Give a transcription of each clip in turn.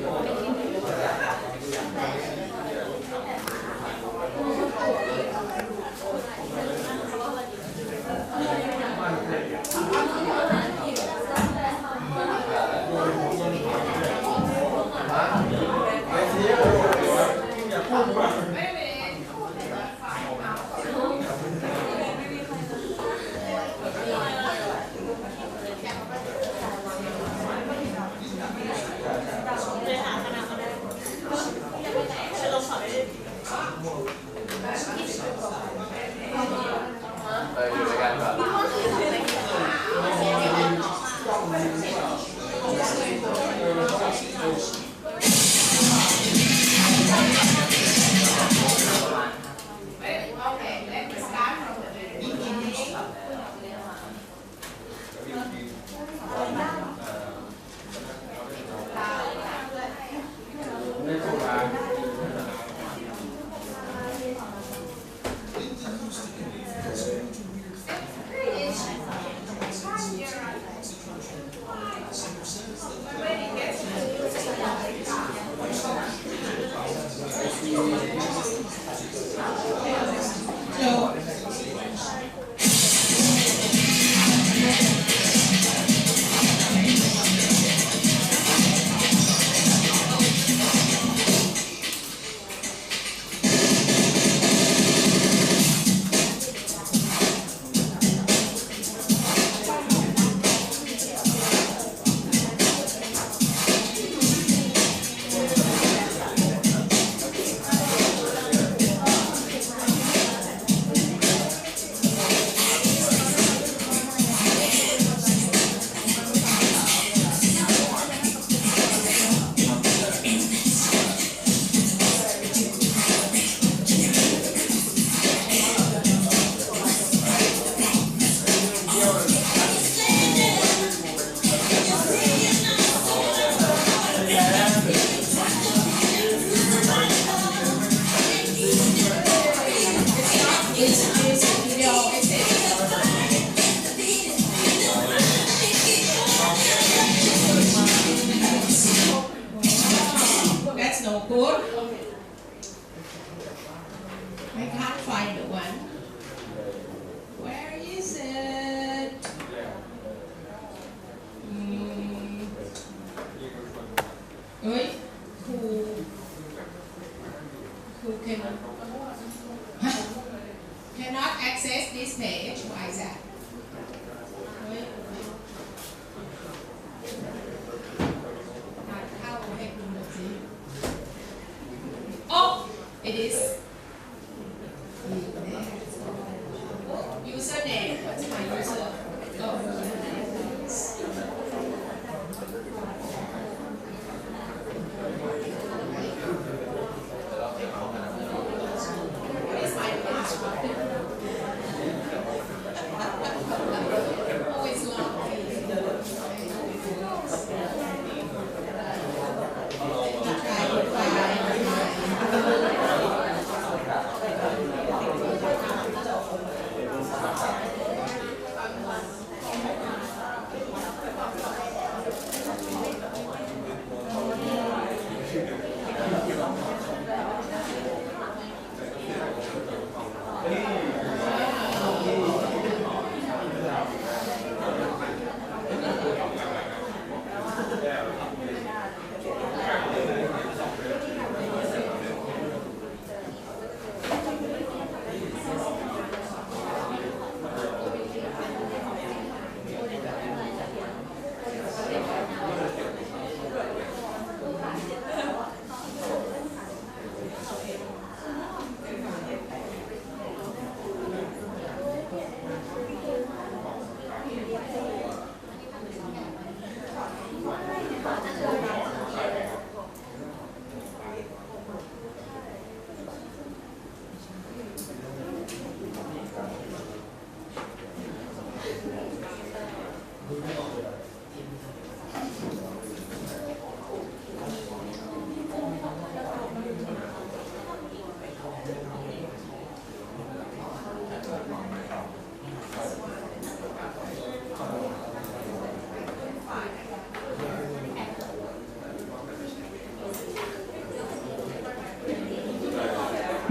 อยู่ด้วยกันก่อน Cannot access this page. Why is that? Oh, it is. Username. What's my user? Oh.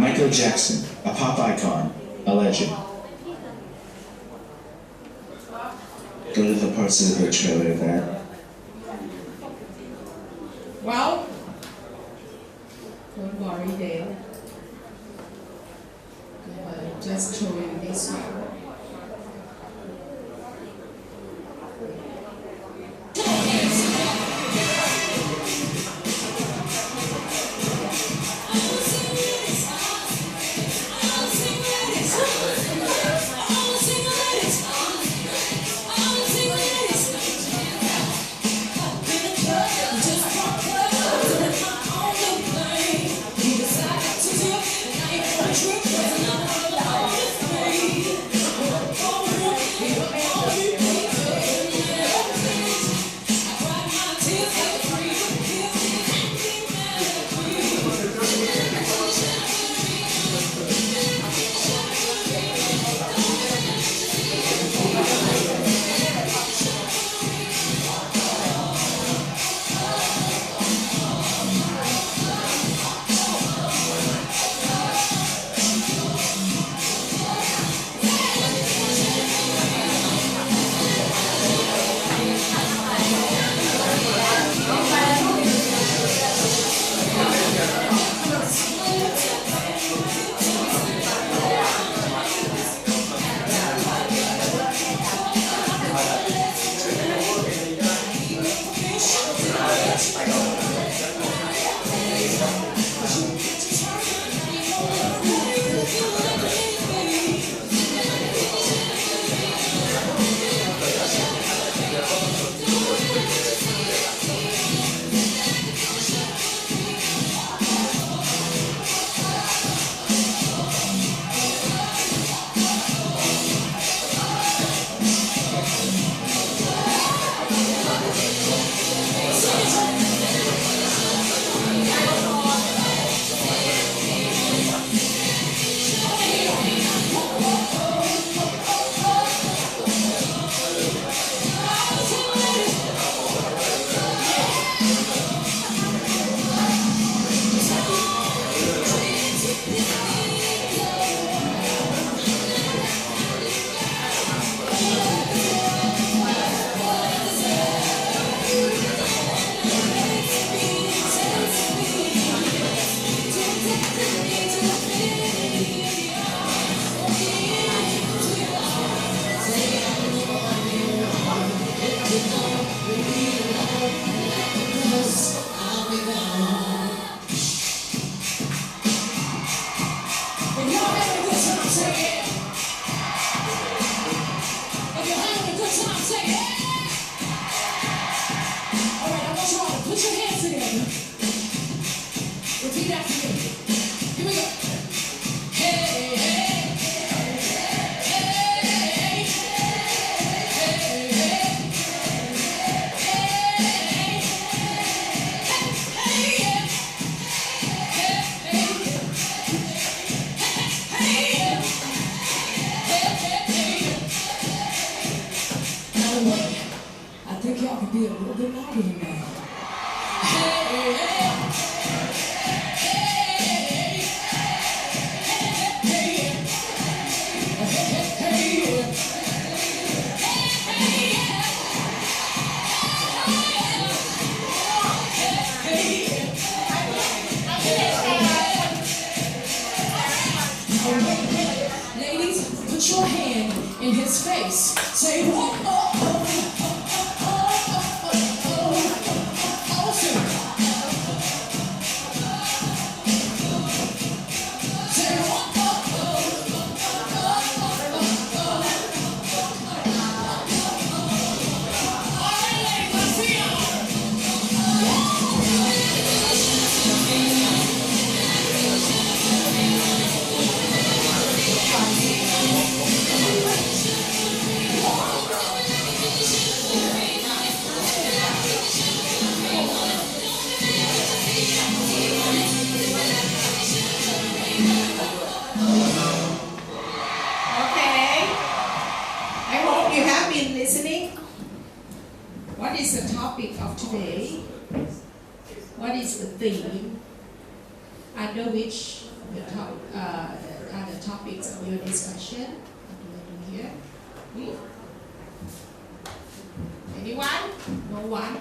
Michael Jackson, a pop icon, a legend. Go to the parts of the trailer that. Well, don't worry, Dale. Just show you this one. Be a little bit louder than that. Ladies, put your hand in his face. Say, what? What is the topic of today? What is the theme under which other topics of your discussion? What do I do here? Anyone? No one?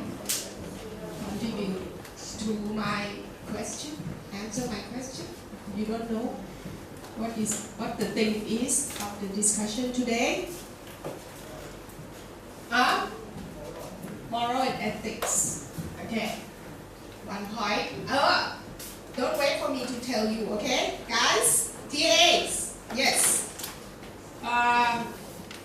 Contribute to my question? Answer my question? You don't know what the thing is of the discussion today? Moral and ethics. Okay. 1 point. Don't wait for me to tell you, okay? Guys, TAs. Yes.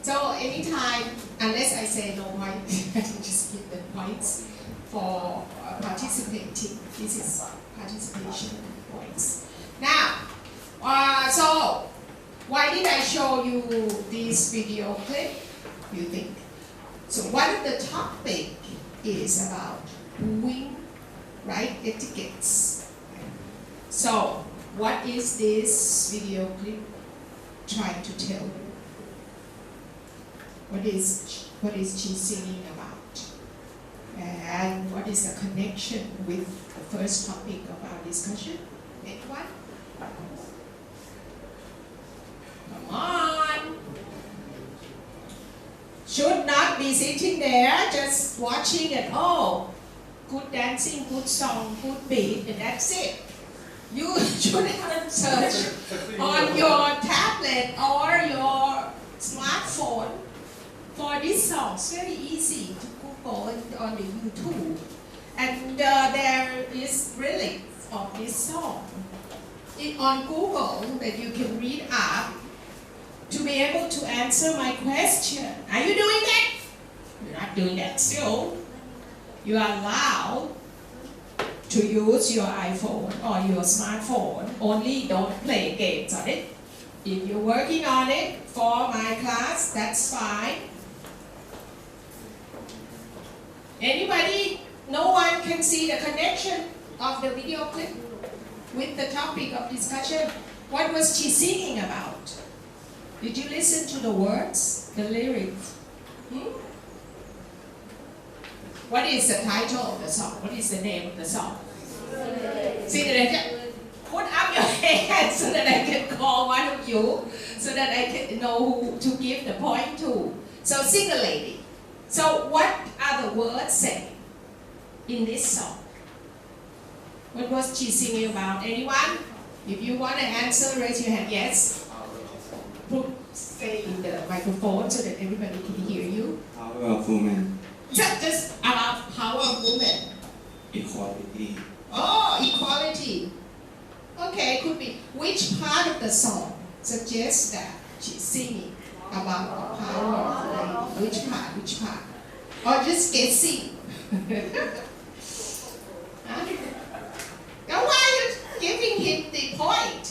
So anytime, unless I say no point, I just give the points for participating. This is participation points. Now, so why did I show you this video clip? You think? So one of the topic is about doing right etiquettes. So what is this video clip trying to tell you? What is she singing about? And what is the connection with the first topic of our discussion? Next one. Come on. Should not be sitting there just watching and good dancing, good song, good beat, and that's it. You should have searched on your tablet or your smartphone for this song. It's very easy to Google on the YouTube. And there is lyrics of this song on Google that you can read up to be able to answer my question. Are you doing that? You're not doing that still. You are allowed to use your iPhone or your smartphone, only don't play games on it. If you're working on it for my class, that's fine. Anybody? No one can see the connection of the video clip with the topic of discussion. What was she singing about? Did you listen to the words, the lyrics? What is the title of the song? What is the name of the song? See that I can put up your hand so that I can call one of you, so that I can know who to give the point to. So sing a lady. So what are the words saying in this song? What was she singing about? Anyone? If you want to answer, raise your hand. Yes. Stay in the microphone so that everybody can hear you. Power of woman. Just about power of women. Equality. Oh, equality. Okay, could be. Which part of the song suggests that she's singing about the power of women? Which part? Or just guessing? Now why are you giving him the point?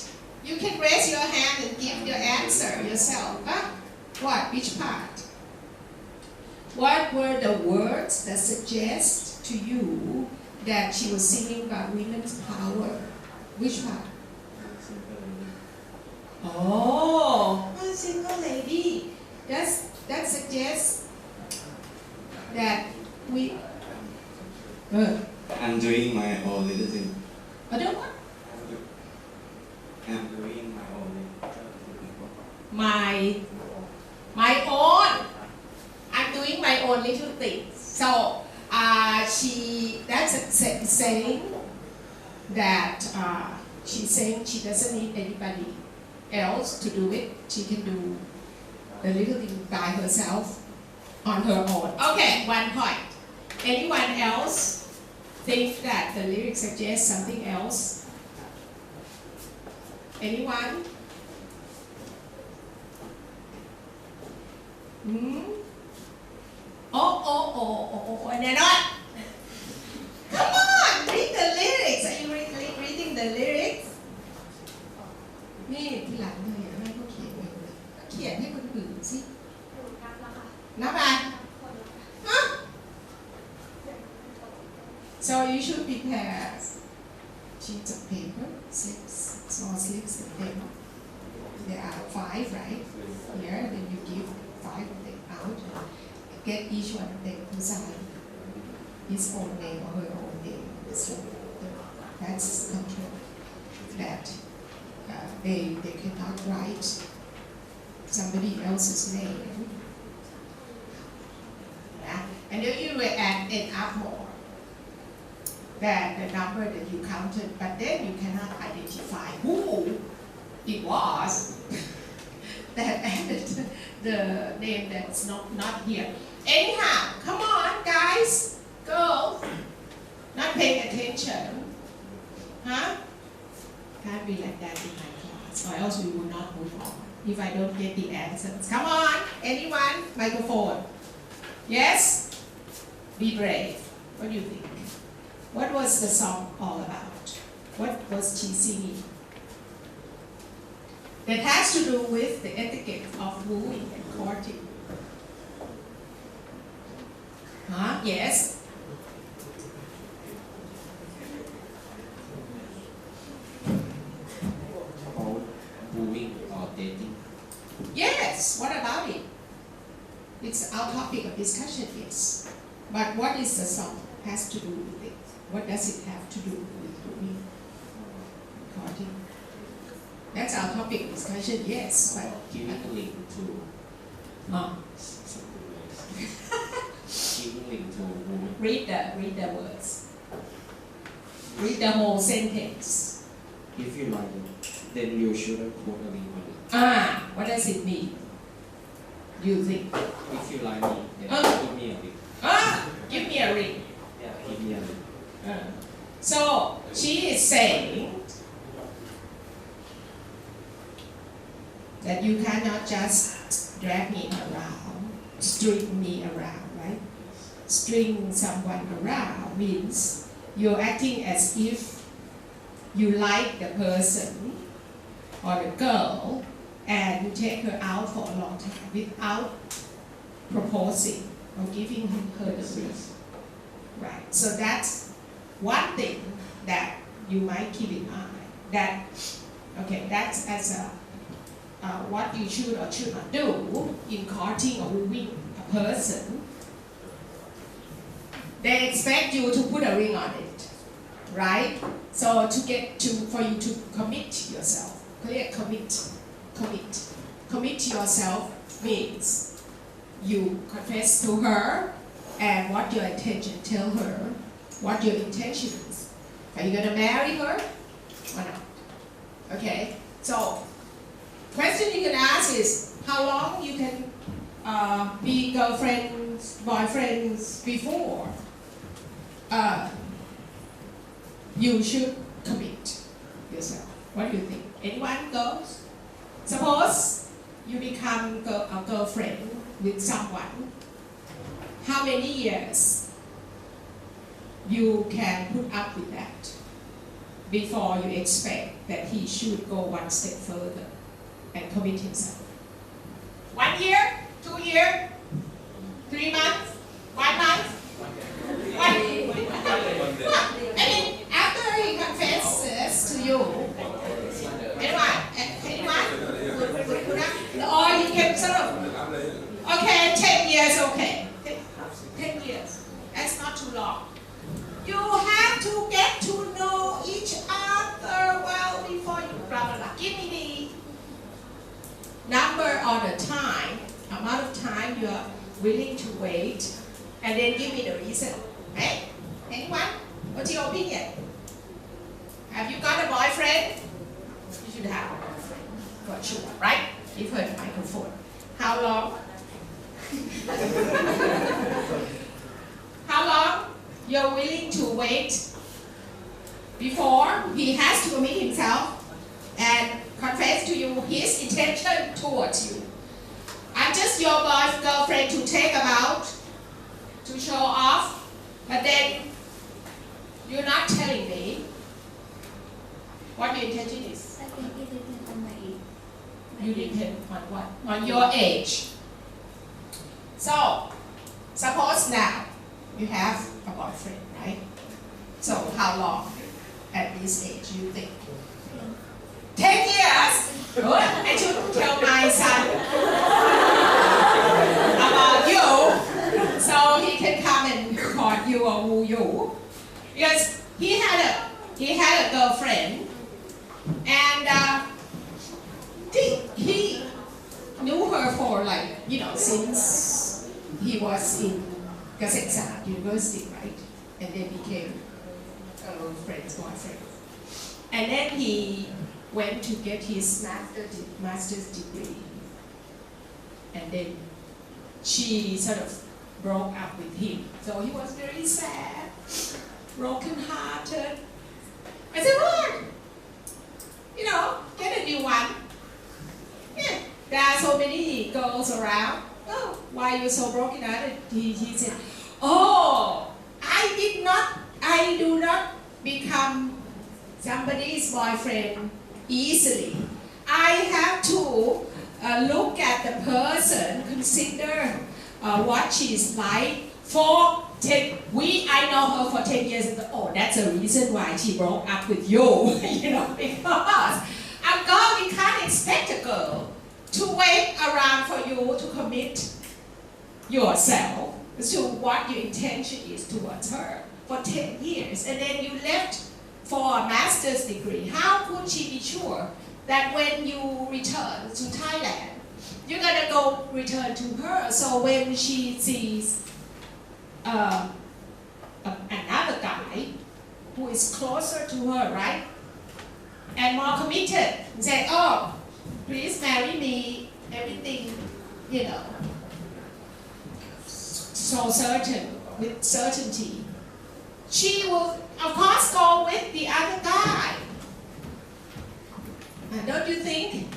You can raise your hand and give your answer yourself. What? Which part? What were the words that suggest to you that she was singing about women's power? Which part? Oh, a single lady. That suggests that we. I'm doing my own little thing. I don't what? I'm doing my own. My own. I'm doing my own little things. So that's saying that she's saying she doesn't need anybody else to do it. She can do the little thing by herself on her own. Okay, 1 point. Anyone else think that the lyrics suggest something else? Anyone? Oh, and they're not. Come on, read the lyrics. Are you reading the lyrics? นี่ทีหลังเลยให้เขาเขียนไว้เลยเขียนให้คนอื่นสินับไป So you should prepare sheets of paper, small slips of paper. There are 5, right? Here, then you give 5 of them out. Get each one of them to sign his own name or her own name. So that's control. That they cannot write somebody else's name. And then you will end up more than the number that you counted, but then you cannot identify who it was that added the name that's not here. Anyhow, come on guys, girls, not paying attention. Huh? Can't be like that in my class, or else we will not move on if I don't get the answers. Come on, anyone? Microphone. Yes? Be brave. What do you think? What was the song all about? What was she singing? That has to do with the etiquette of wooing and courting. Huh? Yes? About wooing or dating. Yes, what about it? It's our topic of discussion, yes. But what is the song has to do with it? What does it have to do with wooing? Courting? That's our topic of discussion, yes. But Giving link to giving link to woman. read the words. Read the whole sentence. If you like it, then you shouldn't put a link on it. What does it mean? You think? If you like me, then give me a link. Give me a ring. Yeah, give me a link. So she is saying that you cannot just drag me around, string me around, right? String someone around means you're acting as if you like the person or the girl and you take her out for a long time without proposing or giving her the ring. Right. So that's one thing that you might keep in mind. That's as a what you should or should not do in courting or wooing a person. They expect you to put a ring on it, right? So for you to commit yourself. Commit yourself means you confess to her and what your intention. Tell her what your intention is. Are you gonna marry her or not? Okay. So question you can ask is how long you can be girlfriends, boyfriends before you should commit yourself. What do you think? Anyone goes? Suppose you become a girlfriend with someone. How many years you can put up with that before you expect that he should go one step further and commit himself? 1 year? 2 years? 3 months? 1 month? I mean, after he confesses to you, anyone? Or he can sort of, okay, 10 years, okay. 10 years. That's not too long. You have to get to know each other well before you blah blah blah. Give me the number or the time, amount of time you are willing to wait, and then give me the reason. Right? Anyone? What's your opinion? Have you got a boyfriend? You should have a boyfriend, for sure, right? Give her the microphone. How long? How long you're willing to wait before he has to commit himself and confess to you his intention towards you? I'm just your girlfriend to take him out, to show off, but then you're not telling me what your intention is. I think it depends on my age. You depend on what? On your age. So, suppose now you have a boyfriend, right? So how long at this age you think? 10 years? Good. I should tell my son about you so he can come and court you or woo you. Because he had a girlfriend and since he was in Scma University, right? And then became friends, boyfriend. And then he went to get his master's degree. And then she sort of broke up with him. So he was very sad, broken-hearted. I said, what? Get a new one. Yeah, there are so many girls around. Oh, why are you so broken-hearted? He said, oh, I do not become somebody's boyfriend easily. I have to look at the person, consider what she's like for 10, I know her for 10 years and oh, that's the reason why she broke up with you, because a girl, we can't expect a girl to wait around for you to commit yourself to what your intention is towards her for 10 years, and then you left for a master's degree. How could she be sure that when you return to Thailand, you're gonna go return to her? So when she sees another guy who is closer to her, right, and more committed, and say, oh, please marry me, everything, so certain, with certainty, she will, of course, go with the other guy. Don't you think?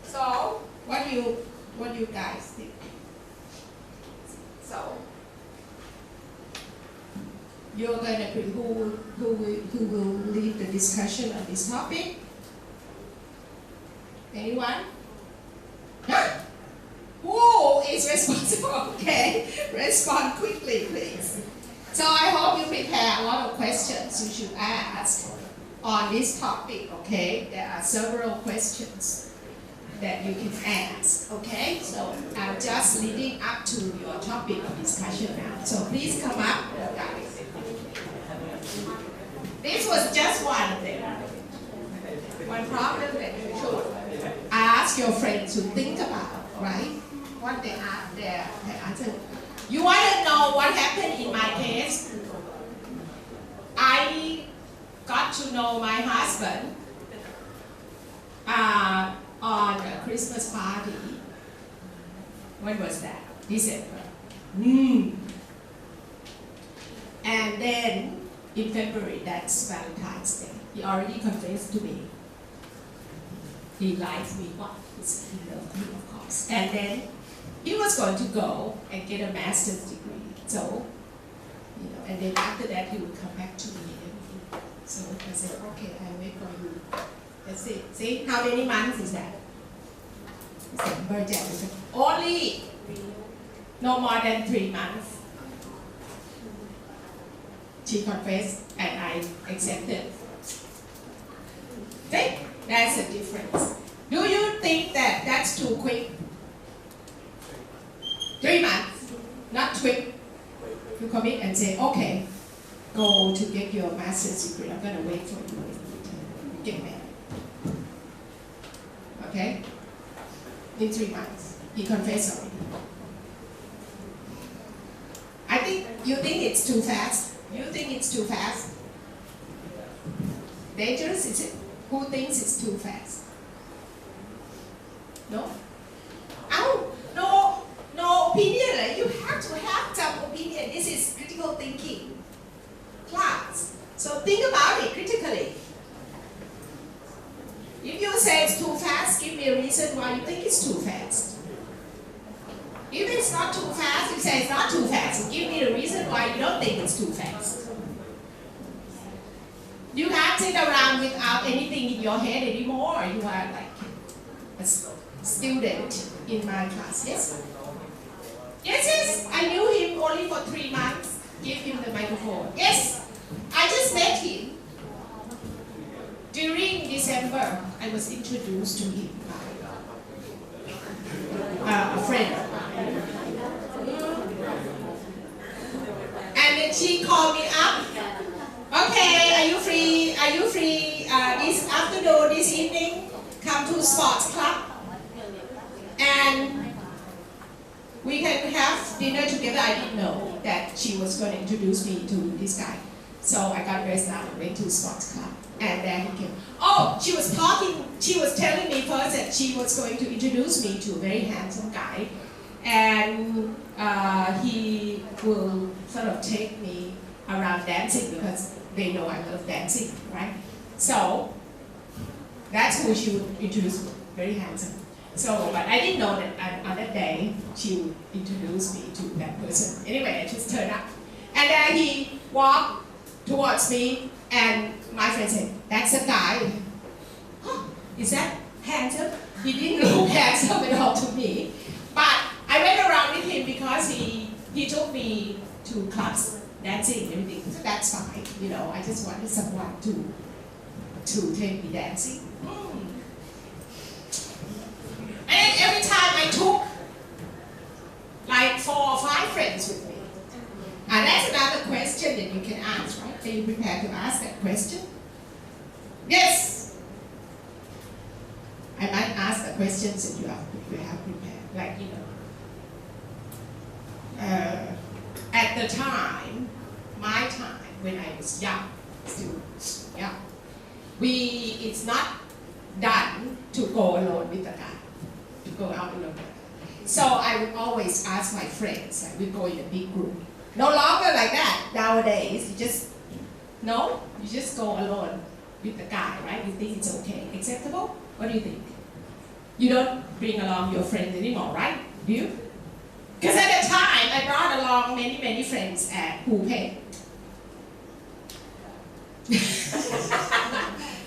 So, what do you guys think? So, you're gonna be who will lead the discussion on this topic? Anyone? Who is responsible? Okay, respond quickly, please. So I hope you prepare a lot of questions you should ask on this topic, okay? There are several questions that you can ask, okay? So I'm just leading up to your topic of discussion now. So please come up, guys. This was just one thing. One problem that you should ask your friends to think about, right? What they are there. You want to know what happened in my case? I got to know my husband on a Christmas party. When was that? December. And then in February, that's Valentine's Day. He already confessed to me. He likes me, but he loved me, of course. And then he was going to go and get a master's degree. So, and then after that he would come back to me and everything. So I said, okay, I'll wait for you. That's it. See, how many months is that? December, January. Only no more than 3 months. She confessed and I accepted. See, that's the difference. Do you think that that's too quick? 3 months, not quick. You commit and say, okay, go to get your master's degree. I'm going to wait for you. Get married. Okay? In 3 months, he confessed already. I think you think it's too fast. You think it's too fast? Dangerous, is it? Who thinks it's too fast? No? No opinion. You have to have some opinion. This is critical thinking class. So think about it critically. If you say it's too fast, give me a reason why you think it's too fast. If it's not too fast, you say it's not too fast. Give me a reason why you don't think it's too fast. You can't sit around without anything in your head anymore. You are like a student in my class. Yes? Yes. I knew him only for 3 months. Give him the microphone. Yes. I just met him. During December, I was introduced to him by a friend. And then she called me up. Okay, are you free this afternoon, this evening? Come come to sports club and we can have dinner together. I didn't know that she was going to introduce me to this guy. So I got dressed up and went to sports club. And then he came. Oh, she was telling me first that she was going to introduce me to a very handsome guy. And he will sort of take me around dancing because they know I love dancing, right? So that's who she would introduce me, very handsome. So, but I didn't know that on that day she would introduce me to that person. Anyway, I just turned up. And then he walked towards me and my friend said, "That's a guy." Huh, is that handsome? He didn't look handsome at all to me. But I went around with him because he took me to clubs, dancing and everything. So that's fine. You know, I just wanted someone to take me dancing. And every time I took like 4 or 5 friends with me. And that's another question that you can ask, right? Are you prepared to ask that question? Yes. I might ask the questions that you have prepared. Like, you know, at the time, my time, when I was young, still young, it's not done to go alone with the guy, to go out alone. So I would always ask my friends, like we go in a big group. No longer like that. Nowadays, you just go alone with the guy, right? You think it's okay, acceptable? What do you think? You don't bring along your friends anymore, right? Do you? Because at the time, I brought along many friends who paid.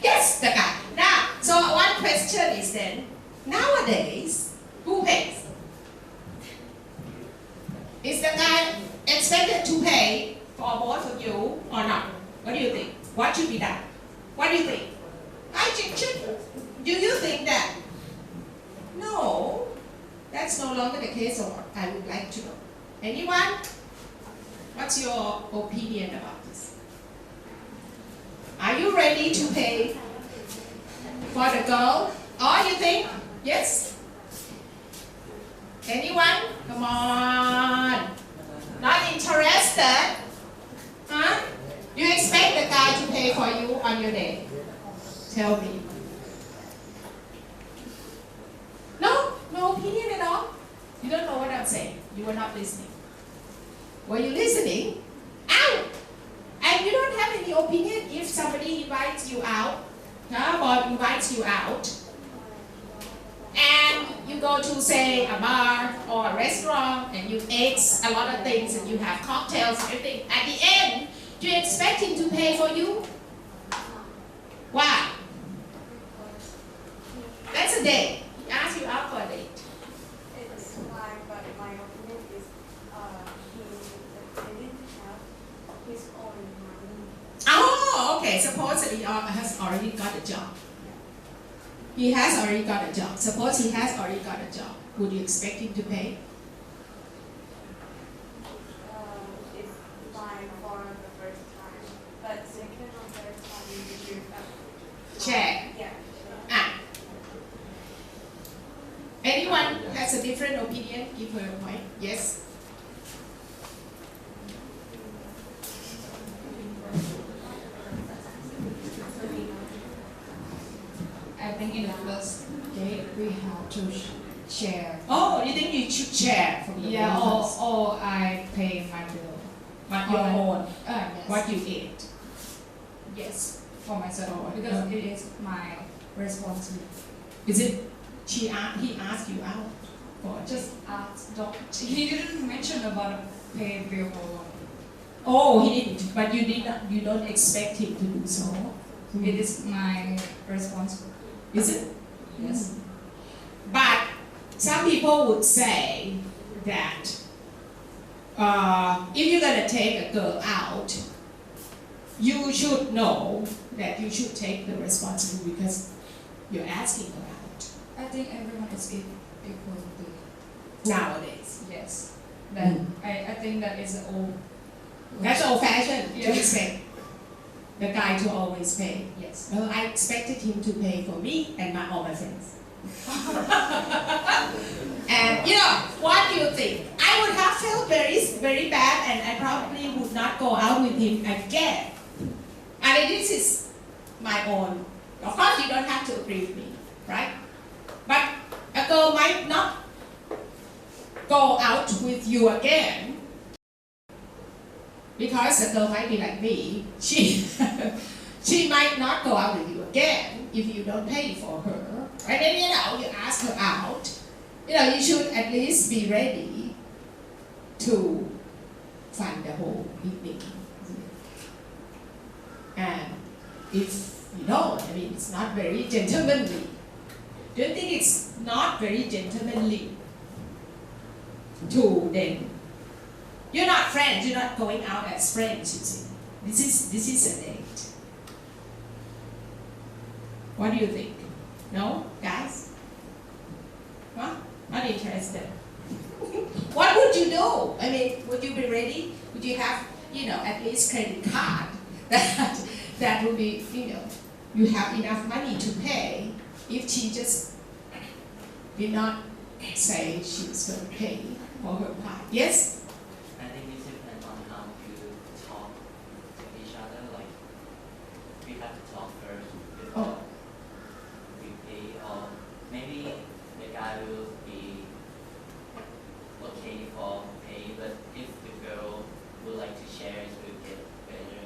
Yes, the guy. Now, so one question is then, nowadays, who pays? Is the guy expected to pay for both of you or not? What do you think? What should be done? What do you think? Do you think that? No, that's no longer the case, or I would like to know. Anyone? What's your opinion about this? Are you ready to pay for the girl? Or you think, yes? Anyone? Come on. Not interested? Huh? You expect the guy to pay for you on your day? Tell me. No opinion at all? You don't know what I'm saying. You were not listening. Were you listening? Ow! And you don't have any opinion if somebody invites you out, or invites you out, and you go to, say, a bar or a restaurant, and you ate a lot of things, and you have cocktails and everything. At the end, do you expect him to pay for you? Why? That's a date. He asked you out for a date. It's fine, but my opinion is he didn't have his own money. Oh, okay. Suppose he has already got a job. He has already got a job. Suppose he has already got a job. Would you expect him to pay? It's fine for the first time, but second or third time you should Share. Yeah. Ah. Anyone has a different opinion? Give her a point. Yes. I think in the first date we have to share. Oh, you think you should share from the Yeah, bonus? or I pay my bill. What your own? Yes. What you ate? Yes. For myself because it is my responsibility. Is it? He asked you out for Just ask. He didn't mention about pay bill or. Oh, he didn't. But you did not. You don't expect him to do so. It is my responsibility. Is it? Yes. But some people would say that if you're gonna take a girl out, you should know that you should take the responsibility because you're asking her out I think everyone is equal to. nowadays. Yes. That I think that is old. That's old-fashioned to Yeah. expect. The guy to always pay. Yes. Well, I expected him to pay for me and all my friends. And what do you think? I would have felt very bad, and I probably would not go out with him again. And this is my own. Of course, you don't have to agree with me, right? But a girl might not go out with you again because a girl might be like me. She might not go out with you again if you don't pay for her. And then you ask her out. You should at least be ready to fund the whole evening. And if you don't, it's not very gentlemanly. Do you think it's not very gentlemanly to then? You're not friends. You're not going out as friends. You see, this is a date. What do you think? No, guys? What? Not interested. What would you do? Would you be ready? Would you have, at least credit card that would be, you have enough money to pay if she just did not say she was going to pay for her part. Yes? I think it depends on how you talk to each other. Like, we have to talk first before we pay, or maybe the guy will be okay for pay, but if the girl would like to share, it will get better.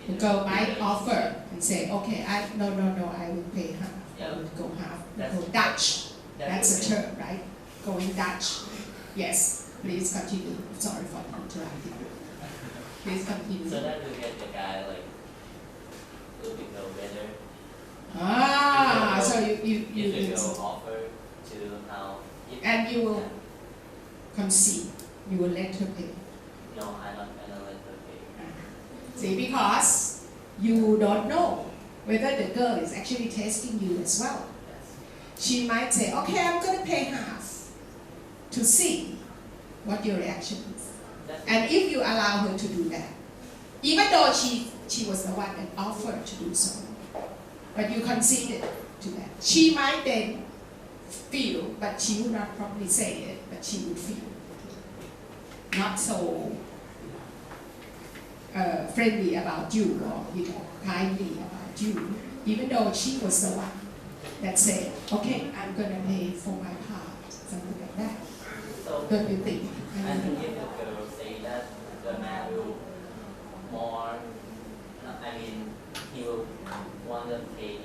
The girl might offer and say, okay, no, I will pay half. Yeah. I will go half. That's- Go Dutch. That's a okay. term, right? Going Dutch. Yes. Please continue. Sorry for interrupting. Please continue. So that will get the guy like a little bit better. So you If the girl offer to how. And you will concede. You will let her pay. No, I don't let her pay. See, because you don't know whether the girl is actually testing you as well. Yes. She might say, okay, I'm going to pay half to see what your reaction is. That's And if you allow her to do that, even though she was the one that offered to do so, but you conceded to that, she might then feel, but she would not probably say it, but she would feel not so friendly about you, or kindly about you, even though she was the one that said, okay, I'm going to pay for my part, something like that. So Don't you think? I think if the girl say that, the man will more, he will want to pay,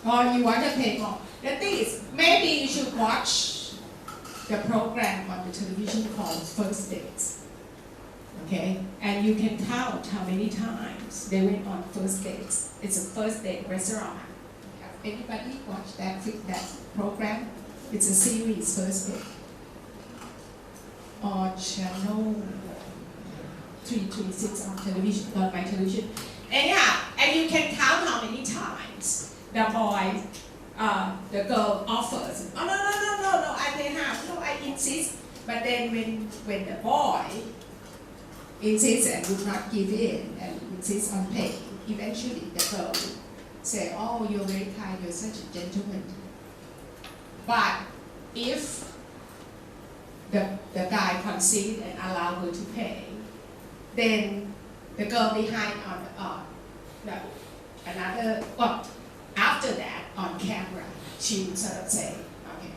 Or you want to pay more. The thing is, maybe you should watch the program on the television called First Dates. Okay? And you can count how many times they went on first dates. It's a first date restaurant. Have anybody watched that program? It's a series, First Date. On channel 336 on television, on my television. Anyhow, and you can count how many times the boy, the girl offers. Oh, no, I pay half. No, I insist. But then when the boy insists and would not give in and insists on paying, eventually the girl would say, oh, you're very kind, you're such a gentleman. But if the guy concedes and allow her to pay, then the girl behind after that on camera, she would sort of say, okay,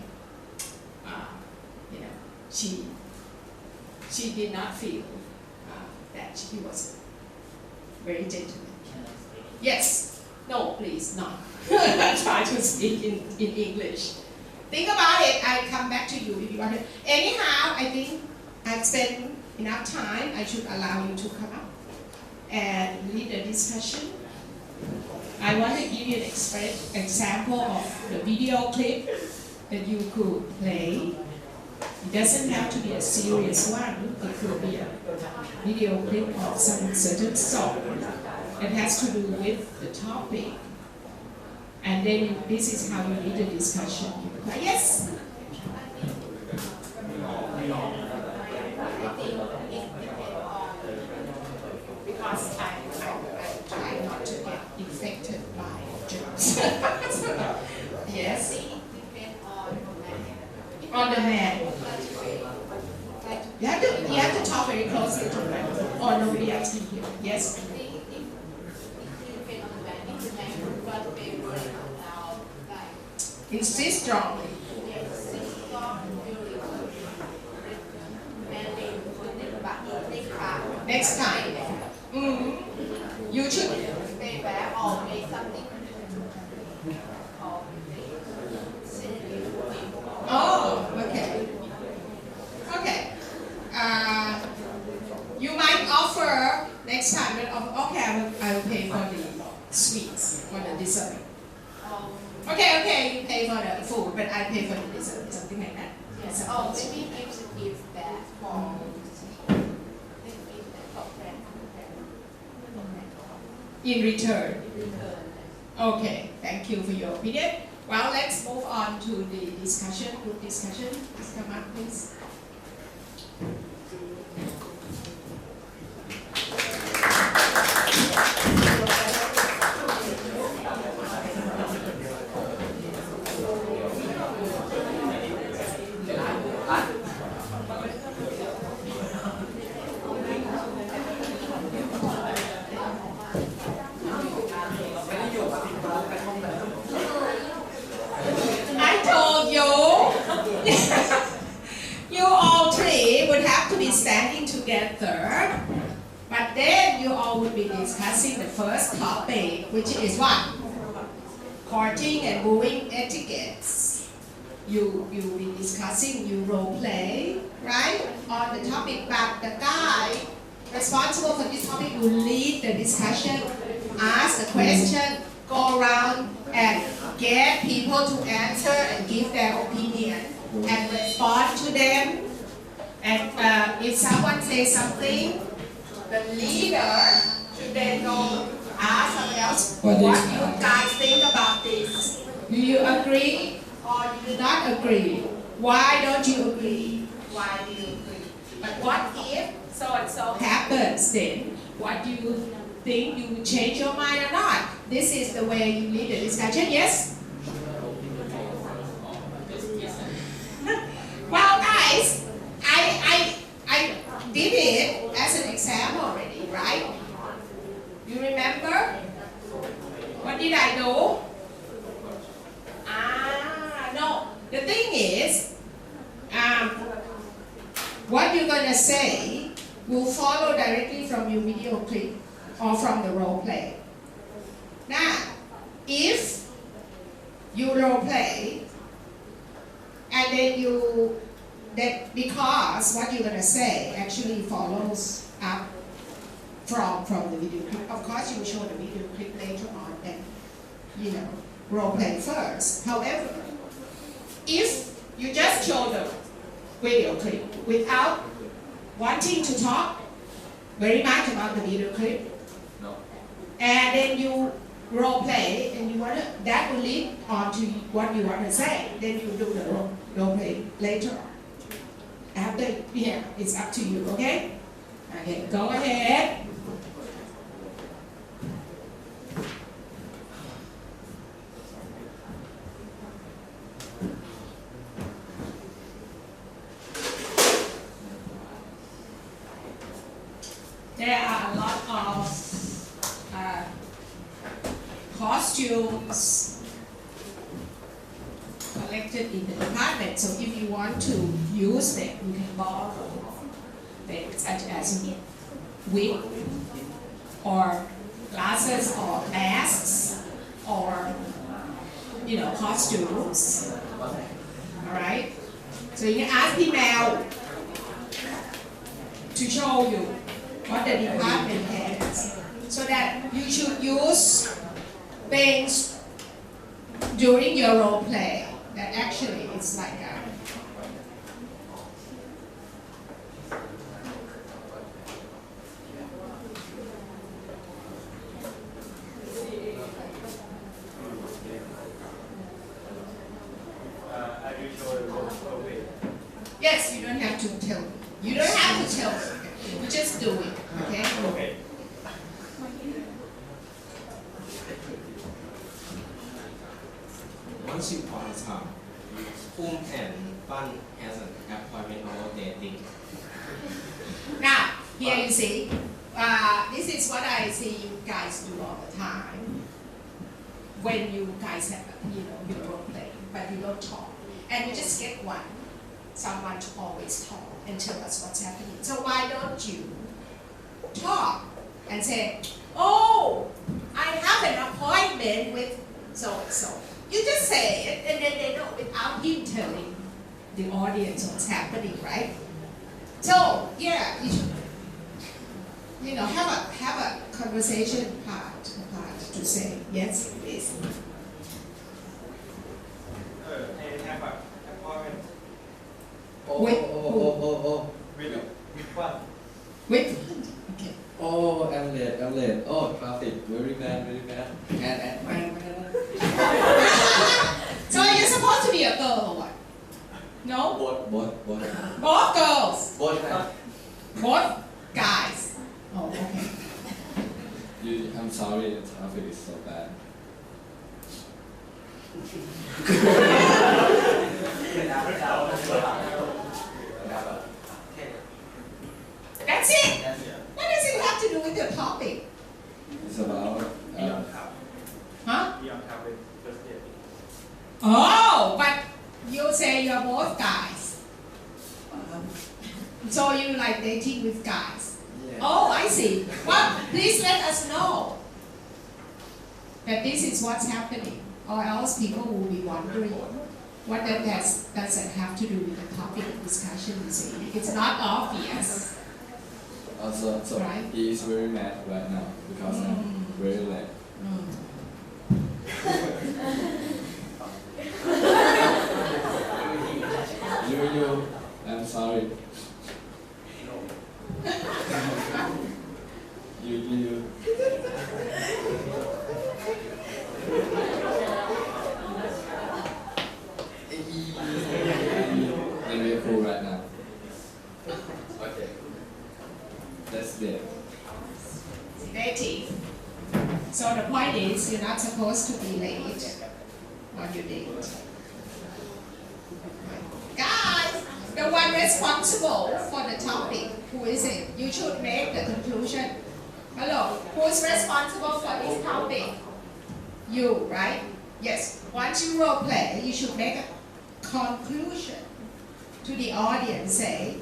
she did not feel that he was very gentleman. Can I speak? Yes. No, please, not. Try to speak in English. Think about it. I'll come back to you if you want to. Anyhow, I think I've spent enough time. I should allow you to come up and lead the discussion. I want to give you an example of the video clip that you could play. It doesn't have to be a serious one. It could be a video clip of some certain song that has to do with the topic. And then this is how you lead the discussion. Yes? because I try not to get infected by germs. Yes. On the man. You have to talk very closely to the man. Or nobody else can hear. Yes. Insist strongly. Next time. You should. Oh, okay. Okay. You might offer next time, but okay, I will pay for the sweets, for the dessert. Okay, you pay for the food, but I pay for the dessert, something like that. Yes. Oh, maybe I should give that for in return. Okay, thank you for your opinion. Well, let's move on to the discussion, group discussion. Please come up, please. I told you, you all three would have to be standing together, but then you all would be discussing the first topic, which is what? Courting and wooing etiquettes. You will be discussing, you role play, right? On the topic, but the guy responsible for this topic will lead the discussion, ask the question, go around and get people to answer and give their opinion and respond to them. And if someone says something, the leader should then go ask someone else, what do you guys think about this? Do you agree or do you not agree? Why don't you agree? Why do you agree? But what if so and so happens, then what do you think? You will change your mind or not? This is the way you lead the discussion, yes? Well, guys, I did it as an example already, right? You remember? What did I do? No. The thing is, what you're gonna say will follow directly from your video clip or from the role play. Now, if you role play and then because what you're gonna say actually follows up from the video clip. Of course, you will show the video clip later on and role play first. However, if you just show the video clip without wanting to talk very much about the video clip, and then you role play and that will lead on to what you want to say, then you do the role play later on. After, it's up to you, okay? Okay, go ahead. There are a lot of costumes collected in the department, so if you want to use them, you can borrow them, such as wig or glasses or masks or costumes. All right, so you can ask P-Mail to show you what the department has, so that you should use things during your role play that actually it's like yes, you don't have to tell me. You don't have to tell me. You just do it, okay? watching all the time. And Fun has an appointment or dating. Now, here you see, this is what I see you guys do all the time. When you guys have, you role play, but you don't talk. And you just get someone to always talk and tell us what's happening. So why don't you talk and say, oh, I have an appointment with so-and-so. You just say it, and then they know without him telling the audience what's happening, right? So, yeah, you should, have a conversation part to say, yes, please. I have an appointment Oh. with one. With, okay. Oh, I'm late. Oh, traffic, very bad. And So are you supposed to be a girl or what? No? Both girls. Both guys. Oh, okay. I'm sorry, the traffic is so bad. That's it. What does it have to do with your topic? It's about Huh? Beyond travel first date. Oh, but you say you're both guys. So you like dating with guys. yeah. Oh, I see. Well, please let us know that this is what's happening, or else people will be wondering what that doesn't have to do with the topic of discussion. You see, it's not obvious. Also, so Right. he is very mad right now because I'm very late. You, I'm sorry. You. Let me cool right now. Okay. That's it. Dating. So the point is, you're not supposed to be late on your date. Guys, the one responsible for the topic, who is it? You should make the conclusion. Hello, who's responsible for this topic? You, right? Yes. Once you role play, you should make a conclusion to the audience. Say,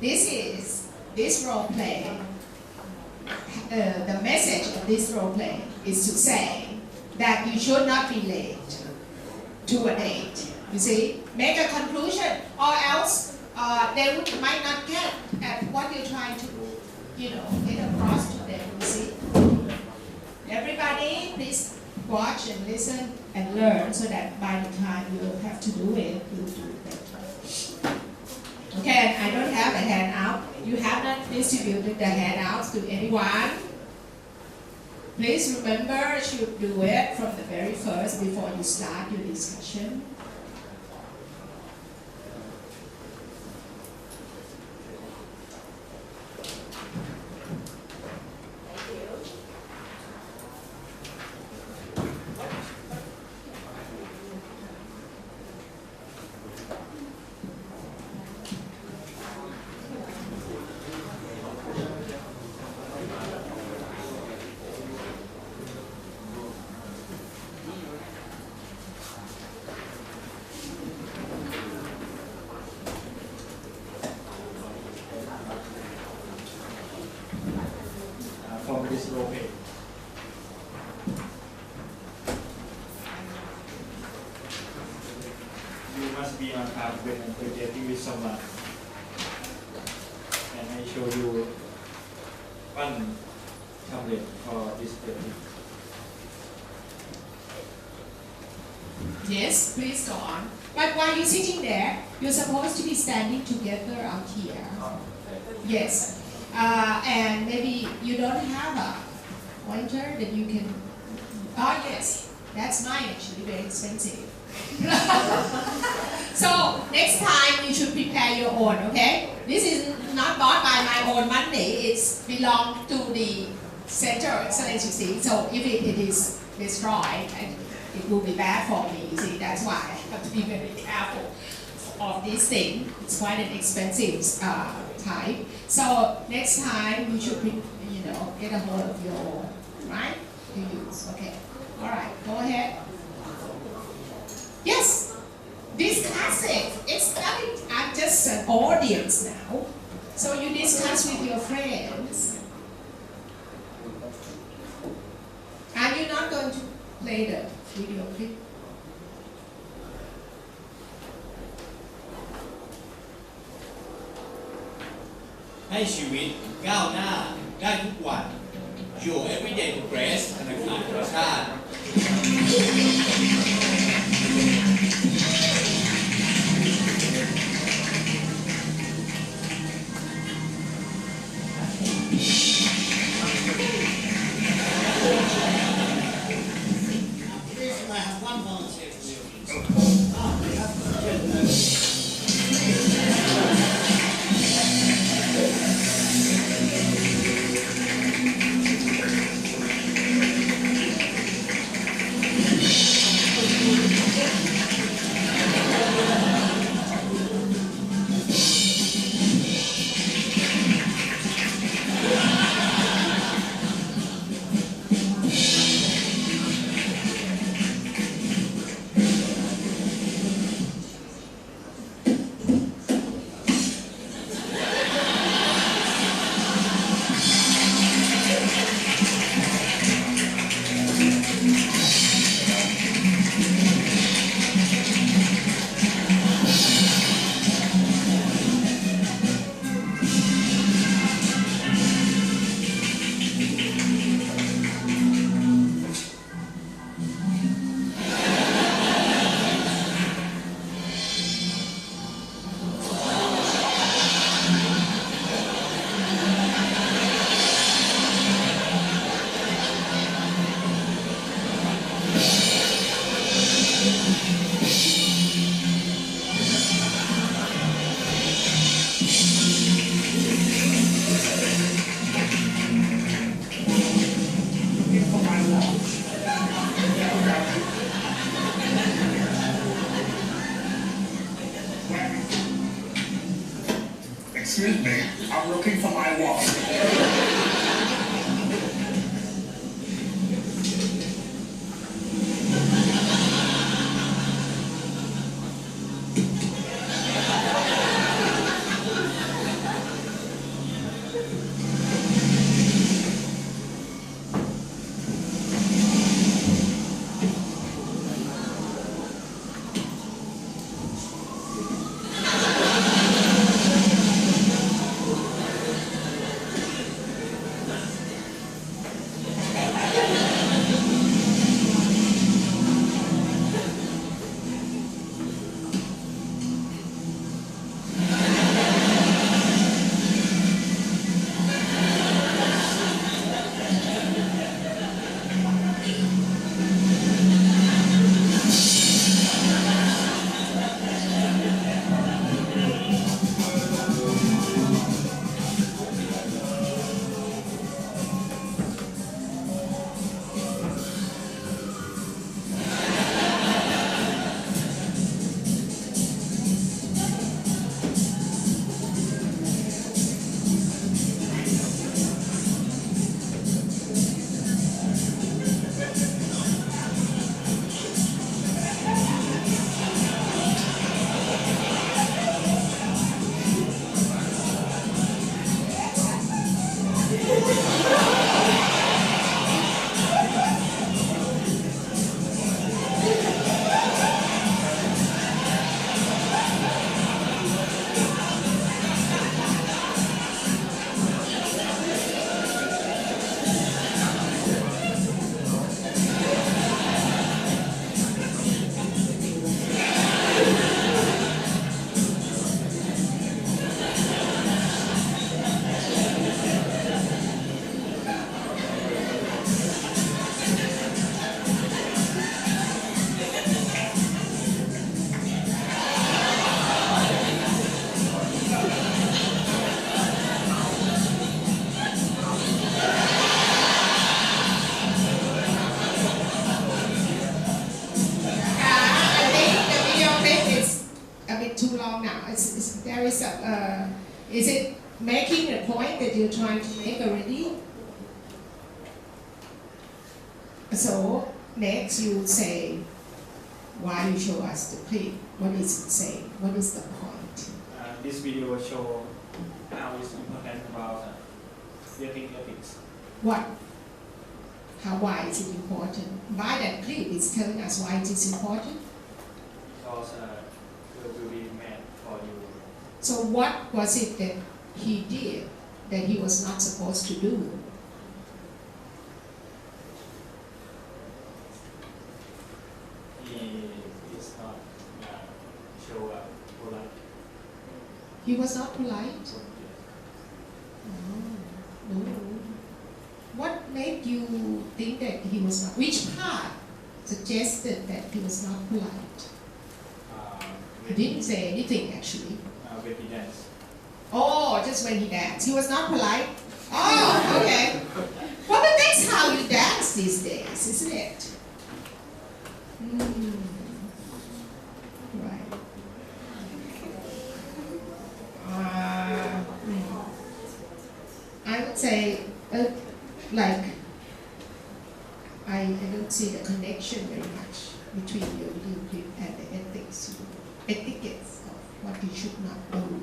this role play. The message of this role play is to say that you should not be late to a date. You see, make a conclusion, or else might not get at what you're trying to, get across to them. You see, everybody, please watch and listen and learn, so that by the time you have to do it, you'll do it better. Okay, I don't have a handout. You have not distributed the handouts to anyone. Please remember, you should do it from the very first before you start your discussion. From this role play. You must be on time when you're dating with someone. And I show you one template for this dating. Yes, please go on. But while you're sitting there, you're supposed to be standing together out here. Yes. And maybe you don't have a pointer that you can. Oh yes, that's mine actually, very expensive. So next time you should prepare your own. Okay, this is not bought by my own money. It's belong to the Center of Excellence. You see, so if it is destroyed, it will be bad for me. You see, that's why I have to be very careful of this thing. It's quite an expensive type. So next time you should, get a hold of your own, right? To use. Okay. All right. Go ahead. Yes. Discuss it. It's nothing. I'm just an audience now. So you discuss with your friends. Are you not going to play the video clip? ให้ชีวิตก้าวหน้าได้ทุกวัน Your Everyday Progress ธนาคารแห่งชาติ I have one volunteer from the audience. Is it making a point that you're trying to make already? So next you say why you show us the clip. What is it saying? What is the point? This video show how it's important about dating ethics. What? Why is it important? By that clip it's telling us why it is important. Because girl will be mad for you. So what was it that he did that he was not supposed to do? He is not show polite. He was not polite? Oh, no. What made you think that he was not? Which part suggested that he was not polite? He didn't say anything actually. When he dance. Oh, just when he danced. He was not polite? Oh, okay. Well, but that's how you dance these days, isn't it? Right. I would say, like, I don't see the connection very much between your video clip and the etiquettes of what you should not do.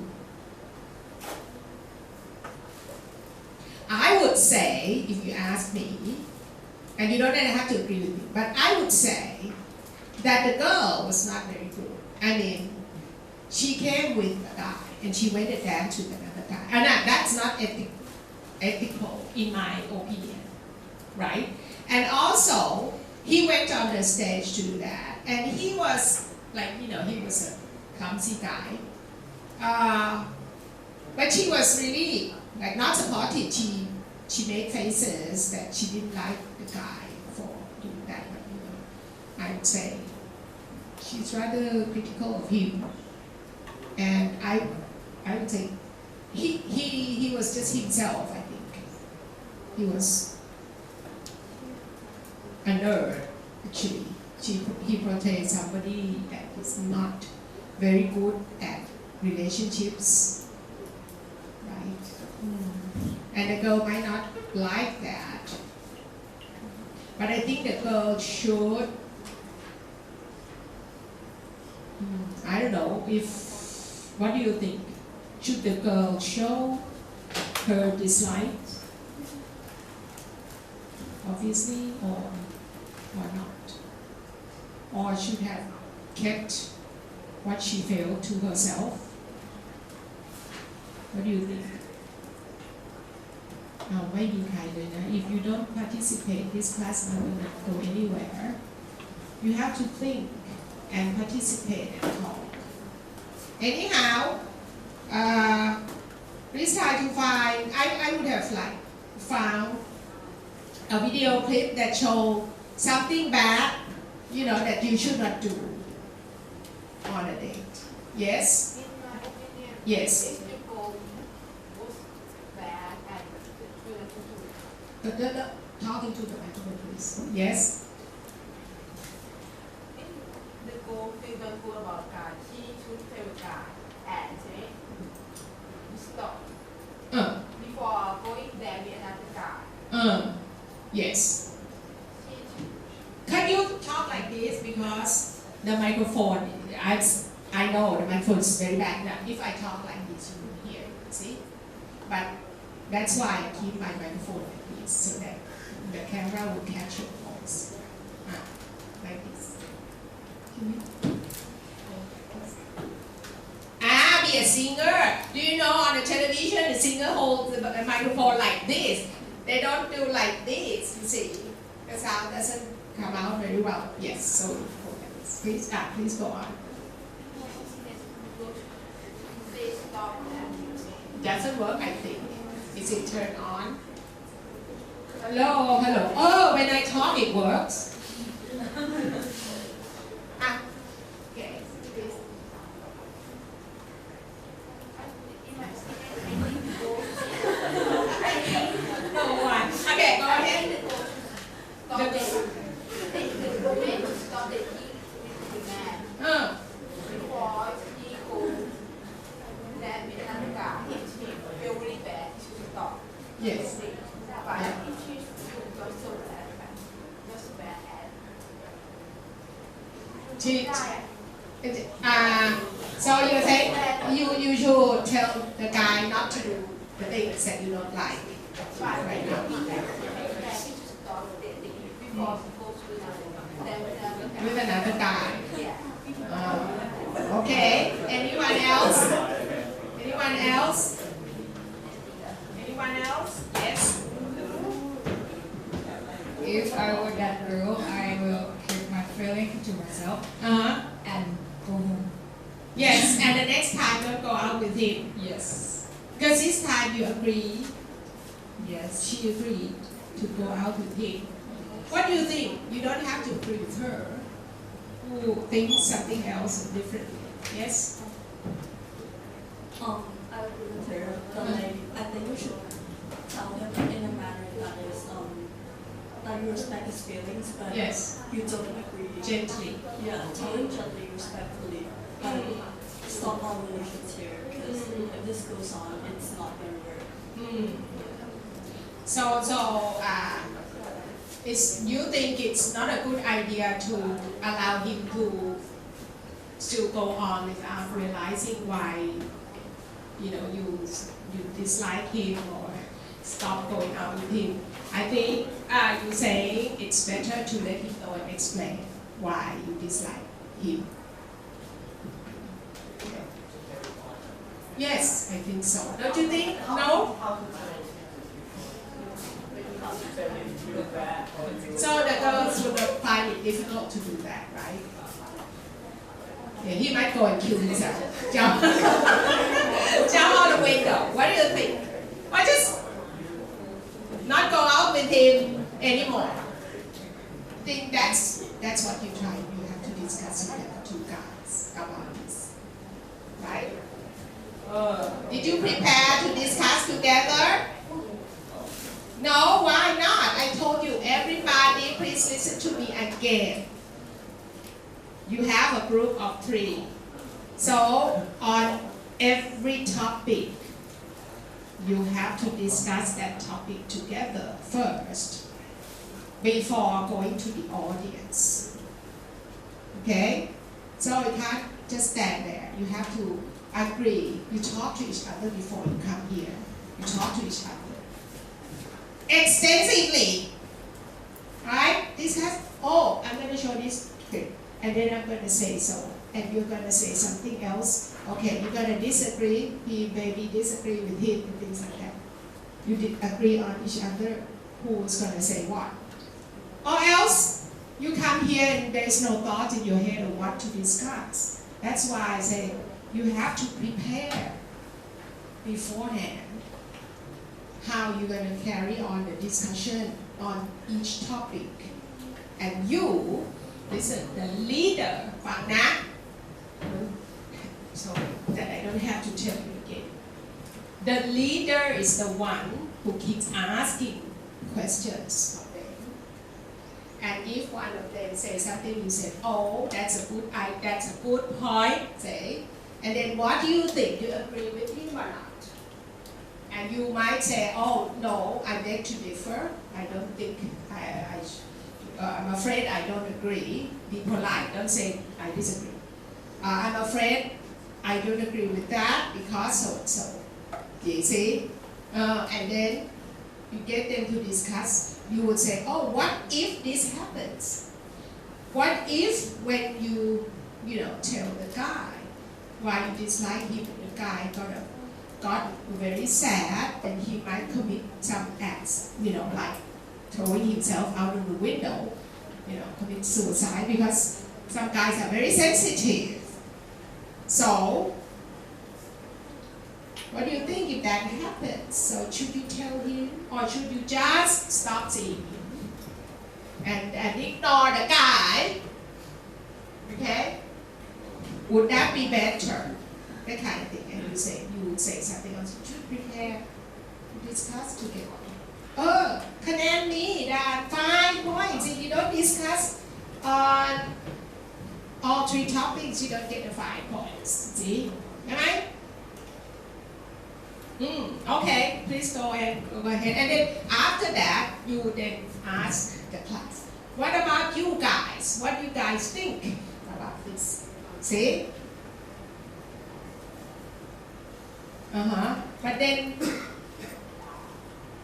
I would say, if you ask me, and you don't have to agree with me, but I would say that the girl was not very good. I mean, she came with a guy and she went and danced with another guy. And that's not ethical in my opinion, right? And also, he went on the stage to do that. And he was like, he was a clumsy guy. But she was really like not supportive. She made faces that she didn't like the guy for doing that. But, I would say she's rather critical of him. And I would say he was just himself, I think. He was a nerd, actually. He portrayed somebody that is not very good at relationships, right? And the girl might not like that. But I think the girl should, I don't know, what do you think? Should the girl show her dislike, obviously, or not? Or should have kept what she felt to herself? What do you think?ไม่มีใครเลยนะ If you don't participate, this class not going to go anywhere. You have to think and participate and talk. Anyhow, please try to find, I would have found a video clip that show something bad, that you should not do on a date. Yes? In my opinion, Yes. if the goal was bad and Talking to the microphone, please. Yes? if the goal is not good about God, he should tell God and say, stop. Before going there with another guy. Yes. Can you talk like this because the microphone, I know the microphone is very bad. Now, if I talk like this, you will hear, see? But that's why I keep my microphone like this, so that the camera will catch your voice. Like this. Be a singer. Do you know on the television, the singer holds the microphone like this. They don't do like this, you see. The sound doesn't come out very well. Yes, so please go on. Say stop and Doesn't work, I think. Is it turned on? Hello. Oh, when I talk, it works. Okay, please. No one. Okay, go ahead. stop the woman to stop the heat with the man. Before he go there with another guy, if he Yes. But if she's not so bad, not so bad at. She, so you think you should tell the guy not to do the things that you don't like right now. With another guy. Okay. Anyone else? Anyone else? Anyone else? Yes. If I were that girl, I will keep my feeling to myself and go home. Yes. And the next time don't go out with him. Yes. Because this time you agree. Yes. She agreed to go out with him. What do you think? You don't have to agree with her who thinks something else differently. Yes? I agree with her, but I think we should tell him in a manner that is that you respect his feelings, but Yes. you don't agree. Gently. Yeah, tell him gently, respectfully. Stop all relations here, because if this goes on, it's not gonna work. You think it's not a good idea to allow him to still go on without realizing why you dislike him or stop going out with him. I think you say it's better to let him know and explain why you dislike him. Yes, I think so. Don't you think? No? So the girls would find it difficult to do that, right? Yeah, he might go and kill himself. Jump out the window. What do you think? Or just not go out with him anymore? I think that's what you try. You have to discuss with the two guys about this, right? Did you prepare to discuss together? No, why not? I told you, everybody, please listen to me again. You have a group of 3. So, on every topic, you have to discuss that topic together first before going to the audience. Okay? So you can't just stand there. You have to agree. You talk to each other before you come here. You talk to each other extensively, right? Discuss, I'm going to show this thing, and then I'm going to say so, and you're going to say something else. Okay, you're going to disagree, he maybe disagree with him, and things like that. You did agree on each other who's going to say what. Or else, you come here and there's no thought in your head of what to discuss. That's why I say you have to prepare beforehand how you're going to carry on the discussion on each topic. And you, listen, the leader, so that I don't have to tell you again. The leader is the one who keeps asking questions of them. And if one of them says something, you say, that's a good point, say. And then what do you think? Do you agree with him or not? And you might say, no, I beg to differ. I don't think, I'm afraid I don't agree. Be polite, don't say I disagree. I'm afraid I don't agree with that because so and so. You see? And then you get them to discuss. You would say, what if this happens? What if when you tell the guy why you dislike him, and the guy got very sad, and he might commit some acts, like throwing himself out of the window, commit suicide, because some guys are very sensitive. So, what do you think if that happens? So should you tell him, or should you just stop seeing him and ignore the guy? Okay? Would that be better? That kind of thing. And you would say something else. You should prepare to discuss together.คะแนนนี้ได้ 5 points. If you don't discuss on all 3 topics, you don't get the 5 points. See? Right? Okay, please go ahead. And then after that, you would then ask the class, what about you guys? What do you guys think about this? See? But then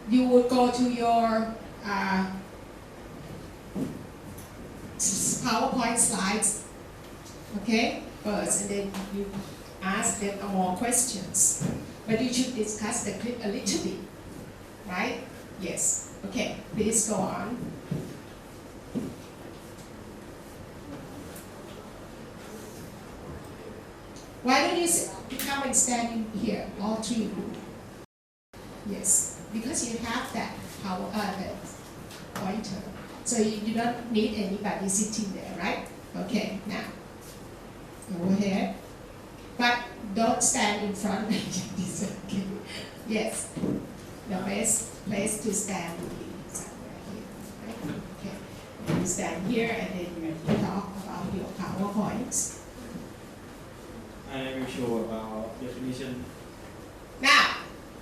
you would go to your PowerPoint slides, okay, first, and then you ask them more questions. But you should discuss the clip a little bit, right? Yes. Okay, please go on. Why don't you come and stand in here, all three of you? Yes, because you have that power, that pointer. So you don't need anybody sitting there, right? Okay, now, go ahead. But don't stand in front. Okay. Yes, the best place to stand would be somewhere here, right? Okay, you stand here and then you talk about your PowerPoints. I will show about definition. Now,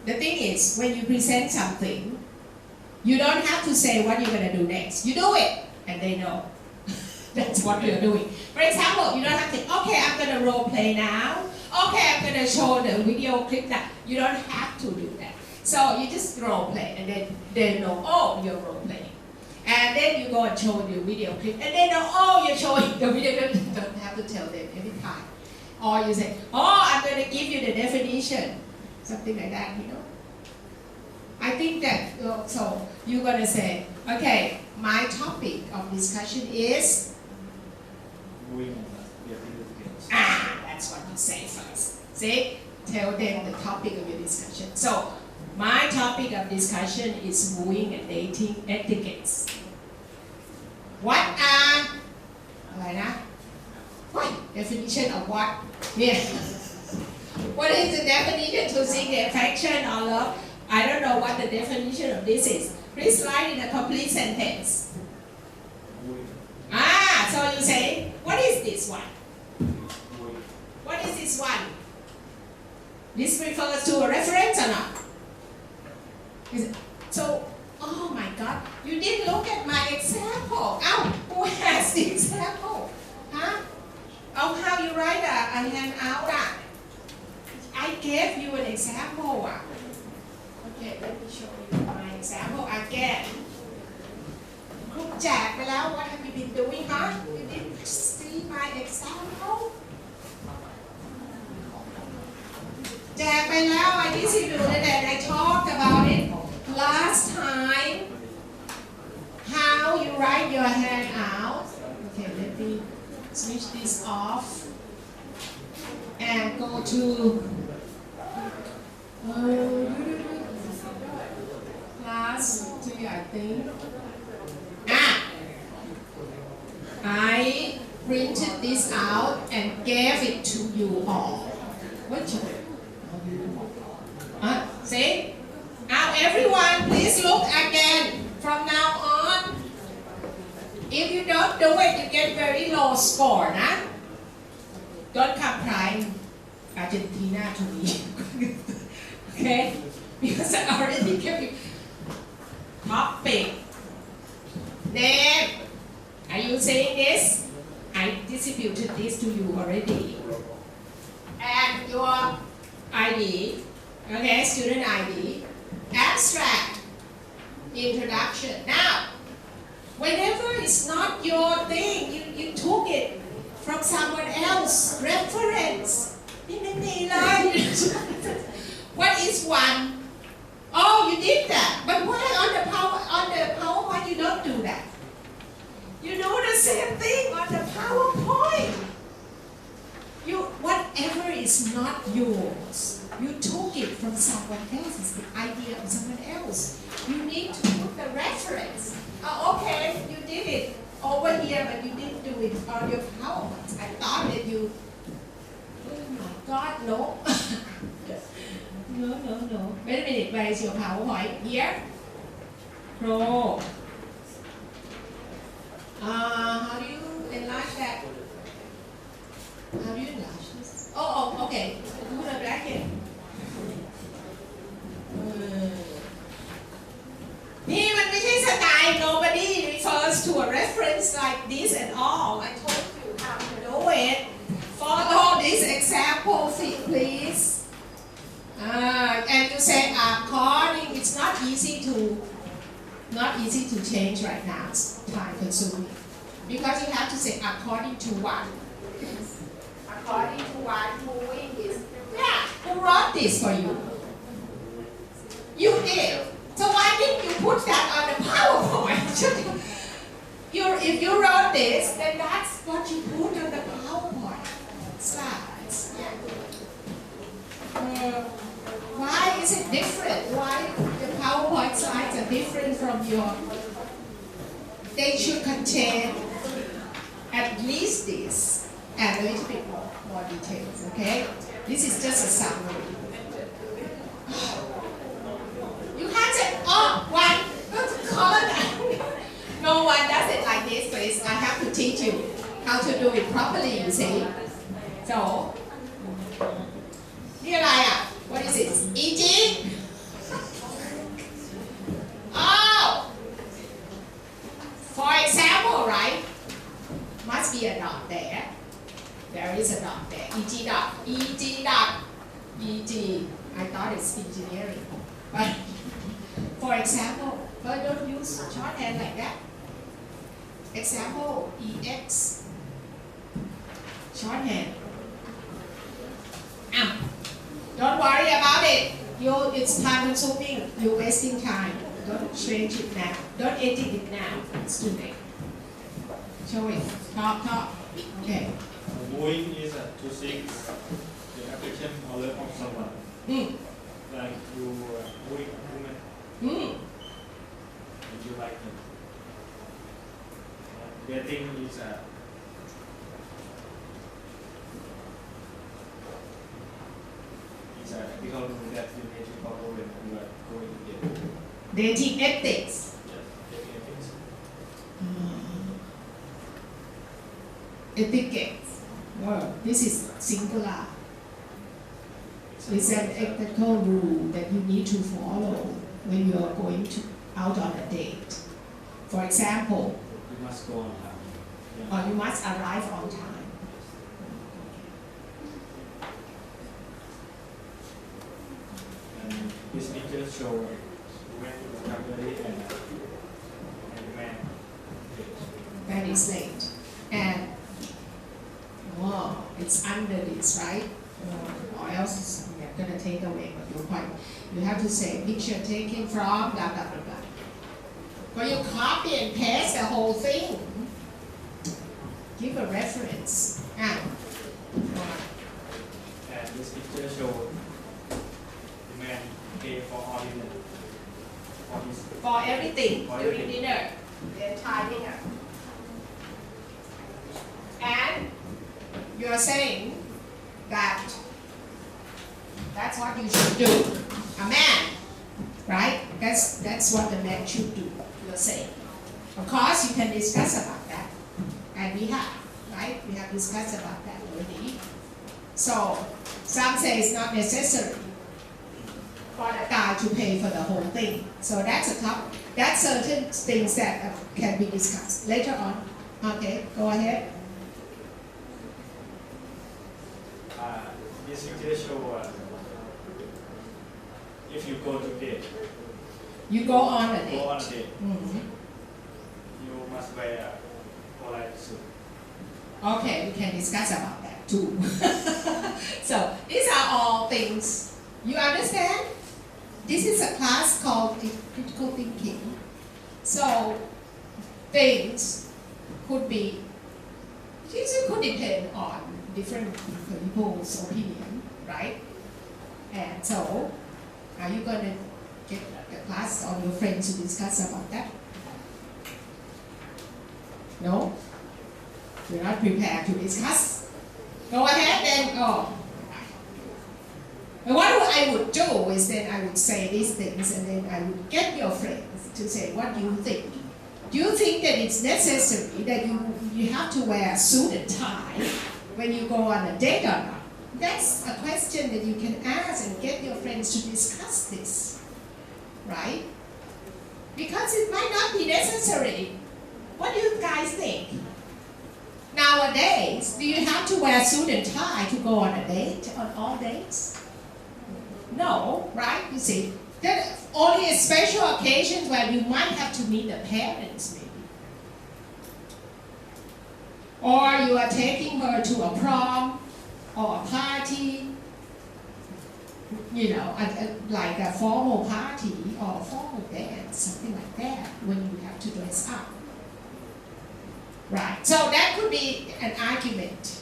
the thing is, when you present something, you don't have to say what you're going to do next. You do it, and they know. That's what you're doing. For example, you don't have to, okay, I'm going to role play now. Okay, I'm going to show the video clip now. You don't have to do that. So you just role play, and then they know, oh, you're role playing. And then you go and show the video clip, and they know, oh, you're showing the video clip. You don't have to tell them every time. Or you say, oh, I'm going to give you the definition. Something like that, you know. I think that, so you're going to say, okay, my topic of discussion is, that's what you say first. See, tell them the topic of your discussion. So, my topic of discussion is wooing and dating etiquettes. What are, what? Definition of what? Yeah. What is the definition to seek affection or love? I don't know what the definition of this is. Please write in a complete sentence. So you say, what is this one? What is this one? This refers to a reference or not? So, oh my God, you didn't look at my example. Who has the example? How you write a handout? I gave you an example. Okay, let me show you my example again. ครูแจกไปแล้ว What have you been doing, huh? You didn't see my example? แจกไปแล้ว I distributed it. I talked about it last time. How you write your handout. Okay, let me switch this off and go to class 3, I think. I printed this out and gave it to you all. What you? See? Now everyone, please look again from now on. If you don't do it, you get very low score, nah? Don't come crying Argentina to me. Okay? Because I already gave you topic. Name. Are you saying this? I distributed this to you already. And your ID, okay, student ID, abstract, introduction. Now, whenever it's not your thing, you took it from someone else, reference. What is one? Oh, you did that. But why on the PowerPoint you don't do that? You do the same thing on the PowerPoint. Whatever is not yours, you took it from someone else. It's the idea of someone else. You need to put the reference. Okay, you did it over here, but you didn't do it on your PowerPoint. I thought that you. Oh my God, no. No. Wait a minute. Where is your PowerPoint? Here. Pro. How do you enlarge that? How do you enlarge this? Oh, okay. Do the bracket. to a reference like this and all. I told you how to do it. Follow this example, please. And you say according. It's not easy to change right now. It's time consuming because you have to say according to what. According to what, who is who wrote this for you? You did. So why didn't you put that on the PowerPoint? If you wrote this, then that's what you put on the PowerPoint slides. Why is it different? Why the PowerPoint slides are different from your? They should contain at least this and a little bit more details. Okay, this is just a summary. You can't say, oh, one, color. No one does it like this, please. I have to teach you how to do it properly, you see. So, นี่อะไรอ่ะ What is it? EG? Oh! For example, right? Must be a dot there. There is a dot there. EG dot. EG dot. EG. I thought it's engineering. But for example, but don't use shorthand like that. Example, EX. Shorthand. Don't worry about it. It's time consuming. You're wasting time. Don't change it now. Don't edit it now. It's too late. Show it. Talk. Okay. Wooing is to seek the affection or love of someone. Like you wooing a woman. And you like them. Dating is ethical rule that you need to follow when you are going to date. Dating ethics. Yes, dating ethics. Etiquette. Well, this is singular. It's an ethical rule that you need to follow when you are going out on a date. For example, You must go on time. or you must arrive on time. And this picture show when vocabulary and man. That is late. And it's under this, right? Or else I'm gonna take away what you point. You have to say picture taken from blah blah blah blah. But you copy and paste the whole thing. Give a reference. And this picture show the man pay for all dinner. For everything For during everything. dinner, the entire dinner. And you're saying that that's what you should do. A man, right? That's what the man should do. You're saying. Of course, you can discuss about that, and we have, right? We have discussed about that already. So some say it's not necessary for the guy to pay for the whole thing. So that's a topic. That's certain things that can be discussed later on. Okay, go ahead. This picture show if you go to date, You go on a date. go on a date, Mhm. you must wear a polite suit. Okay, we can discuss about that too. So these are all things. You understand? This is a class called critical thinking. So things could be, it could depend on different people's opinion, right? And so, are you gonna get a class or your friends to discuss about that? No? You're not prepared to discuss? Go ahead then. And what I would do is then I would say these things and then I would get your friends to say, what do you think? Do you think that it's necessary that you have to wear a suit and tie when you go on a date or not? That's a question that you can ask and get your friends to discuss this, right? Because it might not be necessary. What do you guys think? Nowadays, do you have to wear suit and tie to go on a date, on all dates? No, right? You see, there only a special occasions where you might have to meet the parents, maybe. Or you are taking her to a prom or a party, you know, like a formal party or a formal dance, something like that, when you have to dress up. Right, so that could be an argument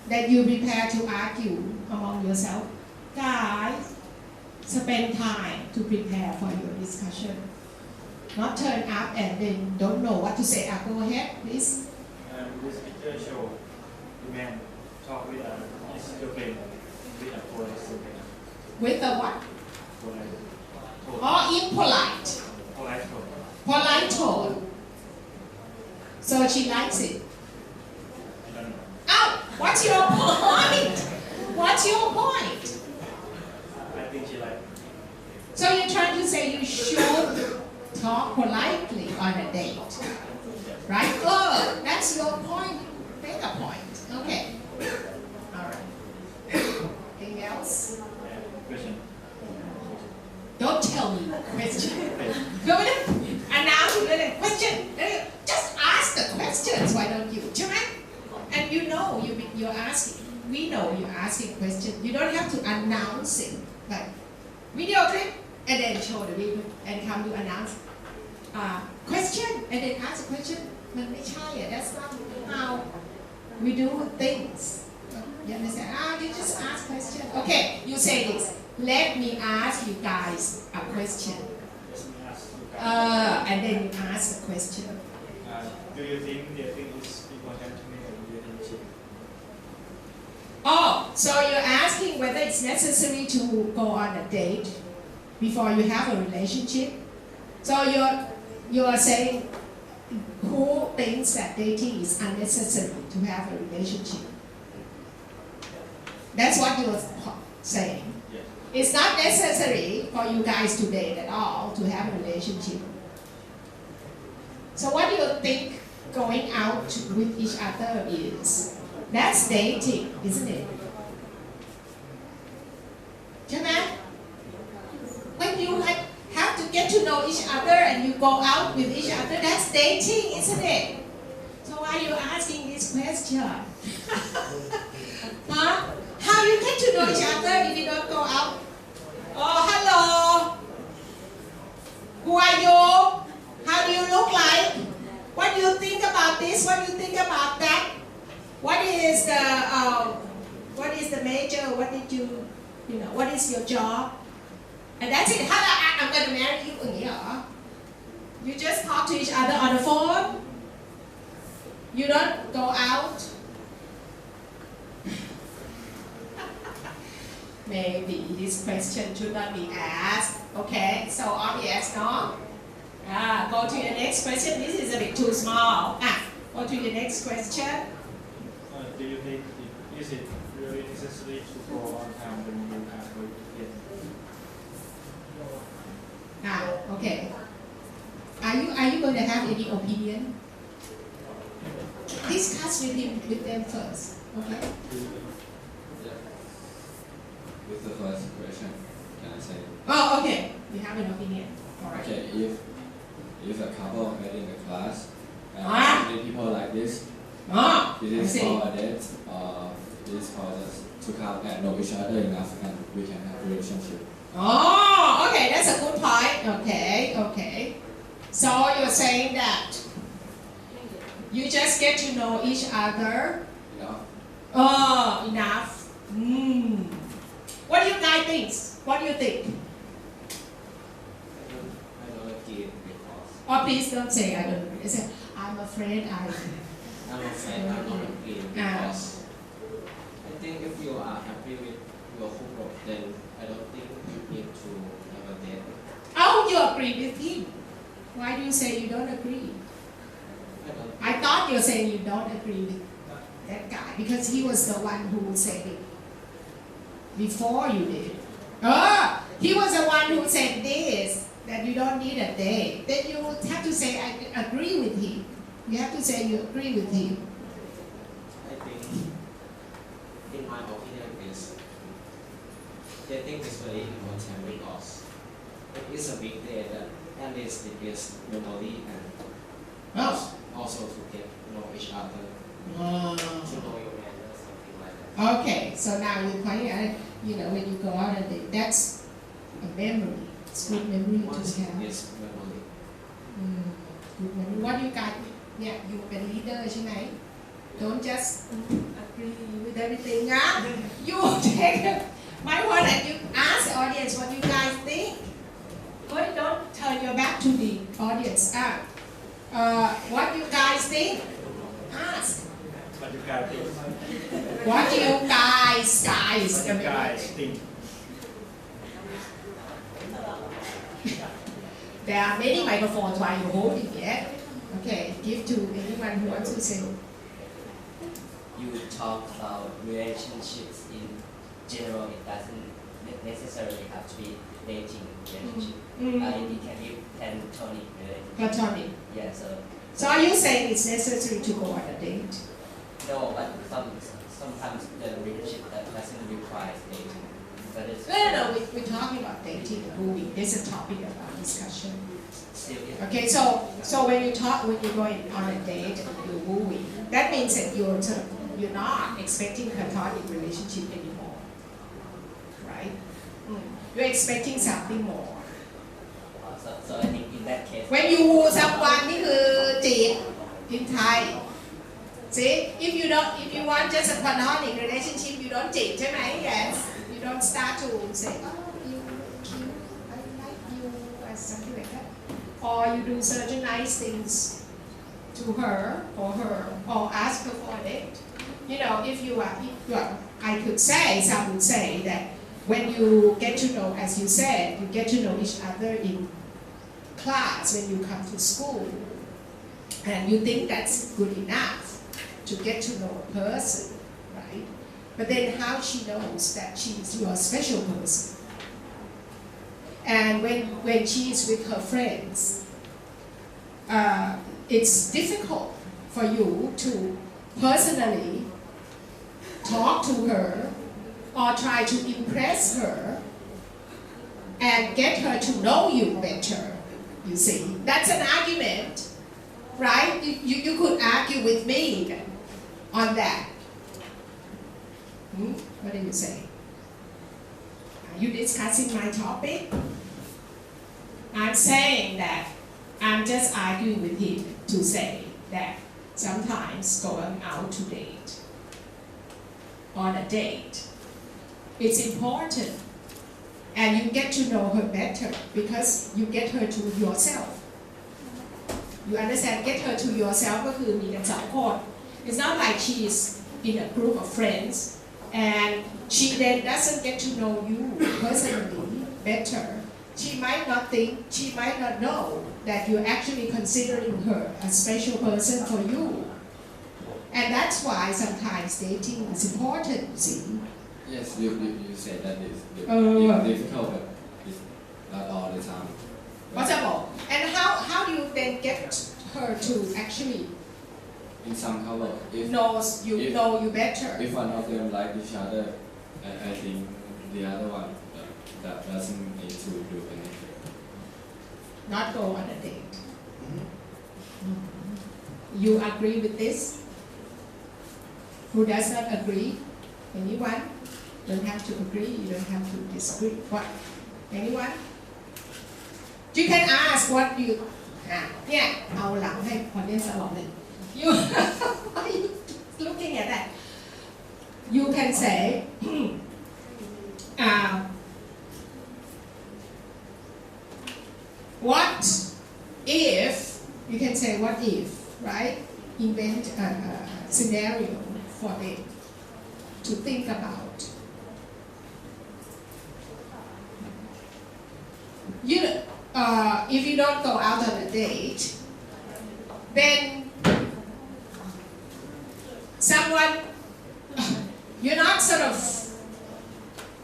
that you prepare to argue among yourself. Guys, spend time to prepare for your discussion. Not turn up and then don't know what to say. Go ahead, please. This picture shows the man talk with his girlfriend with a polite student. With the what? Polite. Or impolite. Polite tone. Polite tone. So she likes it. I don't know. Oh, what's your point? What's your point? I think she like. So you're trying to say you should talk politely on a date, right? Oh, that's your point. Make a point. Okay. All right. Anything else? Question. Don't tell me question. Go ahead. Announce the question. Just ask the questions. Why don't you? And you know you're asking. We know you're asking questions. You don't have to announce it. Like video clip and then show the video and come to announce question and then ask a question. มันไม่ใช่ That's not how we do things. You understand? You just ask question. Okay, you say this. Let me ask you guys a question. And then you ask the question. Do you think dating is important to make a relationship? Oh, so you're asking whether it's necessary to go on a date before you have a relationship. So you're saying who thinks that dating is unnecessary to have a relationship? That's what you're saying. Yes. It's not necessary for you guys to date at all to have a relationship. So what do you think going out with each other is? That's dating, isn't it? When you have to get to know each other and you go out with each other, that's dating, isn't it? So why are you asking this question? Huh? How you get to know each other if you don't go out? Oh, hello. Who are you? How do you look like? What do you think about this? What do you think about that? What is the major? What did you know? What is your job? And that's it. Hello, I'm going to marry you. You just talk to each other on the phone. You don't go out. Maybe this question should not be asked. Okay, so obvious, no? Go to your next question. This is a bit too small. Go to your next question. Do you think is it really necessary to go on time when you are going to get? Okay. Are you going to have any opinion? Discuss with them first. Okay. With the first question, can I say? Oh, okay. You have an opinion. All right. Okay, if a couple met in the class and many people like this, it is called a date, or it is called just to come and know each other enough and we can have a relationship. Oh, okay, that's a good point. Okay. So you're saying that you just get to know each other. Enough. Oh, enough. What do you guys think? What do you think? I don't agree because Oh, please don't say I don't agree. Say, I'm afraid I. I'm afraid I'm not agree because I think if you are happy with your couple, then I don't think you need to have a date. Oh, you agree with him. Why do you say you don't agree? I thought you were saying you don't agree with that guy because he was the one who said it before you did. He was the one who said this. that you don't need a date, then you have to say, I agree with him. You have to say you agree with him. I think, in my opinion, is dating is very important because it is a big day that at least it gives memory and also to get to know each other, to know your manners, something like that. Okay, so now you point out, when you go out on a date, that's a memory. It's good memory to have. Yes, memory. Good memory. What you got? Yeah, you เป็น leader ใช่ไหม Don't just agree with everything. You take my word and you ask the audience what you guys think. Don't turn your back to the audience. What you guys think? Ask. What you guys think? What do you guys think? There are many microphones while you're holding it. Okay, give to anyone who wants to say. You talk about relationships in general. It doesn't necessarily have to be dating relationship. It can be platonic relationship. Platonic. Yeah. So are you saying it's necessary to go on a date? No, but sometimes the relationship that doesn't require dating. But it's No. We're talking about dating and moving. There's a topic about discussion. still, yeah. Okay, so when you're going on a date and you're wooing, that means that you're not expecting platonic relationship anymore, right? You're expecting something more. So I think in that case. When you woo someone, นี่คือจีบ in Thai. See, if you want just a platonic relationship, you don't จีบใช่ไหม Yes, you don't start to say, oh, you cute, I like you, or something like that. Or you do certain nice things to her, or ask her for a date. If you are, I could say, some would say that when you get to know, as you said, you get to know each other in class when you come to school, and you think that's good enough to get to know a person, right? But then how she knows that she's your special person? And when she's with her friends, it's difficult for you to personally talk to her or try to impress her and get her to know you better. You see, that's an argument, right? You could argue with me on that. What do you say? Are you discussing my topic? I'm saying that I'm just arguing with him to say that sometimes going out to date, on a date, it's important. And you get to know her better because you get her to yourself. You understand? Get her to yourself ก็คือมีกันสองคน It's not like she's in a group of friends and she then doesn't get to know you personally better. She might not know that you're actually considering her a special person for you. And that's why sometimes dating is important, see? Yes, you said that it's difficult, but it's not all the time. Possible. And how do you then get her to actually In some couple, know you better? if one of them like each other, I think the other one that doesn't need to do anything. Not go on a date. You agree with this? Who does not agree? Anyone? Don't have to agree, you don't have to disagree. What? Anyone? You can ask what you... เนี่ยเอาหลังให้คนเรียนสลบเลย You are you looking at that? You can say what if, you can say what if, right? Invent a scenario for them to think about. If you don't go out on a date, then someone, you're not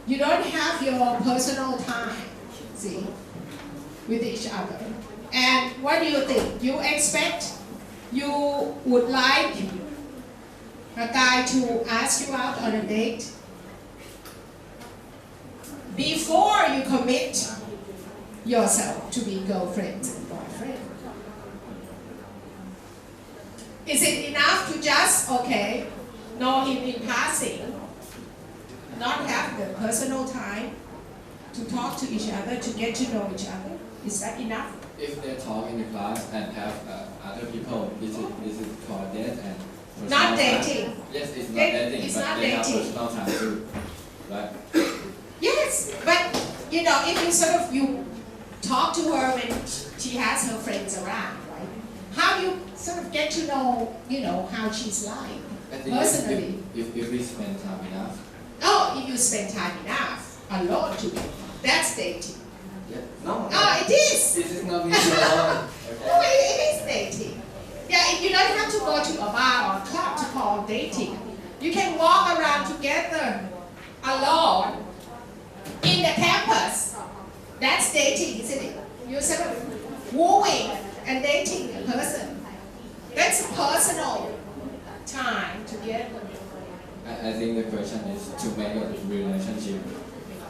you don't have your personal time, see? with each other. And what do you think? You expect you would like a guy to ask you out on a date before you commit yourself to be girlfriends and boyfriend? Is it enough to just, okay, know him in passing, not have the personal time to talk to each other, to get to know each other? Is that enough? If they talk in the class and have other people, is it called date and personal Not time? dating. Yes, it's not dating, It's but not they have dating. personal time too, right? Yes, but you know, if you sort of you talk to her when she has her friends around, right? How do you sort of get to know, you know, how she's like I think personally? if we spend time enough, Oh, if you spend time enough alone together, that's dating. yeah. No, Oh, it is. this is not me alone. Oh, it is dating. Yeah, if you don't have to go to a bar or a club to call dating. You can walk around together alone in the campus. That's dating, isn't it? You're sort of wooing and dating a person. That's personal time together. I think the question is to make a relationship.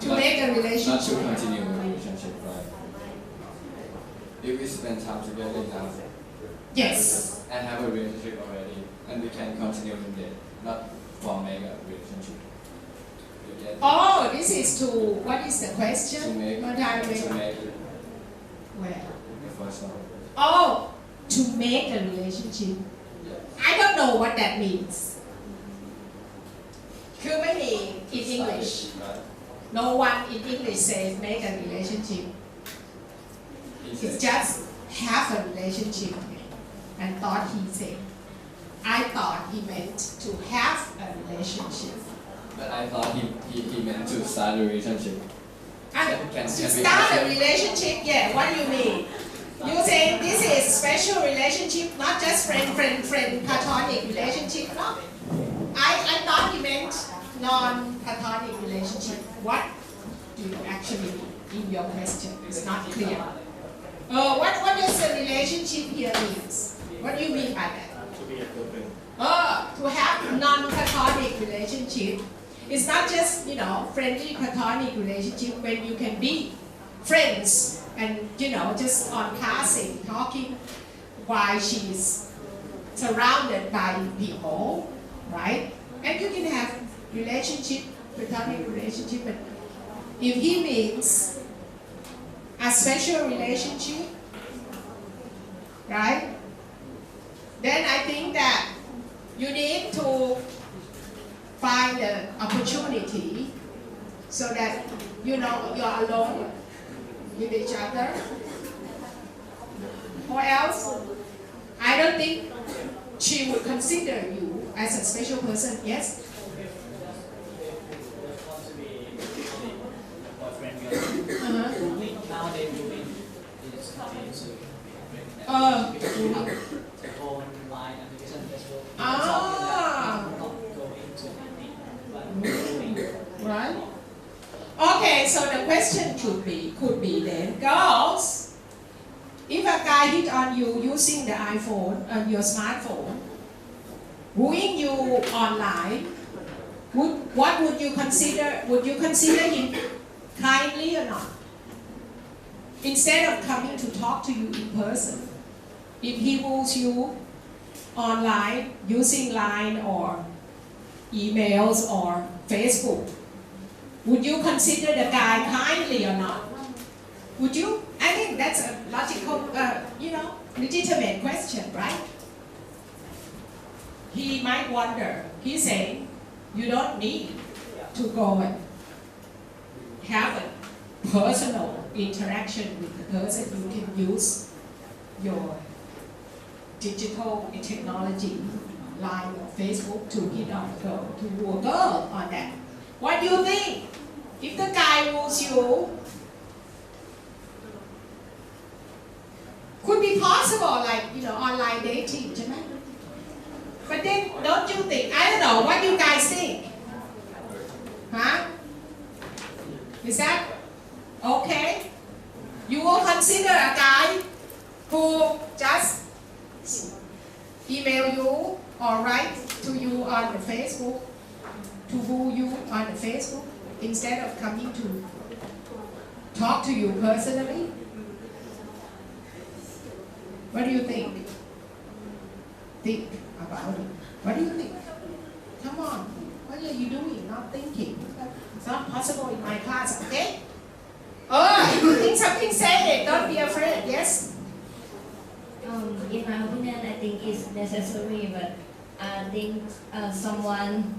To not- make a Not to relationship. continue a relationship, right? If we spend time together enough Yes. and have a relationship already, and we can continue with it, not for make a relationship. You get? Oh, this is to, what is the To question? make, What time to we- make Where? the first one. Oh, to make a relationship. Yeah. I don't know what that means. คือไม่มี in English. Right? No one in English says make a relationship. He It's said, just have a relationship. And thought he said. I thought he meant to have a relationship. but I thought he meant to start a relationship. And Can to we start a ask him? relationship, yeah, what do you mean? You say this is special relationship, not just friend, platonic relationship, no? I thought he meant non-platonic relationship. What do you actually mean in your question? It's not clear. What does the relationship here means? What do you mean by that? To be a girlfriend. To have non-platonic relationship. It's not just, you know, friendly platonic relationship when you can be friends and, you know, just on passing, talking while she's surrounded by people, right? And you can have relationship, platonic relationship, but if he means a special relationship, right? Then I think that you need to find the opportunity so that you know you're alone with each other. Or else, I don't think she would consider you as a special person. Yes? Want to be boyfriend girlfriend. Nowadays, moving is coming to the whole line application Facebook. Ah. Not going to meet, but moving. Right? Okay, so the question could be then, girls, if a guy hit on you using the iPhone, your smartphone, wooing you online, what would you consider? Would you consider him kindly or not? Instead of coming to talk to you in person, if he woos you online using Line or emails or Facebook, would you consider the guy kindly or not? Would you? I think that's a logical, legitimate question, right? He might wonder. He's saying, you don't need to go and have a personal interaction with the person. You can use your digital technology, Line or Facebook, to hit on a girl, to woo a girl on that. What do you think? If the guy woos you, could be possible, like, online dating, right? But then, don't you think, I don't know, what do you guys think? Huh? Is that okay? You will consider a guy who just email you or write to you on the Facebook, to woo you on the Facebook, instead of coming to talk to you personally? What do you think? Think about it. What do you think? Come on. What are you doing? Not thinking. It's not possible in my class, okay? Oh, you think something, say it. Don't be afraid. Yes? In my opinion, I think it's necessary, but I think someone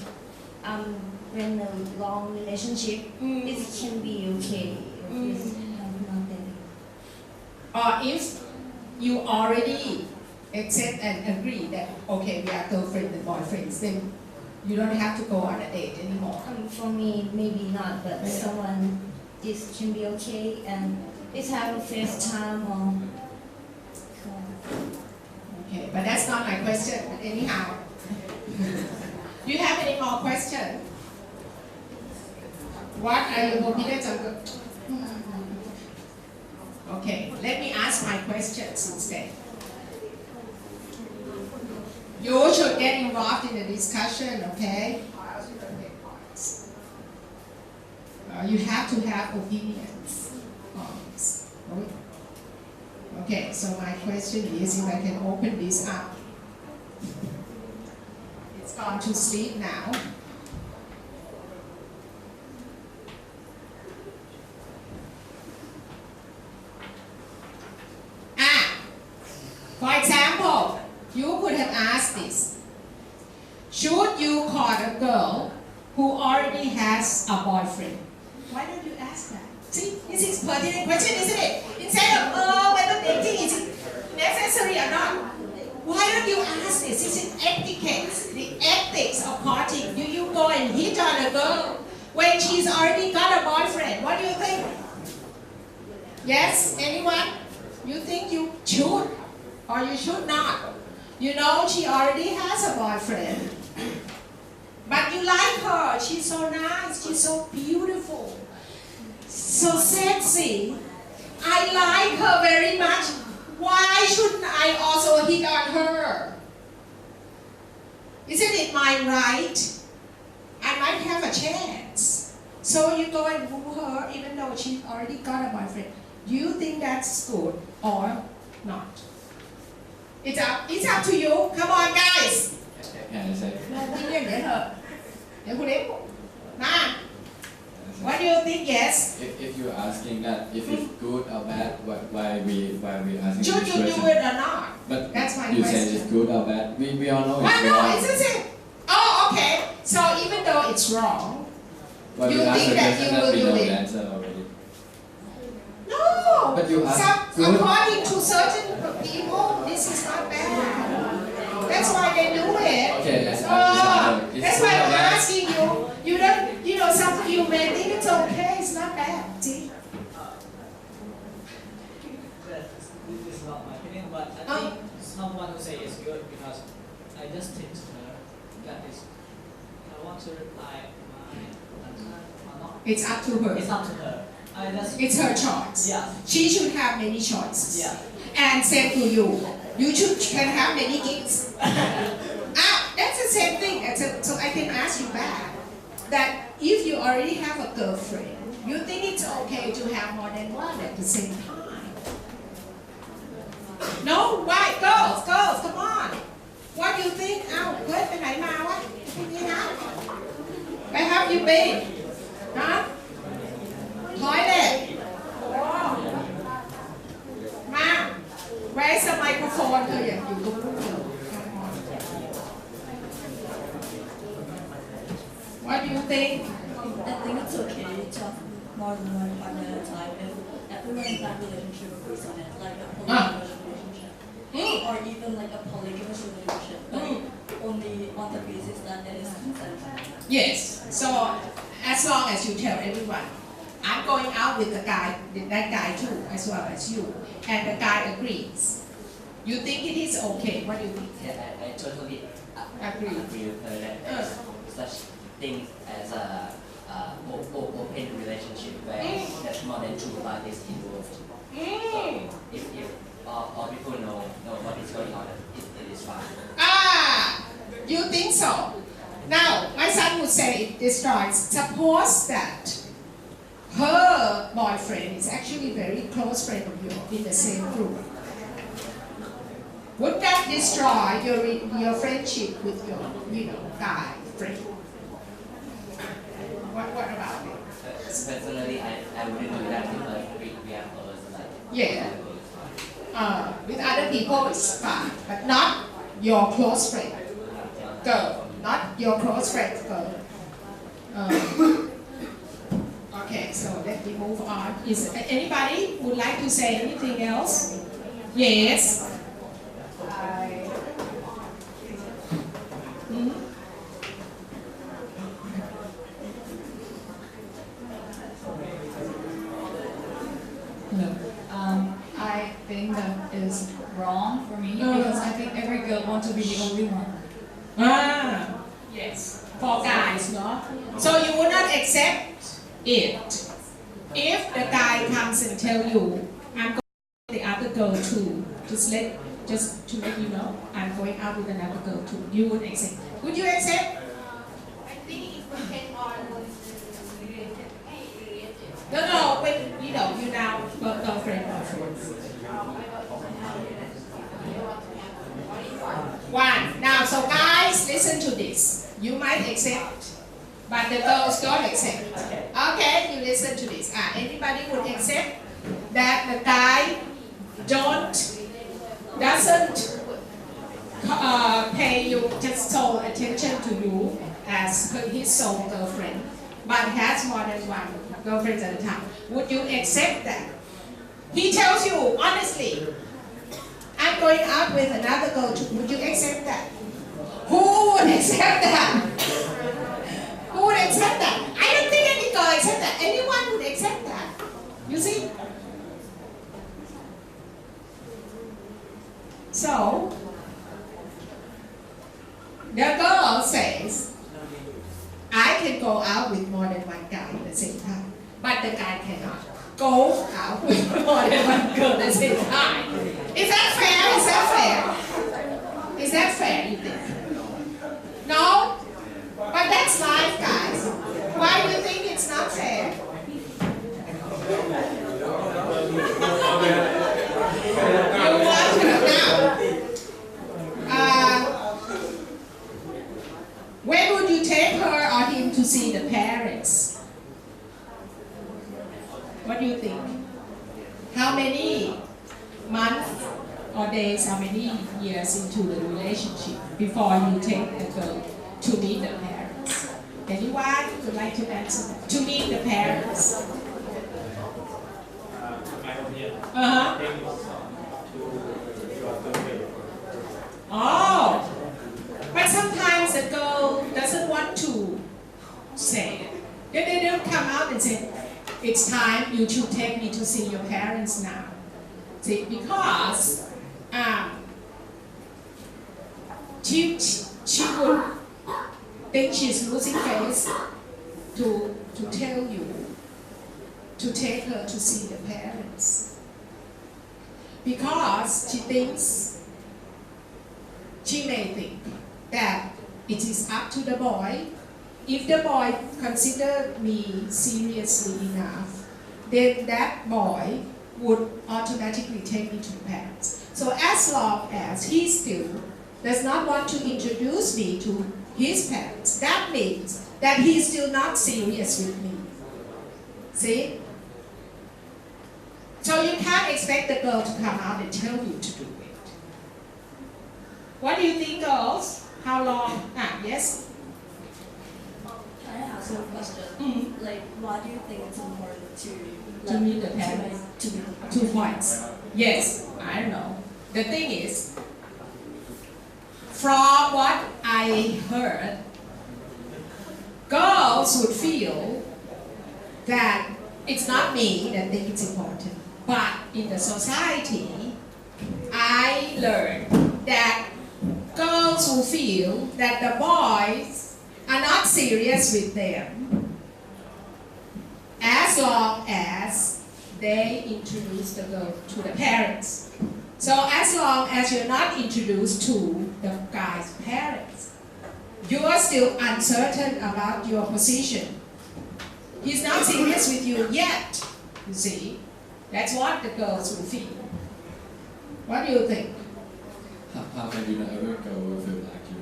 when a long relationship, it can be okay. It's nothing. Or if you already accept and agree that, okay, we are girlfriend and boyfriends, then you don't have to go on a date anymore. For me, maybe not, but someone, this can be okay, and it's have a FaceTime or. Okay, but that's not my question. But anyhow, do you have any more questions? What are your opinions on? Okay, let me ask my questions instead. You should get involved in the discussion, okay? You have to have opinions on this. Okay, so my question is, if I can open this up. It's gone to sleep now. For example, you could have asked this. Should you court a girl who already has a boyfriend? Why don't you ask that? See, this is pertinent question, isn't it? Instead of, whether dating is necessary or not. Why don't you ask this? This is etiquette, the ethics of courting. Do you go and hit on a girl when she's already got a boyfriend? What do you think? Yes? Anyone? You think you should or you should not? You know she already has a boyfriend. But you like her. She's so nice. She's so beautiful. So sexy. I like her very much. Why shouldn't I also hit on her? Isn't it my right? I might have a chance. So you go and woo her even though she's already got a boyfriend. Do you think that's good or not? It's up to you. Come on, guys. Can I say? What do you think? Yes. If you're asking that if it's good or bad, why we asking Should this you question? do it or not? But that's my you question. say it's good or bad. We all know it's Why wrong. no? It's the same. Oh, okay. So even though it's wrong, But you we asked think the that question you that will we do know it? the answer already. No. But you ask good. According to certain people, this is not bad. That's why they do it. Okay, That's it's why good or I'm bad. asking you. You don't, some of you may think it's okay. It's not bad. See? This is not my opinion, but I think someone who say it's good because I just text her that is I want to reply my answer or not. It's up to her. It's up to her. It's her choice. Yeah. She should have many choices. Yeah. And same to you. You can have many gigs. That's the same thing. So I can ask you back that if you already have a girlfriend, you think it's okay to have more than one at the same time? No? Why? Girls, come on. What do you think? เพื่อนไปไหนมาวะพรุ่งนี้นะ Where have you been? Huh? Toilet. Ma, where's the microphone? เธออยากอยู่ตรงนู้นเหรอ What do you think? I think it's okay to have more than one partner at a time if everyone in that relationship agrees on it, like a polygamous relationship. Or even like a polygamous relationship, but only on the basis that it is consensual. Yes. So as long as you tell everyone, I'm going out with that guy too, as well as you, and the guy agrees. You think it is okay? What do you think? Yeah, I totally Agree. agree with her that there's such things as a open relationship where there's more than two parties involved. If all people know what is going on, it is fine. You think so? Now, my son would say it destroys. Suppose that her boyfriend is actually very close friend of yours in the same group. Would that destroy your friendship with your, guy friend? What about it? Personally, I wouldn't do that because we have others like. Yeah. With other people it's fine, but not your close friend girl, not your close friend girl. Okay, so let me move on. Is anybody would like to say anything else? Yes. No. I think that is wrong for me because I think every girl wants to be the only one. Yes. For guys, no? So you would not accept it if the guy comes and tell you, I'm going with the other girl too. Just to let you know, I'm going out with another girl too. You would accept. Would you accept? I think it depends on related. No, but you now girlfriend. One. Now, so guys, listen to this. You might accept, but the girls don't accept. Okay, you listen to this. Anybody would accept that the guy doesn't pay you just sole attention to you as his sole girlfriend, but has more than one girlfriend at a time. Would you accept that? He tells you honestly, I'm going out with another girl too. Would you accept that? Who would accept that? Who would accept that? I don't think any girl accept that. Anyone would accept that. You see? So, the girl says, I can go out with more than one guy at the same time, but the guy cannot go out with more than one girl at the same time. Is that fair? Is that fair? Is that fair, you think? No? But that's life, guys. Why do you think it's not fair? You want to now. When would you take her or him to see the parents? What do you think? How many months or days, how many years into the relationship before you take the girl to meet the parents? Anyone would like to answer that? To meet the parents. My opinion. Uh-huh. I think it's to your girlfriend. Oh, but sometimes the girl doesn't want to say it. They don't come out and say, it's time you should take me to see your parents now. See, because she would think she's losing face to tell you to take her to see the parents. Because she may think that it is up to the boy. If the boy considers me seriously enough, then that boy would automatically take me to the parents. So as long as he still does not want to introduce me to his parents, that means that he's still not serious with me. See? So you can't expect the girl to come out and tell you to do it. What do you think, girls? How long? Yes? Can I ask you a question? Mm-hmm. Like, why do you think it's important To meet the parents. To meet the parents. 2 points. Yes, I don't know. The thing is, from what I heard, girls would feel that it's not me that think it's important, but in the society, I learned that girls will feel that the boys are not serious with them as long as they introduce the girl to the parents. So as long as you're not introduced to the guy's parents, you are still uncertain about your position. He's not serious with you yet, you see. That's what the girls will feel. What do you think? How can you know every girl will feel like you?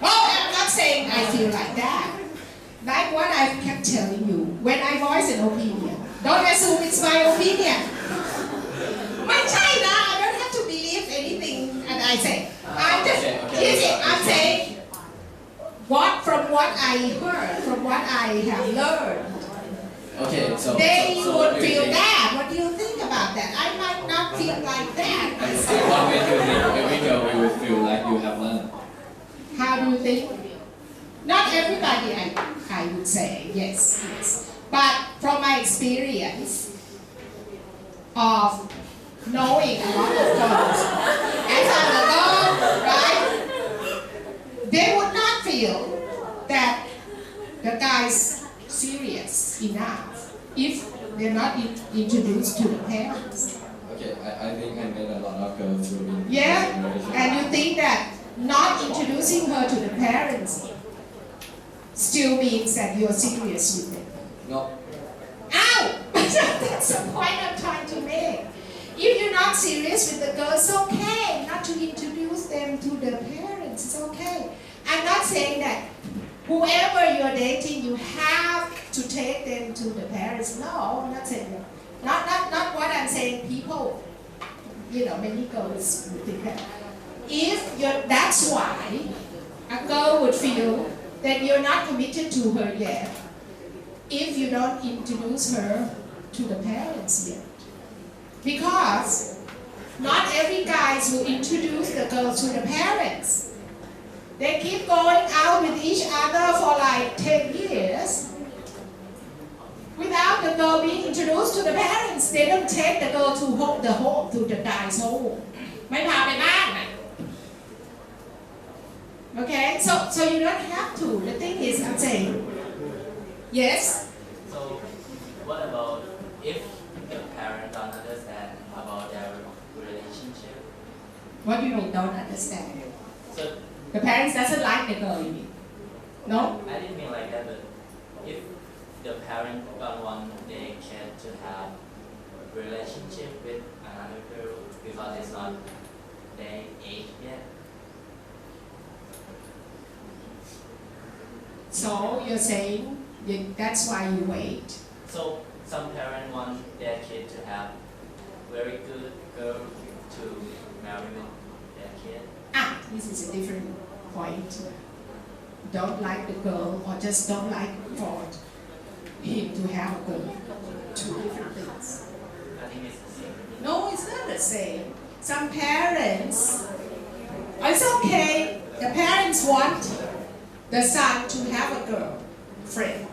Oh, I'm not saying I feel like that. Like what I kept telling you, when I voice an opinion, don't assume it's my opinion. My China, I don't have to believe anything that I say. I'm just, I'm saying from what I heard, from what I have learned. Okay, so They so would what do you feel think? that. What do you think about that? I might not feel like that. And what way do you think every girl will feel like you have learned? How do you think? Not everybody, I would say, yes. But from my experience of knowing a lot of girls, as I'm a girl, right? They would not feel that the guy's serious enough if they're not introduced to the parents. Okay, I think I met a lot of girls who in Yeah, relationship. and you think that not introducing her to the parents still means that you're serious with them. No. Ow! That's the point I'm trying to make. If you're not serious with the girl, it's okay not to introduce them to the parents. It's okay. I'm not saying that whoever you're dating, you have to take them to the parents. No, I'm not saying that. Not what I'm saying. People, many girls would think that. That's why a girl would feel that you're not committed to her yet if you don't introduce her to the parents yet. Because not every guy will introduce the girl to the parents. They keep going out with each other for like 10 years without the girl being introduced to the parents. They don't take the girl to the guy's home. ไม่พาไปบ้านน่ะ Okay, so you don't have to. The thing is, I'm saying, yes. So, what about if the parent don't understand about their relationship? What do you mean don't understand? So, The parents doesn't like the girl, you mean? No? I didn't mean like that, but if the parent don't want their kid to have relationship with another girl because it's not their age yet. So you're saying that's why you wait. So some parents want their kid to have very good girl to marry with their kid. This is a different point. Don't like the girl or just don't like for him to have a girl. Two different things. I think it's the same. No, it's not the same. Some parents, it's okay. The parents want the son to have a girlfriend.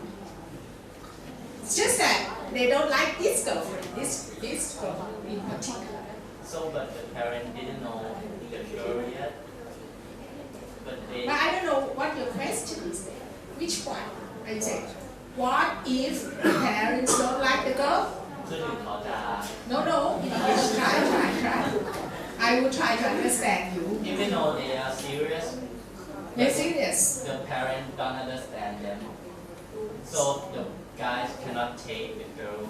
It's just that they don't like this girlfriend, this girl in particular. So, but the parent didn't know the girl yet. But I don't know what your question is there. Which one? I say, what if the parents don't like the girl? No, try. I will try to understand you. Even though they are serious, They're serious. the parent don't understand them. So the guys cannot take the girl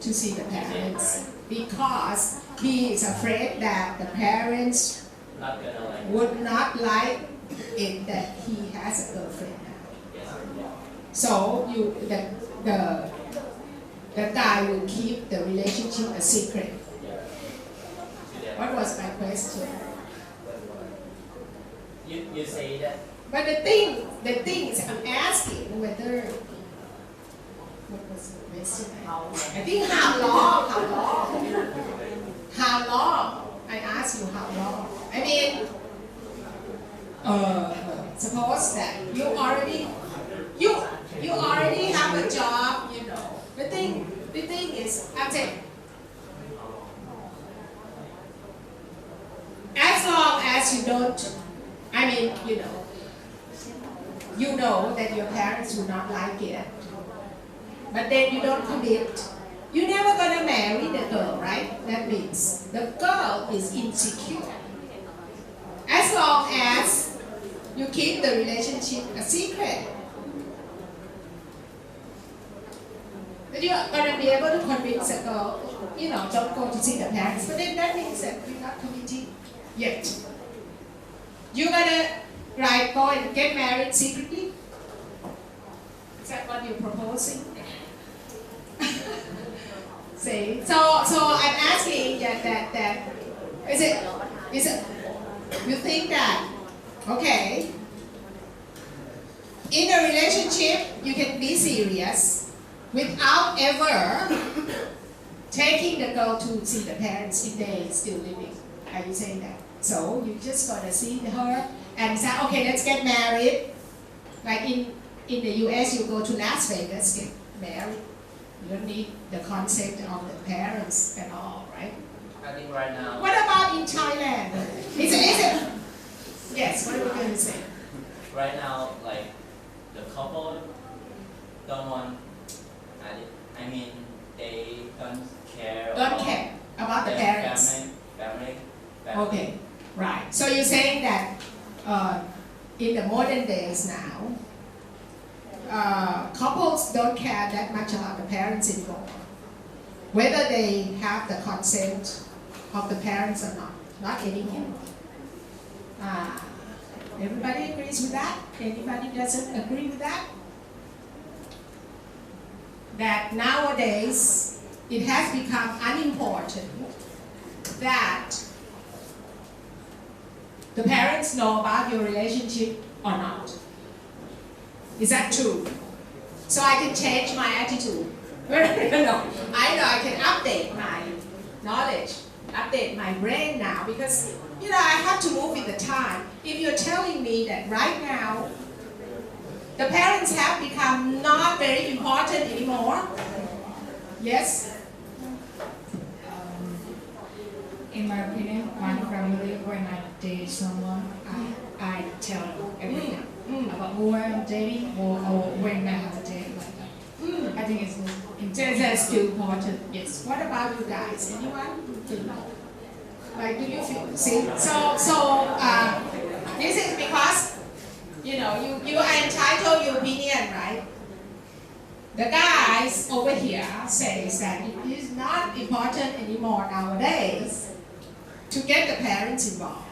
To see the parents. Because he is afraid that the parents not gonna like would not like it that he has a girlfriend now. yes, So the guy will keep the relationship a secret. What was my question? You say that But the thing is, I'm asking whether what was the question? I think how long? I asked you how long. I mean, suppose that you already have a job, The thing is, I'm saying, as long as you don't, you know that your parents will not like it, but then you don't commit, you're never gonna marry the girl, right? That means the girl is insecure. As long as you keep the relationship a secret, you're gonna be able to convince a girl, don't go to see the parents. But then that means that you're not committed yet. You're gonna go and get married secretly? Is that what you're proposing? See, so I'm asking that is it you think that okay, in a relationship you can be serious without ever taking the girl to see the parents if they still living? Are you saying that? So you just gotta see her and say, okay, let's get married. Like in the US, you go to Las Vegas, get married. You don't need the consent of the parents at all, right? I think right now. What about in Thailand? Is it? Yes, what are we going to say? Right now, like the couple don't want. I mean, they don't care. Don't care about the parents. Family. Okay, right. So you're saying that in the modern days now, couples don't care that much about the parents involved, whether they have the consent of the parents or not anymore. Everybody agrees with that? Anybody doesn't agree with that? That nowadays it has become unimportant that the parents know about your relationship or not. Is that true? So I can change my attitude. No, I know I can update my knowledge, update my brain now because I have to move with the time. If you're telling me that right now the parents have become not very important anymore, yes? In my opinion, my family, when I date someone, I tell them everything about who I'm dating or when I have a date like that. I think it's important. That's still important. Yes. What about you guys? Anyone? Like, do you feel? See, so this is because you are entitled to your opinion, right? The guys over here says that it is not important anymore nowadays to get the parents involved.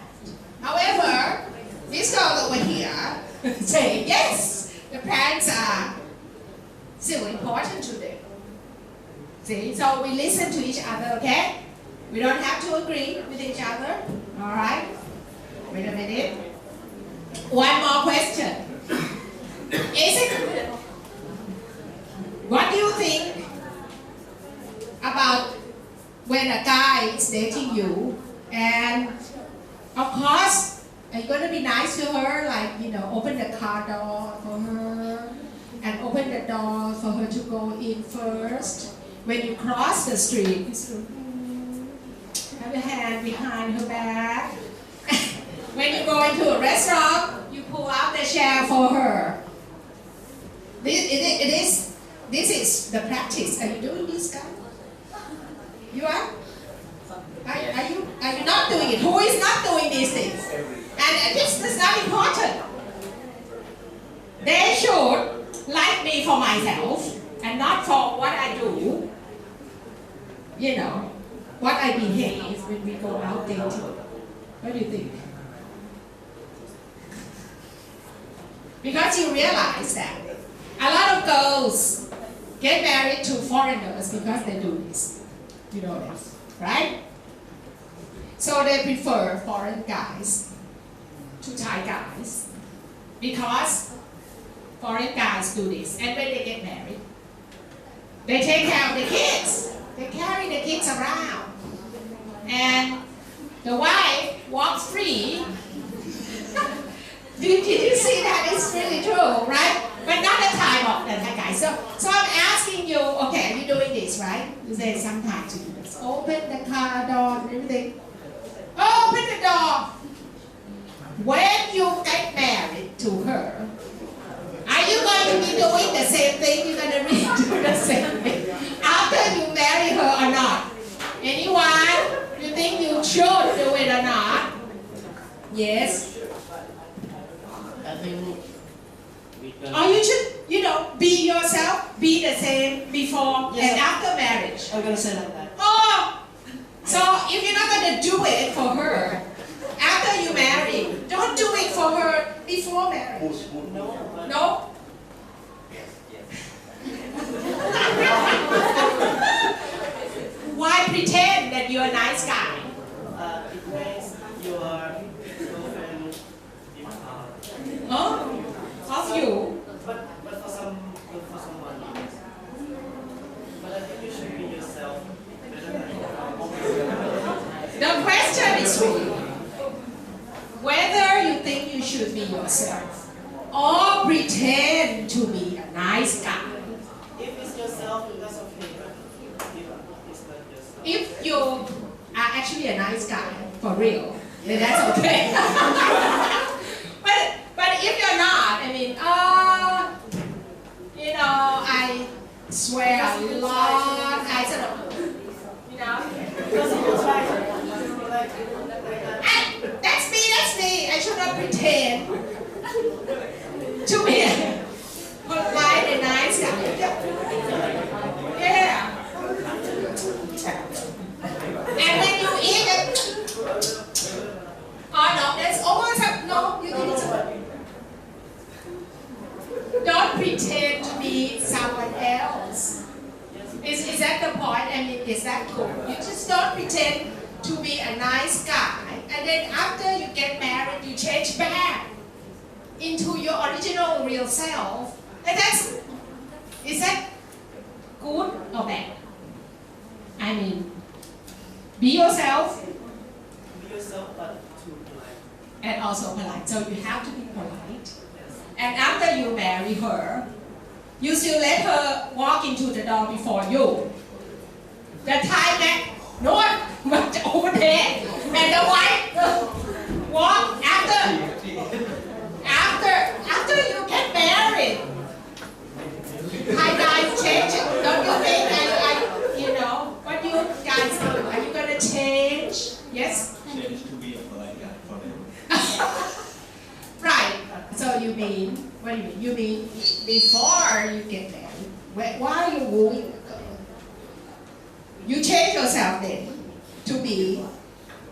However, this girl over here say yes, the parents are still important to them. See, so we listen to each other, okay? We don't have to agree with each other, all right? Wait a minute. One more question. What do you think about when a guy is dating you and of course you're going to be nice to her, like, open the car door for her and open the door for her to go in first. When you cross the street, you sort of, have your hand behind her back. When you go into a restaurant, you pull out the chair for her. This is the practice. Are you doing this, guys? You are? Are you not doing it? Who is not doing these things? And this is not important. They should like me for myself and not for what I do. What I behave when we go out dating. What do you think? Because you realize that a lot of girls get married to foreigners because they do this. You know this, right? So they prefer foreign guys to Thai guys because foreign guys do this. And when they get married, they take care of the kids. They carry the kids around. And the wife walks free. Did you see that? It's really true, right? But not the time of the Thai guys. So I'm asking you, okay, you're doing this, right? You say sometimes you do this. Open the car door and everything. Open the door. When you get married to her, are you going to be doing the same thing? You're going to do the same thing. After you marry Yes. I think Or you should, be yourself, be the same before and after marriage. I'm gonna say like that. Oh! So if you're not gonna do it for her after you marry, don't do it for her before marriage. No? Why pretend that you're a nice guy? It makes your girlfriend be proud. Oh, of you. But for someone, but I think you should be yourself better than The question is whether you think you should be yourself or pretend to be a nice guy. If it's yourself, that's okay. But if it's not yourself, If you are actually a nice guy, for real, then that's okay. but if you're not, I swear a lot, I sort of, because it looks like that's me, I should not pretend to be polite and nice guy. Yeah. And when you eat it, oh no, that's almost no, you need to. Don't pretend to be someone else. Is that the point? Is that cool? You just don't pretend to be a nice guy, and then after you get married, you change back into your original real self. And is that good or bad? Be yourself. be yourself, but too polite. And also polite. So you have to be polite. And after you marry her, you still let her walk into the door before you. The time that much over there, and the wife walk after you get married. Hi guys, change it. Don't you think? What do you guys do? Are you gonna change? Yes. Change to be a polite guy for them. Right. So you mean, what do you mean? You mean before you get married, while you're wooing a girl, you change yourself then to be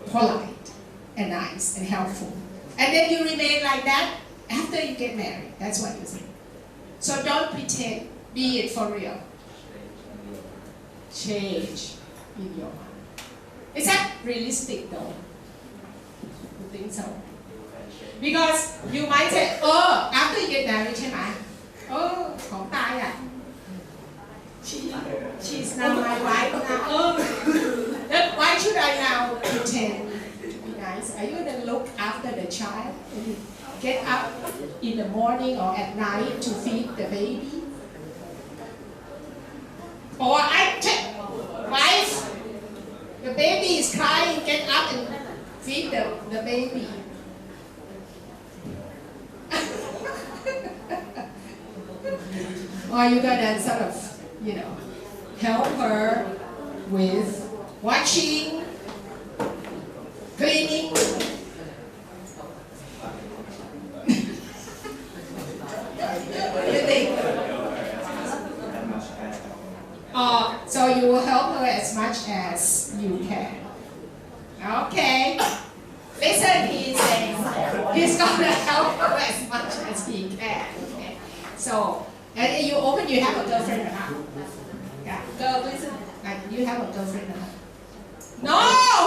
polite and nice and helpful. And then you remain like that after you get married. That's what you say. So don't pretend, be it for real. Change in your mind. Is that realistic though? You think so? Because you might say, after you get married, ใช่ไหม ของตายอ่ะ she's now my wife now. Then why should I now pretend to be nice? Are you going to look after the child? Get up in the morning or at night to feed the baby? Or wife, the baby is crying, get up and feed the baby. Or you gotta sort of, help her with watching, cleaning. What do you think? So you will help her as much as you can. Okay. Listen, he's saying he's gonna help her as much as he can. Okay. So, and you have a girlfriend or not? Yeah. Girl, listen. You have a girlfriend or not? No,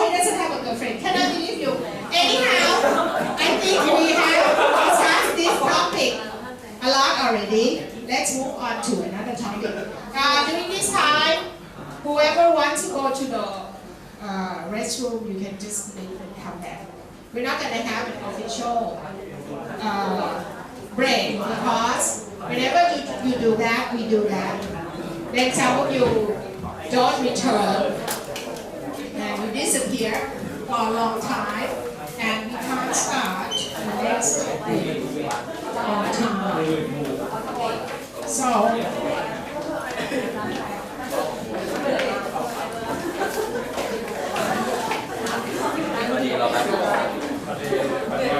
he doesn't have a girlfriend. Can I believe you? Anyhow, I think we have discussed this topic a lot already. Let's move on to another topic. During this time, whoever wants to go to the restroom, you can just leave and come back. We're not going to have an official break because whenever you do that, we do that. Then some of you don't return and you disappear for a long time and we can't start the next week on time. So, Hãy subscribe cho kênh Ghiền Mì Gõ để không bỏ lỡ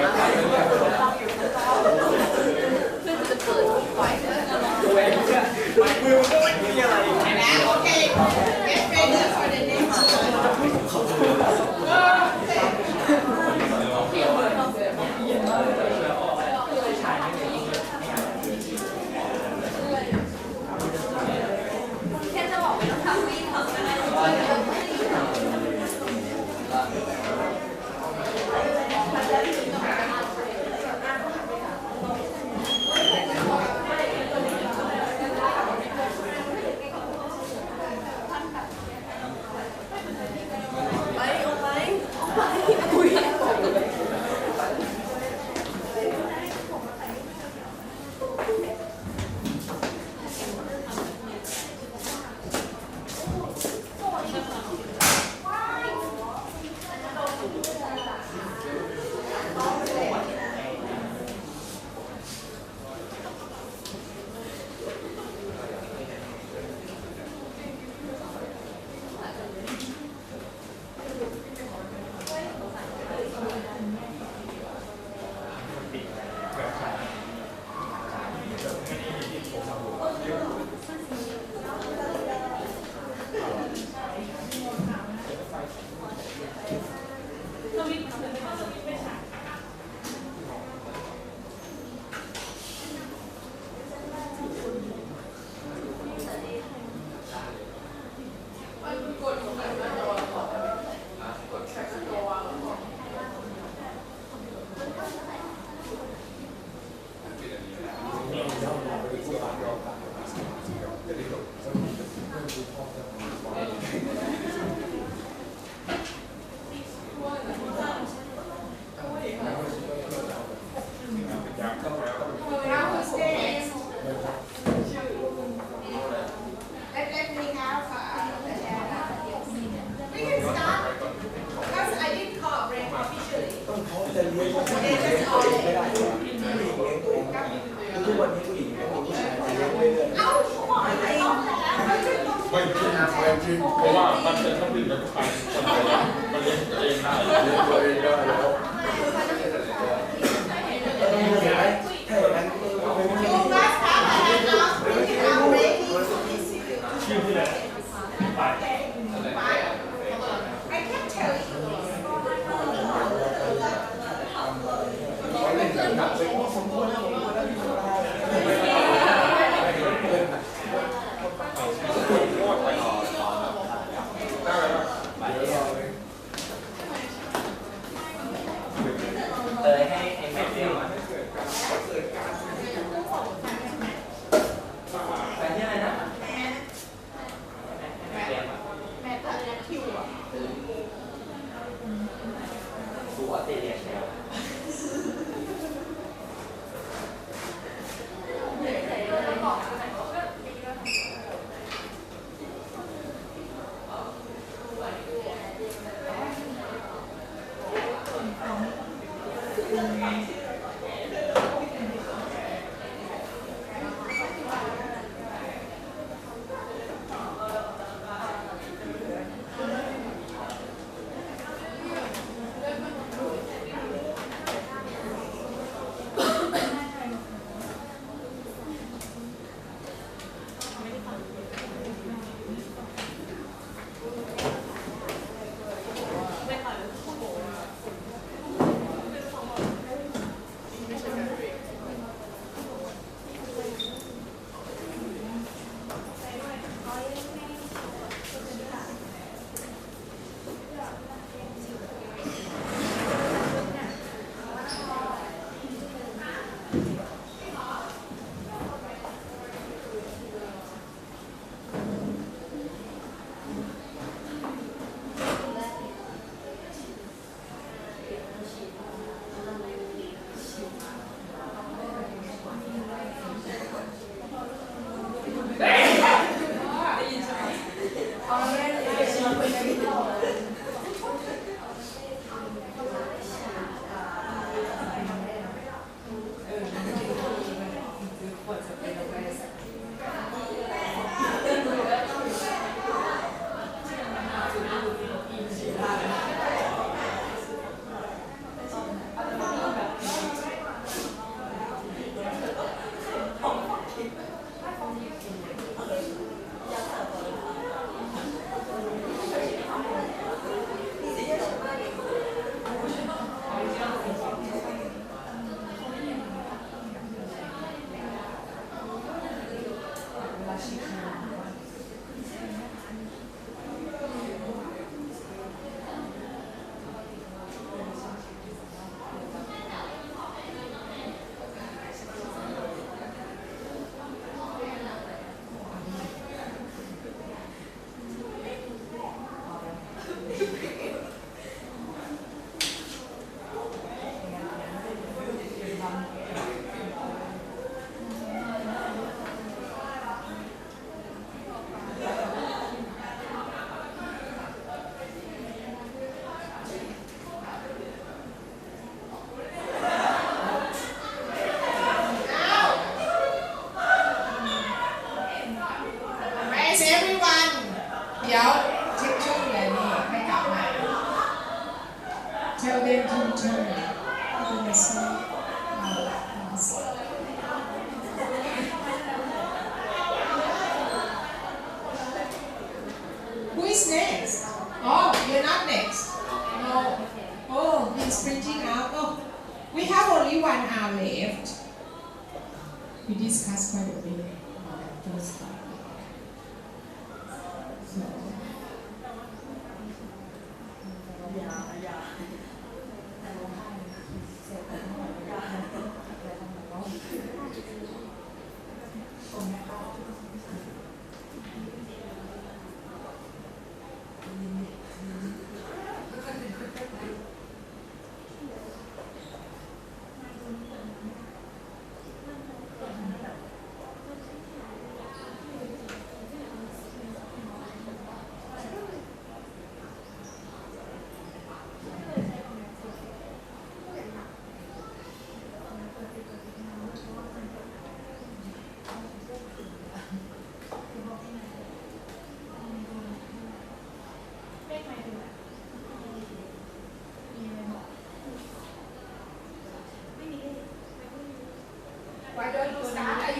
They just all day ทุกวันนี้ผู้หญิงไม่มีผู้ชายจะเลี้ยงเรื่อยๆ เอ้าไม่จริง ไม่จริงไม่จริงเพราะว่ามันเป็นต้องดื่มแล้วก็ไปคนเดียวมันเลี้ยงตัวเองได้เลี้ยงตัวเองได้แล้ว You must have enough without breaking to visit you. ชื่อที่ไหนไป I can tell you this. ให้แม่เดียวมาไปที่อะไรนะแม่เดียวมา แม่ตัดคิวอ่ะ ดูออสเตรเลียแล้ว เดี๋ยวเช็คชื่อเลยนี่ให้กลับมา Tell them to turn Who is next? Oh, you're not next. No. Oh, he's printing out. Oh, we have only 1 hour left. We discussed quite a bit on that first part. So.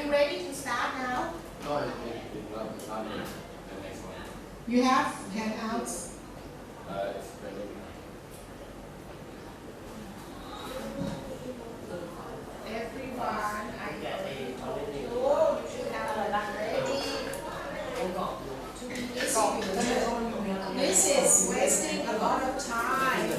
you ready to start now? No, it's not me. The next one. You have handouts. It's very Everyone, I told you, you should have it ready to be distributed. This is wasting a lot of time.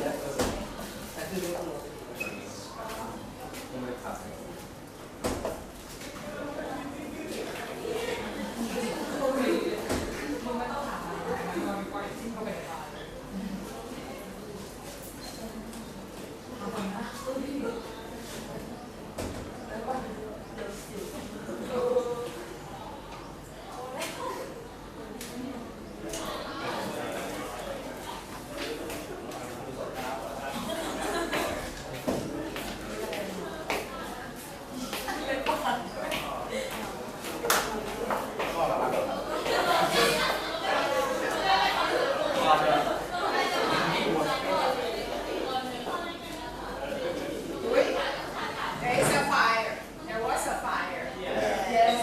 There is a fire. There was a fire. Yes.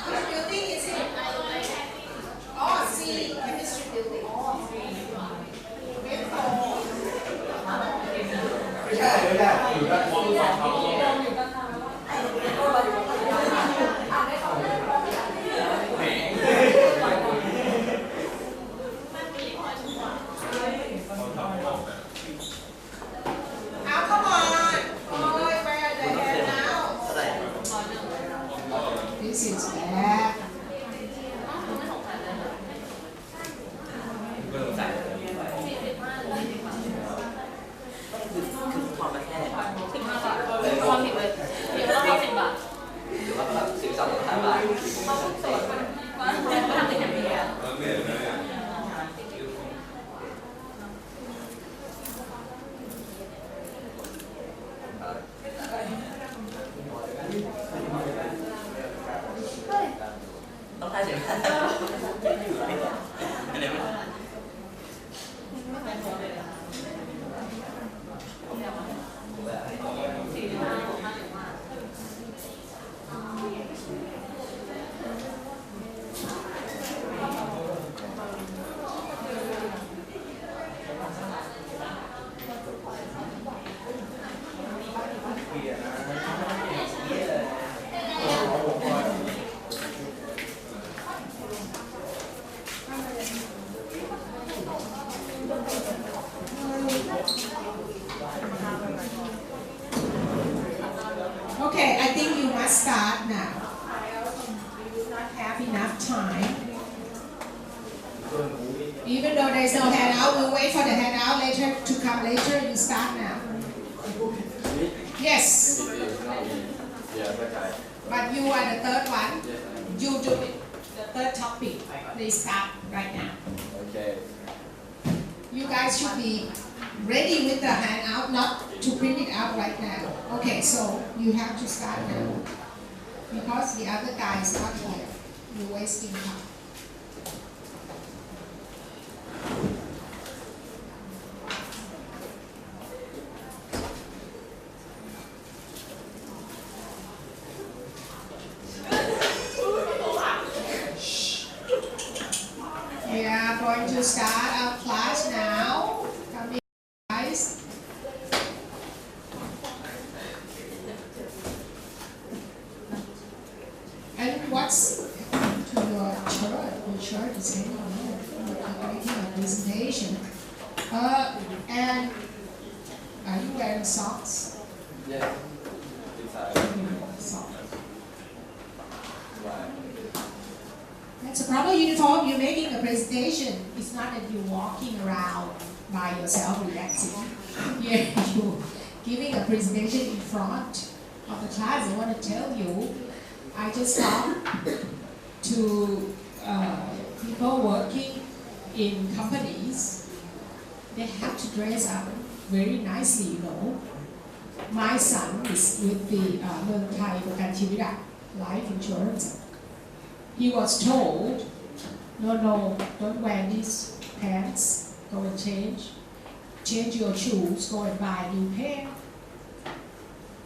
Which building is it? Oh, C, chemistry building.ไม่ใช่ไม่ได้อยู่ด้านบนฝั่งเขาแหม Now come on. Oh, where are the hair now? This is bad. คือทอนมาแค่15 บาทเลยทอนผิดเลยเดี๋ยวต้อง10 บาทหรือว่าแบบ12.5 บาทมาทุกส่วนมาทำเป็นอย่างนี้อ่ะต้องได้เสียงอันนี้มันOkay, I think you must start now. We do not have enough time. Even though there's no handout, we'll wait for the handout later to come later. You start now. Yes. But you are the third one. You do it. The third topic. Please start right now. Okay. You guys should be ready with the handout, not to print it out right now. Okay, so you have to start now. Because the other guy is not here. You're wasting time. We are going to start our class now. Come in, guys. And what's to your shirt? Your shirt is hanging on. You're making a presentation. And are you wearing socks? Yes. Socks. Why? That's a proper uniform. You're making a presentation. It's not that you're walking around by yourself relaxing. You're giving a presentation in front of the class. I want to tell you, I just talked to people working in companies. They have to dress up very nicely, you know. My son is with the Moving Thai Prakan Chivita life insurance. he was told, no, don't wear these pants, go and change your shoes, go and buy a new pair.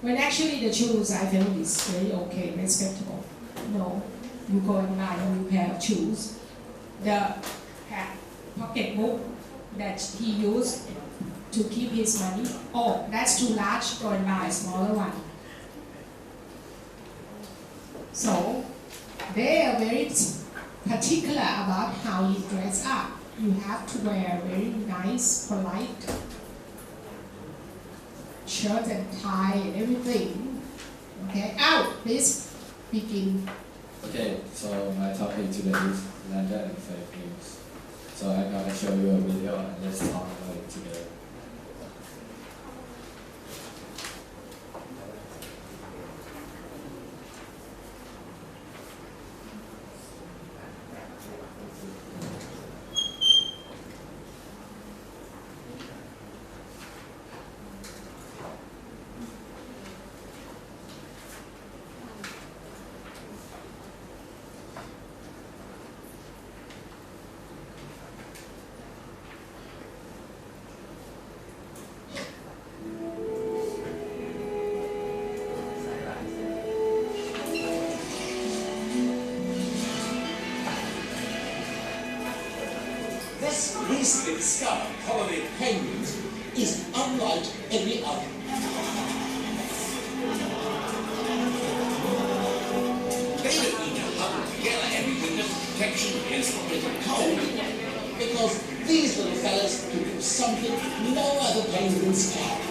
When actually the shoes I felt is very okay, respectable. No, you go and buy a new pair of shoes. The pocketbook that he used to keep his money, oh, that's too large, go and buy a smaller one. So, they are very particular about how you dress up. You have to wear very nice, polite shirt and tie and everything. Okay, out, please begin. Okay, so my topic today is slander and fake news. So I'm gonna show you a video and let's talk about it together. This recently discovered colony of penguins is unlike any other. They don't need to huddle together every winter for protection against the bitter cold, because these little fellas can do something no other penguins can.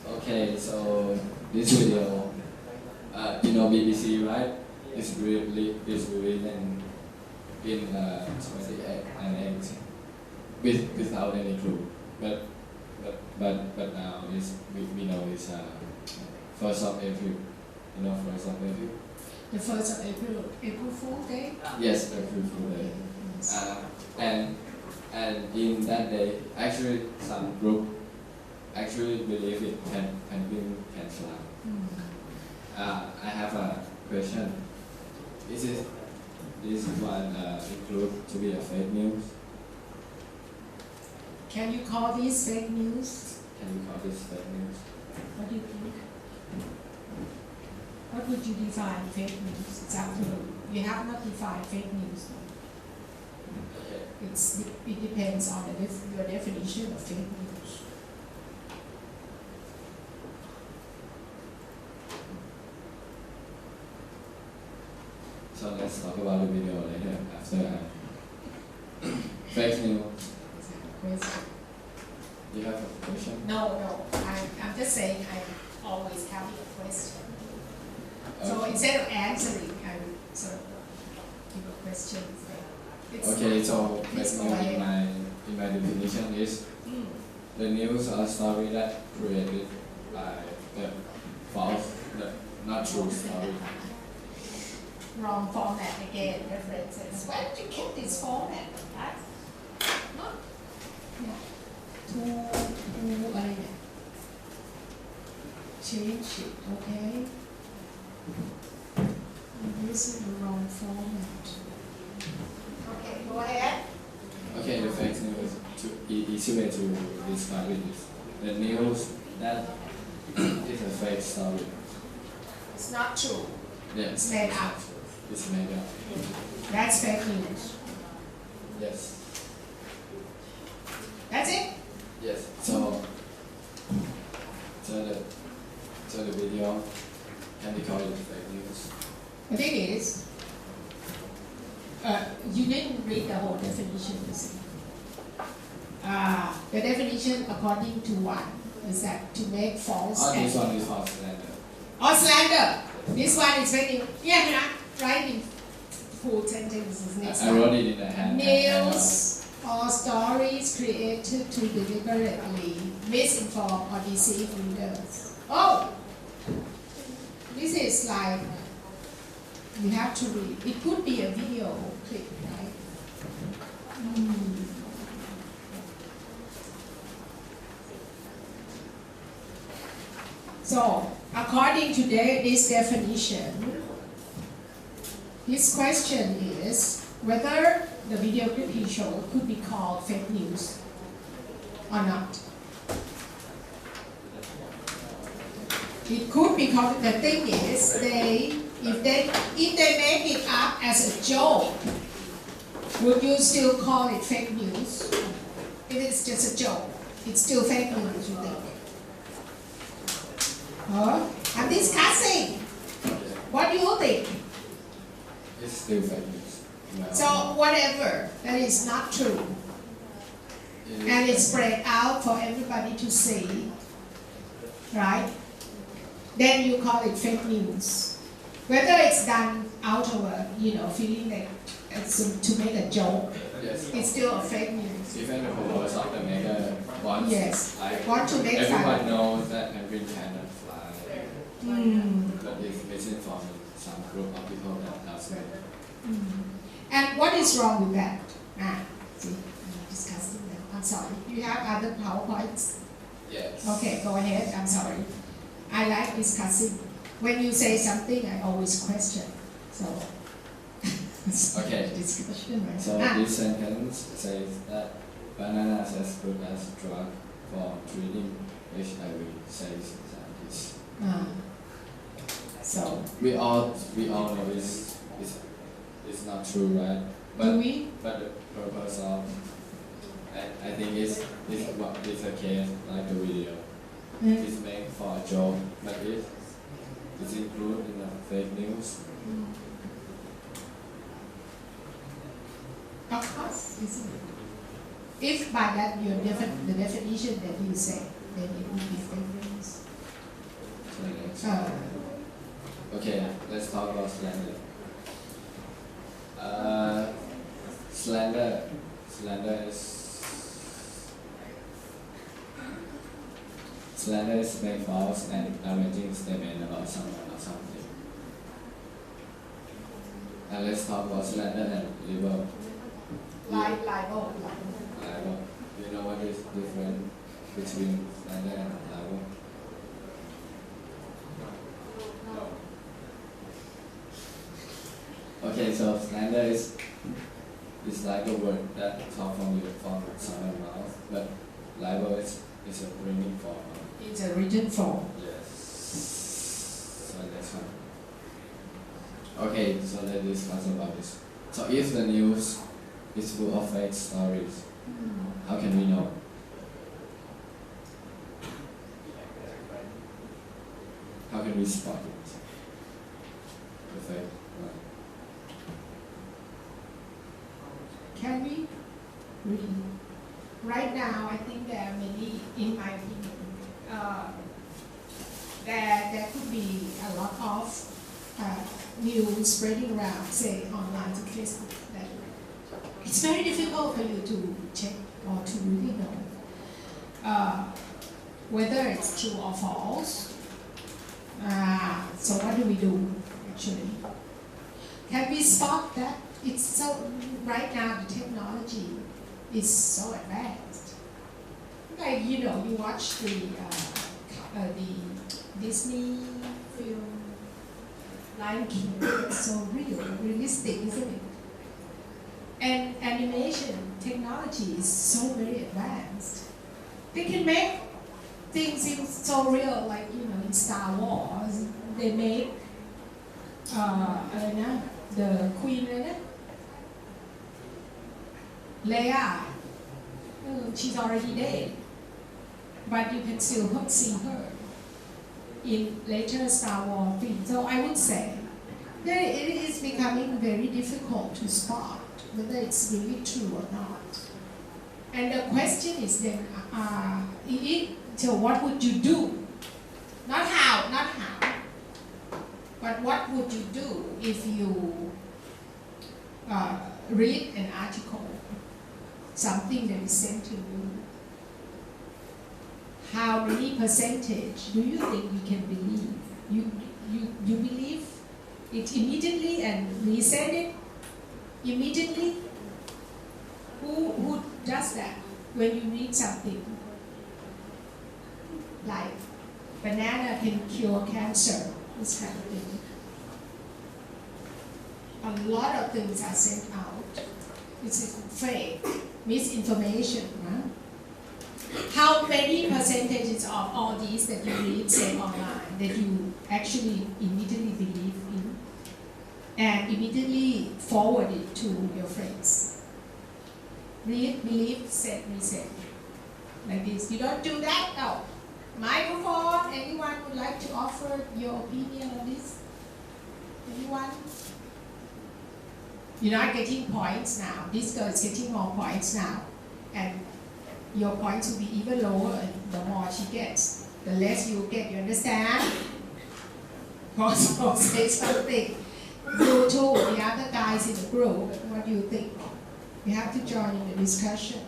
Okay, so this video, you know B.Sc, right? It's released in 28 and 8 without any clue. But now we know it's 1st of April. You know 1st of April? The 1st of April, April Fool's Day? Yes, April Fool's Day. And in that day, actually some group actually believe it penguin can fly. I have a question. Is this one include to be a fake news? Can you call this fake news? Can you call this fake news? What do you think? What would you define fake news? It's up to you. You have not defined fake news. Okay. It depends on your definition of fake news. So let's talk about the video later after fake news. You have a question? No. I'm just saying I'm always having a question. So Okay. instead of answering, I would sort of give a question. Okay, so fake news in my definition is the news or story that created by the false, not true story. Wrong format again, references. Why did you keep this format? Not, yeah. To change it, okay? This is the wrong format. Okay, go ahead. Okay, the fake news, easy way to describe it is the news that is a fake story. It's not true. Yes. It's made up. It's made up. That's fake news. Yes. That's it? Yes. So the video, can we call it fake news? The thing is, you didn't read the whole definition, you see. The definition according to one is that to make false. Oh, this one is false slander. Or slander. This one is very, yeah, right in full sentences. Next I wrote it in the hand. News or stories created to deliberately misinform or deceive readers. Oh! This is like, you have to read. It could be a video clip, right? So, according to this definition, this question is whether the video clip he showed could be called fake news or not. It could be called. The thing is, if they make it up as a joke, would you still call it fake news? If it's just a joke, it's still fake news, you think? Huh? I'm discussing. What do you think? It's still fake news. No. So whatever that is not true, and it's spread out for everybody to see, right? Then you call it fake news. Whether it's done out of a, feeling that it's to make a joke, yes. It's still a fake news. Even the purpose of the maker wants, yes. like, Want to make everyone fun. knows that penguin cannot fly, but it's misinforming some group of people that does it. And what is wrong with that? See, I'm discussing now. I'm sorry. You have other PowerPoints? Yes. Okay, go ahead. I'm sorry. I like discussing. When you say something, I always question. So, okay. Discussion, right? So this sentence says that bananas as good as drug for treating HIV, says scientists. So we all know it's not true, right? But but the purpose of I think is what is a case like the video. It's made for a joke, but it's included in the fake news. Of course, isn't it? If by that the definition that you say, then it would be fake news. Okay, let's talk about slander. Slander is make false and damaging statement about someone or something. And let's talk about slander and libel. Libel. Libel. You know what is different between slander and libel? Okay, so slander is like a word that comes from someone's mouth, but libel is a written form. It's a written form. Yes. So that's one. Okay, so let's discuss about this. So if the news is full of fake stories, how can we know? How can we spot it? The fake one. Can we read? Right now, I think there are many, in my opinion, there could be a lot of news spreading around, say online to Facebook. That it's very difficult for you to check or to really know whether it's true or false. So what do we do actually? Can we spot that? It's so, right now the technology is so advanced. Like, you watch the Disney film Lion King, it's so realistic, isn't it? And animation technology is so very advanced. They can make things seem so real, like, in Star Wars, they make the queen เลยนะ Leia she's already dead but you can still see her in later Star Wars film. So I would say that it is becoming very difficult to spot whether it's really true or not. And the question is then, so what would you do? Not how, but what would you do if you read an article, something that is sent to you? How many percentage do you think you can believe? You believe it immediately and resend it immediately? Who does that when you read something like banana can cure cancer, this kind of thing? A lot of things are sent out. It's fake, misinformation. Huh? How many percentages of all these that you read say online that you actually immediately believe in and immediately forward it to your friends? Read, believe, send, resend. Like this. You don't do that? No. Microphone, anyone would like to offer your opinion on this? Anyone? You're not getting points now. This girl is getting more points now. And your points will be even lower the more she gets. The less you get, you understand? Also say something. You too, the other guys in the group, what do you think? You have to join in the discussion.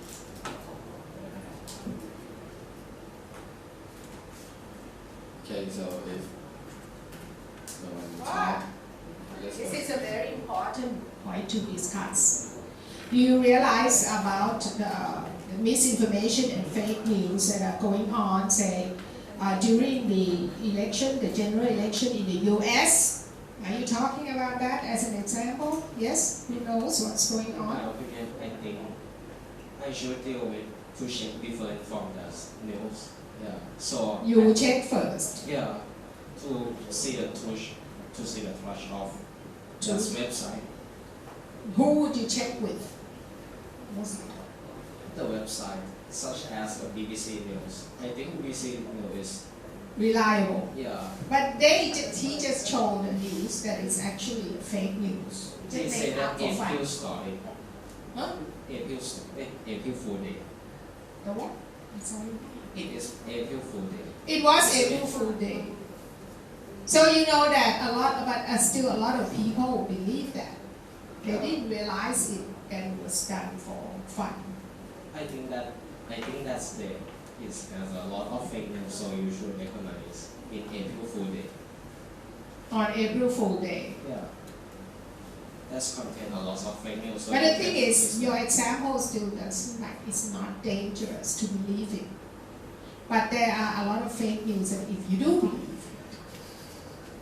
Okay, so if no one What? I guess This is a very important point to discuss. Do you realize about the misinformation and fake news that are going on, say, during the election, the general election in the US? Are you talking about that as an example? Yes? Who knows what's going In my on? opinion, I think I should deal with to check before inform the news. Yeah. So You check first. yeah, to see the truth of this website. Who would you check with? Mostly. The website, such as the BBC News. I think BBC News is Reliable. yeah. But he just showed the news that is actually fake news. They Just say made that up for fun. April story. Huh? April Fool Day. The what? I'm sorry. It is April Fool Day. It was April Fool Day. So you know that still a lot of people believe that. They didn't realize it and it was done for fun. I think that's there. There's a lot of fake news, so you should recognize in April Fool Day. On April Fool Day. Yeah. That's contain a lot of fake news. So But the you thing can- is, your example still doesn't like it's not dangerous to believe it. But there are a lot of fake news that if you do believe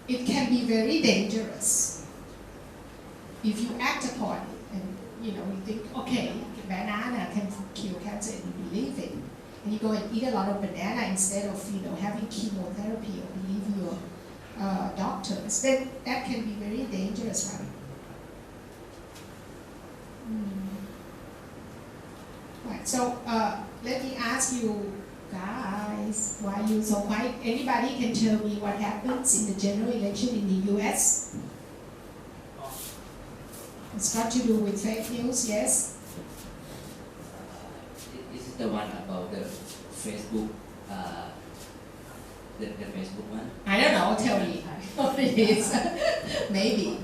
it can be very dangerous. If you act upon it and you think, okay, banana can cure cancer and you believe it, and you go and eat a lot of banana instead of having chemotherapy or believe your doctors, then that can be very dangerous, right? Right. So let me ask you guys, why you so quiet? Anybody can tell me what happens in the general election in the US? It's got to do with fake news, yes? Is it the one about the Facebook, the Facebook one? I don't know, tell me what it is. maybe.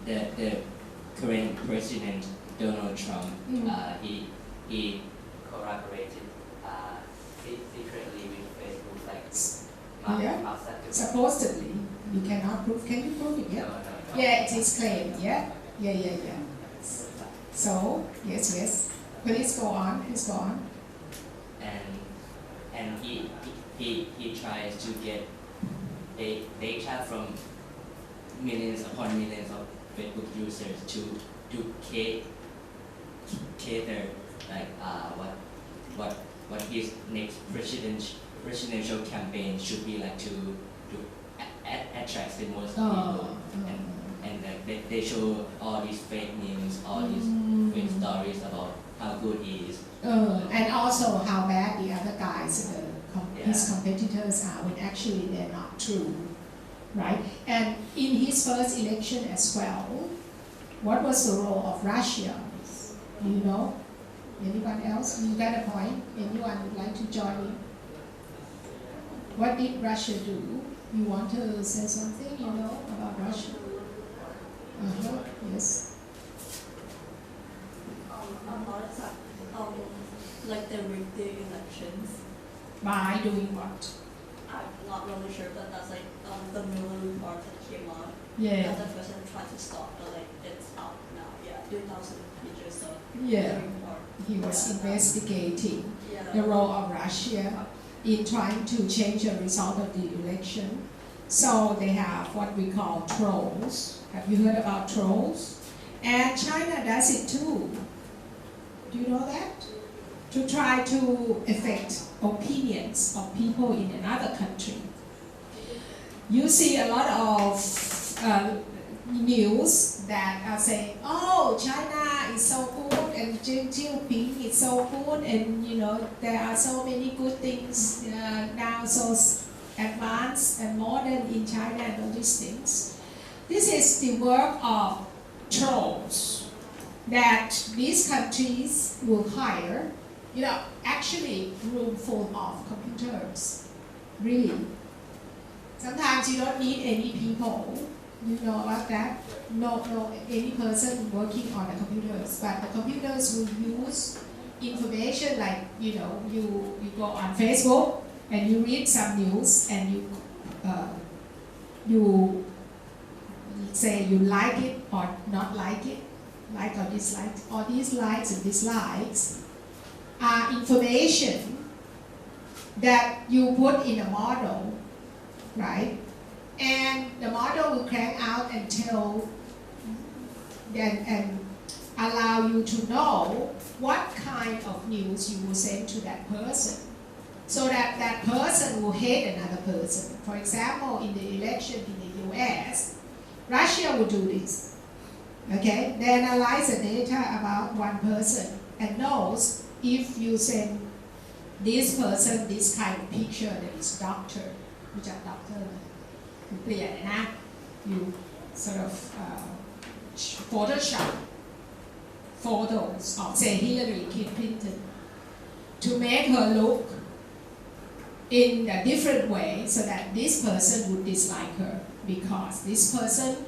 The current president Donald Trump, Mm. he collaborated secretly with Facebook, like with Yeah. Mark Zuckerberg. Supposedly, you cannot prove. Can you prove it? Yeah. No. Yeah, it is claimed. Yeah. So yes. Please go on. And he tries to get data from millions upon millions of Facebook users to cater like what his next presidential campaign should be like to attract the most people. And like they show all these fake news, all these fake stories about how good he is. And also how bad the other guys, his competitors are, when actually they're not true, right? And in his first election as well, what was the role of Russia? Do you know? Anyone else? You got a point? Anyone would like to join in? What did Russia do? You want to say something, about Russia? Yes. A lot of time, like they rigged the elections. By doing what? I'm not really sure, but that's like the Mueller report that came out. Yeah. And the person tried to stop, but like it's out now. Yeah, 2,000 pages. So Yeah. the report. He was investigating Yeah. the role of Russia in trying to change the result of the election. So they have what we call trolls. Have you heard about trolls? And China does it too. Do you know that? To try to affect opinions of people in another country. You see a lot of news that are saying, oh, China is so good and Xi Jinping is so good, and there are so many good things now, so advanced and modern in China and all these things. This is the work of trolls that these countries will hire, actually room full of computers, really. Sometimes you don't need any people. You know about that? No, any person working on the computers, but the computers will use information like, you go on Facebook and you read some news and you say you like it or not like it, like or dislike. All these likes and dislikes are information that you put in a model, right? And the model will crank out and tell and allow you to know what kind of news you will send to that person, so that that person will hate another person. For example, in the election in the US, Russia will do this. Okay, they analyze the data about one person and knows if you send this person this kind of picture that is doctor, which are doctor. You sort of Photoshop photos of, say, Hillary Clinton to make her look in a different way so that this person would dislike her because this person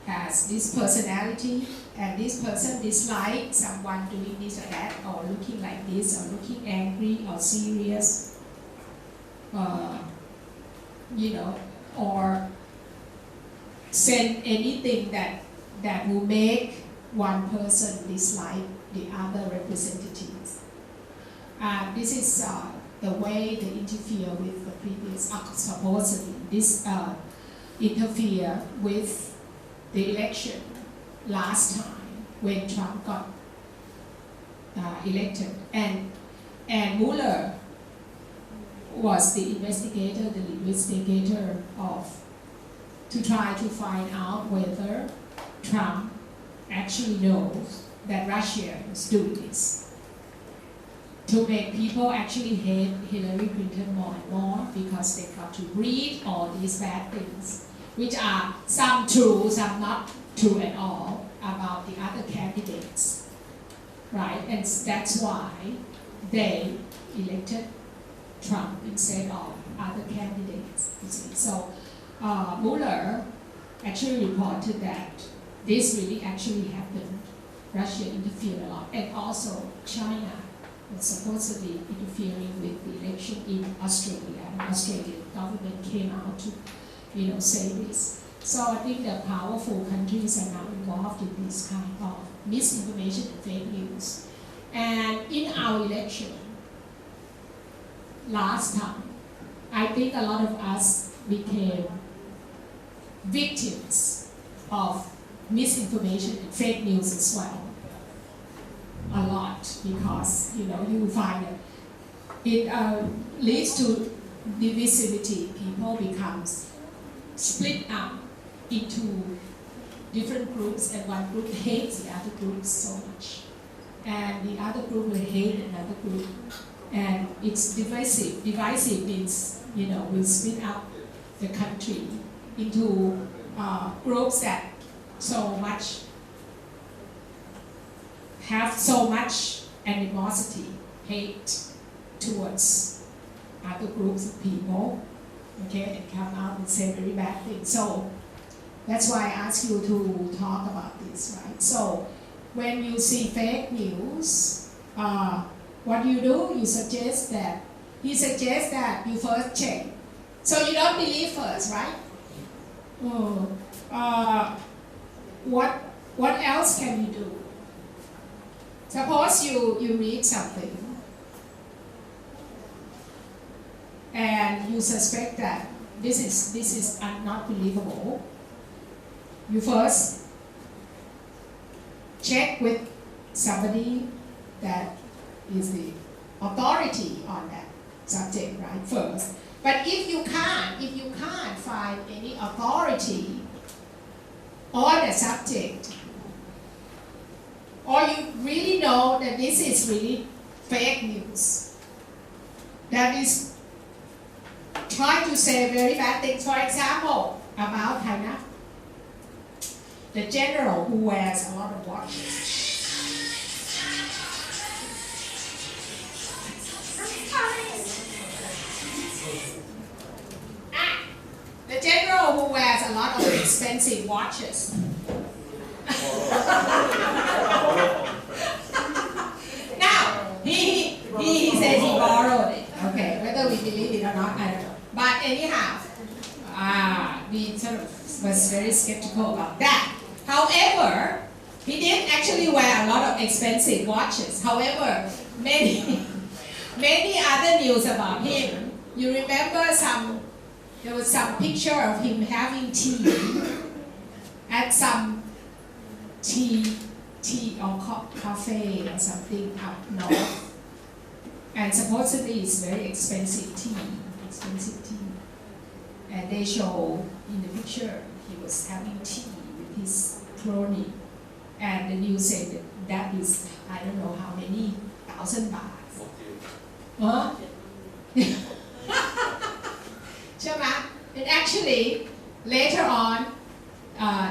has this personality and this person dislikes someone doing this or that or looking like this or looking angry or serious, or send anything that will make one person dislike the other representatives. This is the way they interfere with the previous, supposedly, this interfere with the election last time when Trump got elected. And Mueller was the investigator to try to find out whether Trump actually knows that Russia is doing this to make people actually hate Hillary Clinton more and more because they got to read all these bad things, which are some true, some not true at all, about the other candidates, right? And that's why they elected Trump instead of other candidates, you see. So Mueller actually reported that this really actually happened. Russia interfered a lot, and also China was supposedly interfering with the election in Australia. And Australian government came out to, say this. So I think the powerful countries are now involved in this kind of misinformation and fake news. And in our election last time, I think a lot of us became victims of misinformation and fake news as well. A lot, because you will find that it leads to divisivity. People becomes split up into different groups, and one group hates the other group so much, and the other group will hate another group, and it's divisive. Divisive means, will split up the country into groups that have so much animosity, hate towards other groups of people, okay, and come out and say very bad things. So that's why I asked you to talk about this, right? So when you see fake news, what do? He suggests that you first check. So you don't believe first, right? What else can you do? Suppose you read something and you suspect that this is not believable. You first check with somebody that is the authority on that subject, right? First. But if you can't find any authority on the subject, or you really know that this is really fake news, that is trying to say very bad things. For example, about China, the general who wears a lot of watches. The general who wears a lot of expensive watches. Now, he says he borrowed it. Okay, whether we believe it or not, I don't know. But anyhow, we sort of was very skeptical about that. However, he did actually wear a lot of expensive watches. However, many other news about him. You remember there was some picture of him having tea at some tea or cafe or something up north. And supposedly it's very expensive tea. And they show in the picture he was having tea with his crony. And the news said that is, I don't know how many thousand baht. Huh? And actually, later on,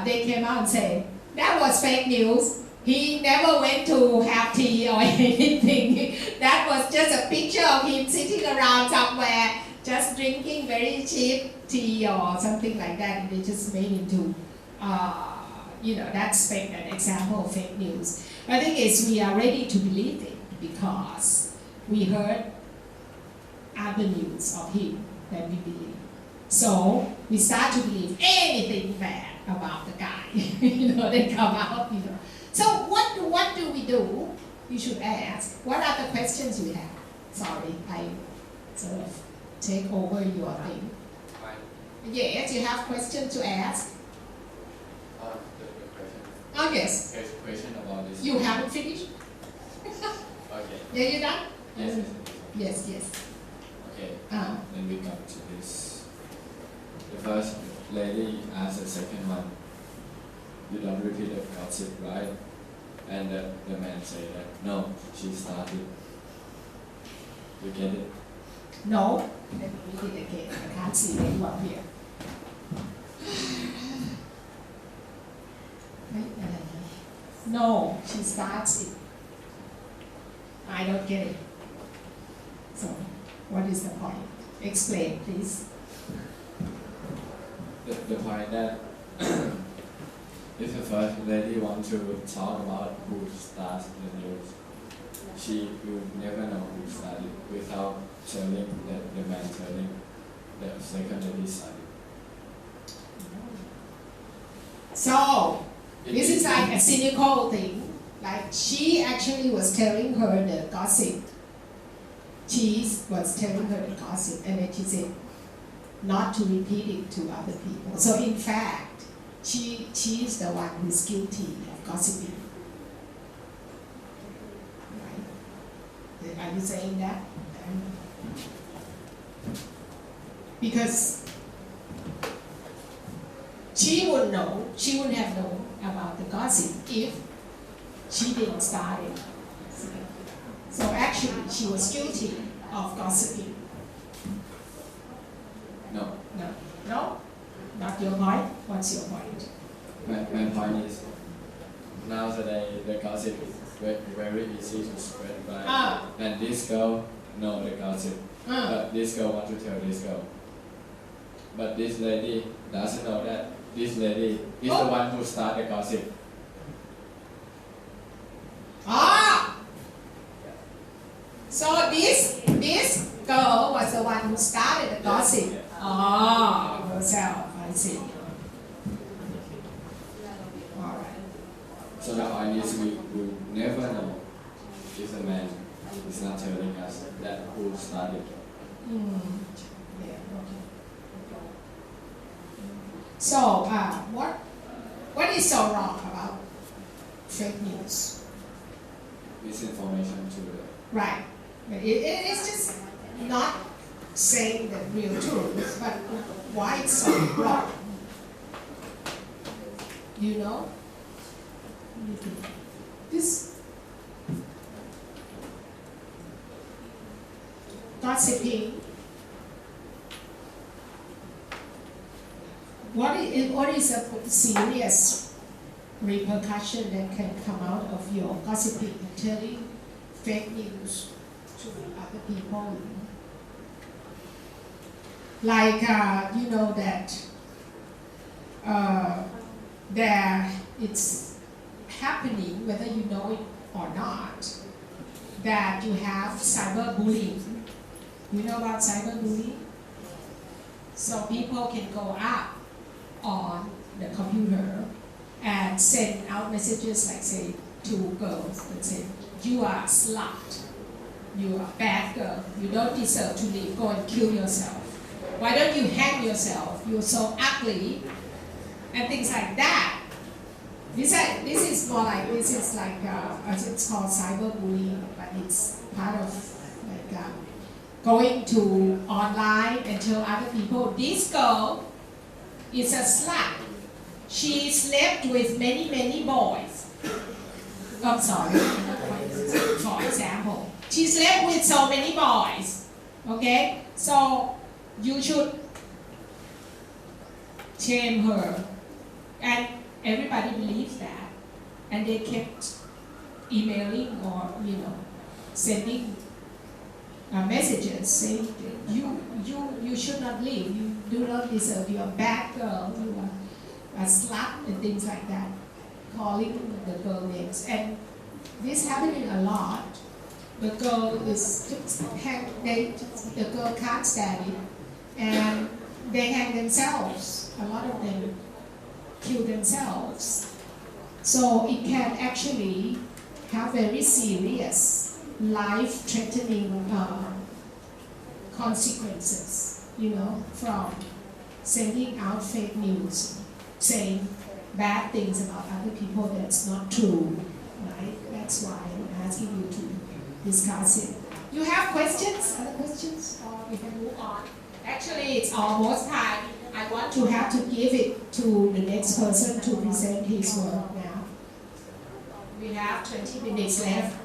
they came out and said, that was fake news. He never went to have tea or anything. That was just a picture of him sitting around somewhere, just drinking very cheap tea or something like that. And they just made into, that's fake, an example of fake news. I think we are ready to believe it because we heard other news of him that we believe. So we start to believe anything bad about the guy. They come out. So what do we do? You should ask. What are the questions you have? Sorry, I sort of take over your thing. Yes, you have questions to ask. The question. Oh yes. There's a question about this. You haven't finished? Okay. Yeah, you done? Yes. Yes. Okay. Then we come to this. The first lady asked the second one, you don't repeat the gossip, right? And the man said that, no, she started. You get it? No. Let me repeat it again. I can't see very well here. No, she starts it. I don't get it. So, what is the point? Explain, please. The point that if the first lady wants to talk about who starts the news, she will never know who started without telling the man telling the second lady started. So, this is like a cynical thing. Like she actually was telling her the gossip. She was telling her the gossip, and then she said not to repeat it to other people. So in fact, she is the one who's guilty of gossiping. Right? Are you saying that? Because she would know, she would have known about the gossip if she didn't start it. So actually, she was guilty of gossiping. No. No, no, not your point. What's your point? My point is, nowadays the gossip is very easy to spread by. And this girl know the gossip, but this girl want to tell this girl. But this lady doesn't know that this lady is the one who started the gossip. So this girl was the one who started the gossip. Herself, I see. Alright. So the point is we never know if the man is not telling us that who started. Yeah, okay. So, what is so wrong about fake news? Misinformation to the. Right. It's just not saying the real truth, but why it's so wrong? Do you know? This gossiping. What is a serious repercussion that can come out of your gossiping and telling fake news to other people? Like, you know that it's happening, whether you know it or not, that you have cyberbullying. You know about cyberbullying? So people can go up on the computer and send out messages like, say, to girls that say, you are a slut, you are a bad girl, you don't deserve to live, go and kill yourself. Why don't you hang yourself, you're so ugly, and things like that. This is more like, it's called cyberbullying, but it's part of like going to online and tell other people, this girl is a slut. She slept with many boys. I'm sorry, for example. She slept with so many boys. Okay? So you should shame her. And everybody believes that. And they kept emailing or, sending messages saying, you should not live, you do not deserve, you're a bad girl, you are a slut, and things like that, calling the girl names. And this happening a lot. The girl the girl can't stand it, and they hang themselves. A lot of them kill themselves. So it can actually have very serious, life-threatening consequences, from sending out fake news, saying bad things about other people that's not true, right? That's why I'm asking you to discuss it. You have questions? Other questions? Or we can move on. Actually, it's almost time. I want to have to give it to the next person to present his work now. We have 20 minutes left.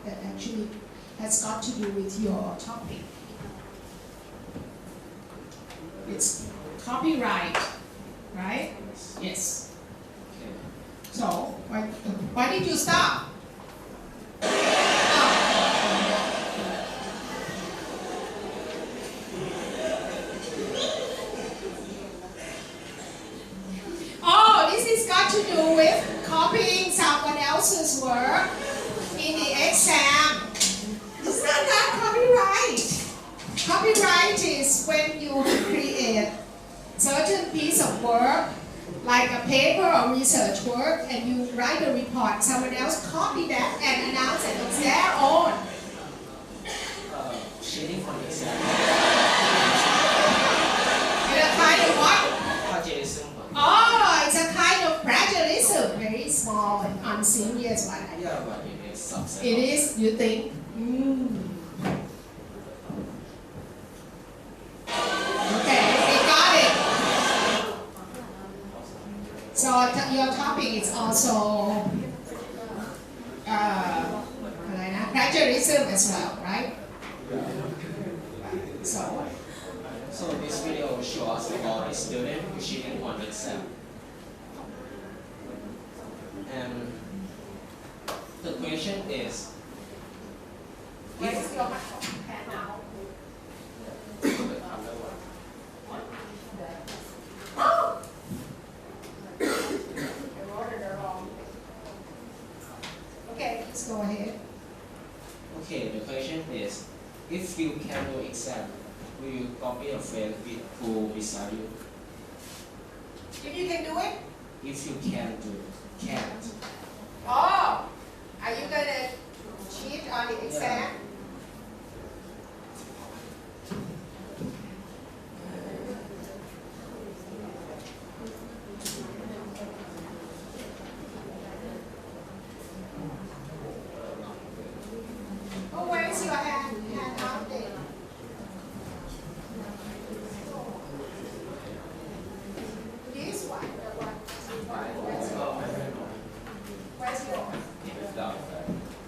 that actually has got to do with your topic. It's copyright, right? Yes. So, why did you stop? Oh, this has got to do with copying someone else's work in the exam. It's not that copyright. Copyright is when you create certain piece of work, like a paper or research work, and you write a report, someone else copy that and announce it as their own. Cheating from exam. It's a kind of what? Plagiarism. Oh, it's a kind of plagiarism, very small and unserious one. Yeah, but it is subset. It is, you think? Okay, we got it. So your topic is also plagiarism as well, right? So this video will show us about a student who cheating on exam. And the question is, Where's your pen now? Oh! Okay, let's go ahead. okay, the question is, if you can do exam, will you copy a friend who beside you? If you can do it? If you can't. Oh! Are you gonna cheat on the exam? Oh, where's your hand out there? This one, the one. Where's yours? Where's yours?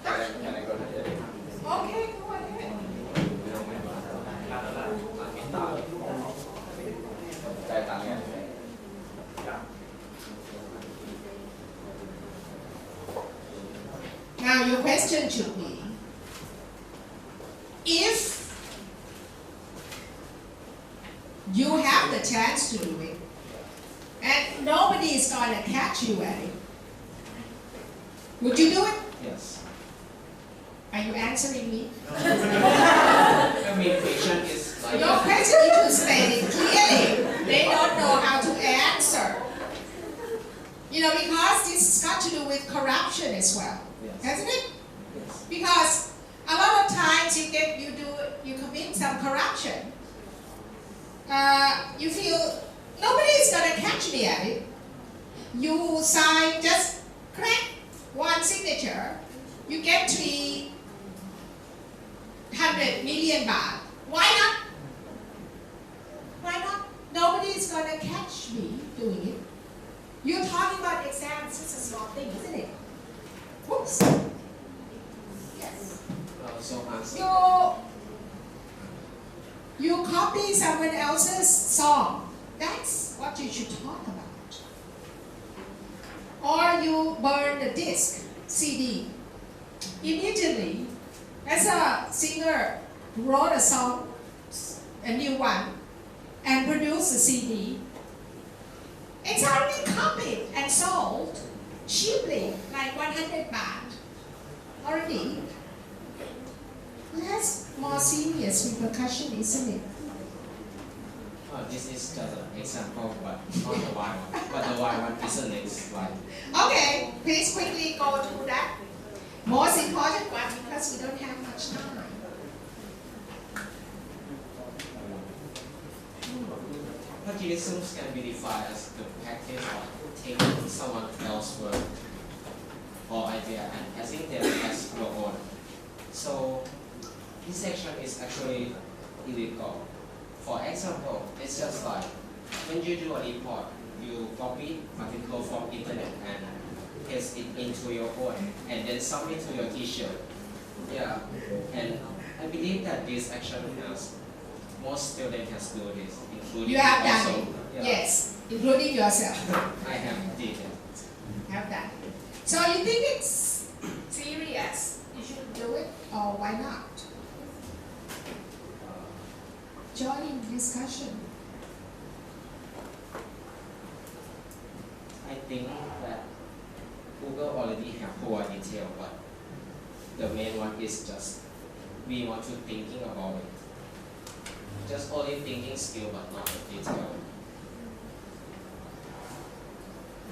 Can I go to the Okay, go ahead. Now your question should be, if you have the chance to do it, and nobody is going to catch you at it, would you do it? Yes. Are you answering me? I mean, question is like. Your question is to state it clearly. They don't know how to answer. You know, because this has got to do with corruption as well, hasn't it? Yes. Because a lot of times you commit some corruption. You feel nobody is gonna catch me at it. You sign just crack one signature, you get 300 million baht. Why not? Why not? Nobody is gonna catch me doing it. You're talking about exams, it's a small thing, isn't it? Whoops. Yes. So answer. You copy someone else's song. That's what you should talk about. Or you burn the disc, CD. Immediately, as a singer wrote a song, a new one, and produced a CD, it's already copied and sold cheaply, like 100 baht. Already. That's more serious repercussion, isn't it? This is just an example, but not the Y one. But the Y one isn't it? Like. Okay, please quickly go to that most important one because we don't have much time. Plagiarism can be defined as the practice of taking someone else's work or idea and passing them as your own. So this action is actually illegal. For example, it's just like when you do a report, you copy article from internet and paste it into your own and then submit to your teacher. Yeah, and I believe that this action has most students has do this, including You have done also, it. yeah, Yes, including yourself. I have did it. Have done it. So you think it's serious? You should do it, or why not? Join in discussion. I think that Google already have poor detail, but the main one is just we want to thinking about it. Just only thinking skill, but not the detail.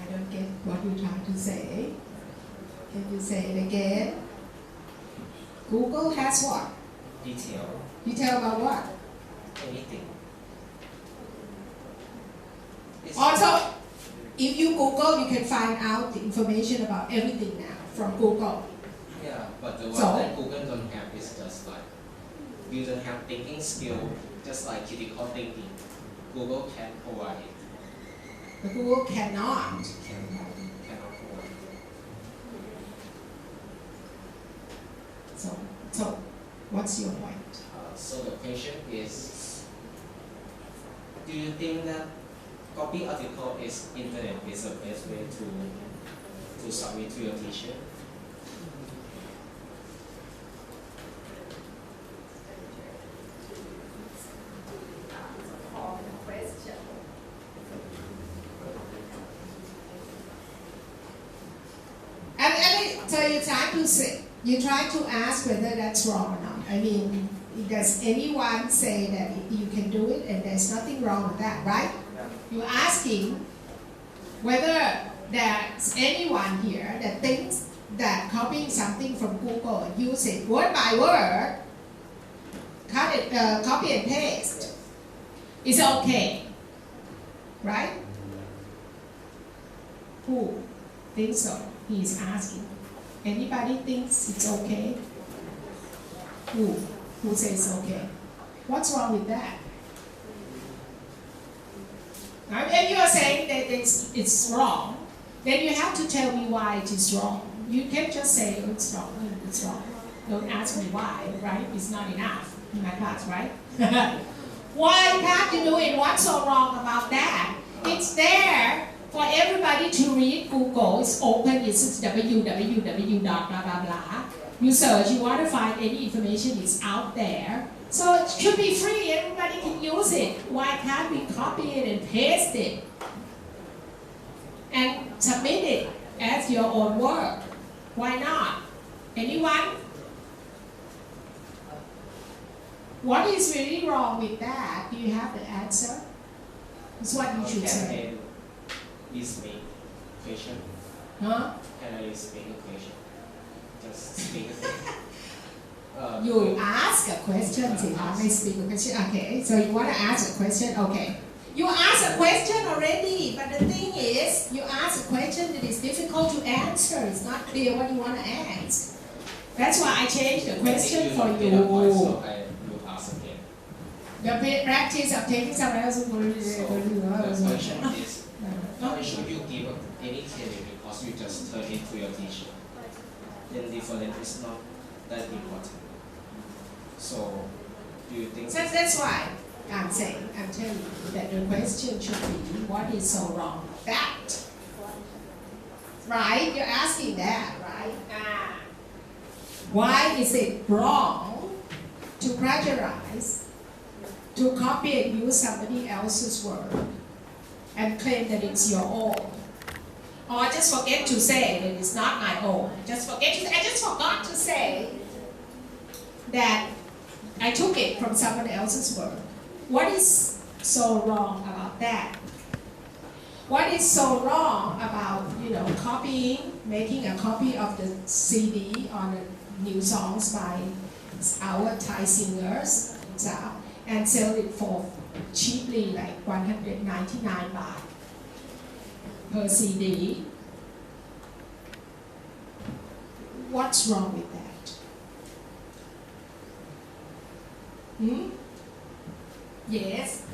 I don't get what you're trying to say. Can you say it again? Google has what? Detail, Detail about what? anything. It's Also, if you Google, you can find out the information about everything now from Google. Yeah, but the one So- that Google don't have is just like you don't have thinking skill, just like critical thinking. Google can provide it. But Google cannot. Cannot provide it. So, what's your point? So the question is, do you think that copy article is internet is the best way to submit to your teacher? So you try to ask whether that's wrong or not. I mean, does anyone say that you can do it and there's nothing wrong with that, right? You're asking whether there's anyone here that thinks that copying something from Google and use it word by word, copy and paste, is okay, right? Who thinks so? He's asking. Anybody thinks it's okay? Who says okay? What's wrong with that? Now, if you are saying that it's wrong, then you have to tell me why it is wrong. You can't just say, oh, it's wrong, it's wrong. Don't ask me why, right? It's not enough in my class, right? Why can't you do it? What's so wrong about that? It's there for everybody to read. Google is open, it's www. Blah, blah, blah. You search, you want to find any information, it's out there. So it should be free, everybody can use it. Why can't we copy it and paste it? And submit it as your own work? Why not? Anyone? What is really wrong with that? Do you have the answer? That's what you should say. Please make question. Huh? Can I just make a question? Just speak a question. You ask a question, I speak a question. Okay, so you want to ask a question? Okay. You ask a question already, but the thing is, you ask a question that is difficult to answer. It's not clear what you want to ask. That's why I changed the question for you. So I will ask again. The practice of taking someone else's The question is, why should you give up any credit because you just turn it to your teacher? Then difference is not that important. So, do you think? So that's why I'm saying, I'm telling you that the question should be, what is so wrong with that? Right? You're asking that, right? Why is it wrong to plagiarize, to copy and use somebody else's work and claim that it's your own? Or just forget to say that it's not my own. I just forgot to say that I took it from someone else's work. What is so wrong about that? What is so wrong about, copying, making a copy of the CD on the new songs by our Thai singers, and sell it for cheaply, like 199 baht per CD? What's wrong with that? Yes.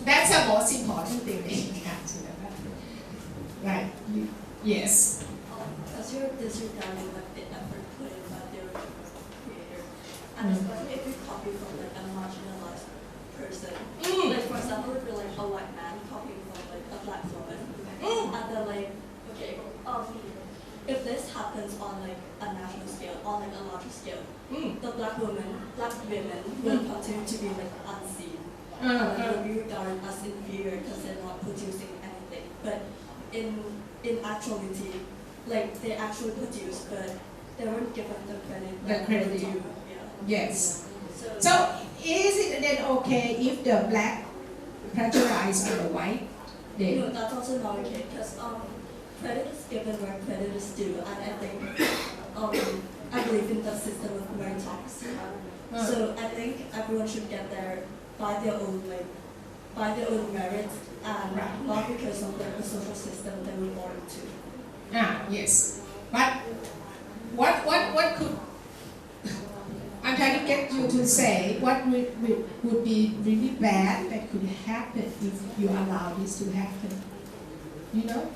That's the most important thing that you have to know. Right? Yes. Because you're disregarding like the effort put in by and especially if you copy from like a marginalized person. Like for example, if you're like a white man copying from like a black woman, and then like, okay, if this happens on like a national scale, on like a larger scale, the black women will continue to be like unseen. Will be regarded as inferior because they're not producing anything. But in actuality, like they actually produce, but they weren't given the credit. The credit. Yeah. Yes. So is it then okay if the black plagiarize on the white? Then? No, that's also not okay because credit is given where credit is due, and I think I believe in the system of meritocracy. So I think everyone should get there by their own merits, and not because of the social system they were born into. Yes. But what could I'm trying to get you to say what would be really bad that could happen if you allow this to happen? You know?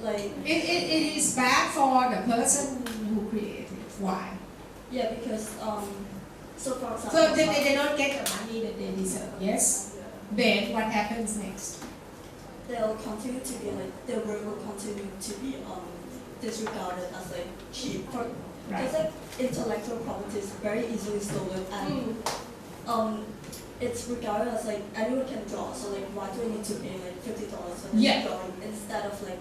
Like it is bad for the person who created it. Why? Yeah, because so for example. So they don't get the money that they deserve. Yes. Then what happens next? They'll continue to be like their work will continue to be disregarded as like cheap. Because like intellectual property is very easily stolen, and it's regarded as like anyone can draw. So like why do I need to pay like $50 for this drawing instead of like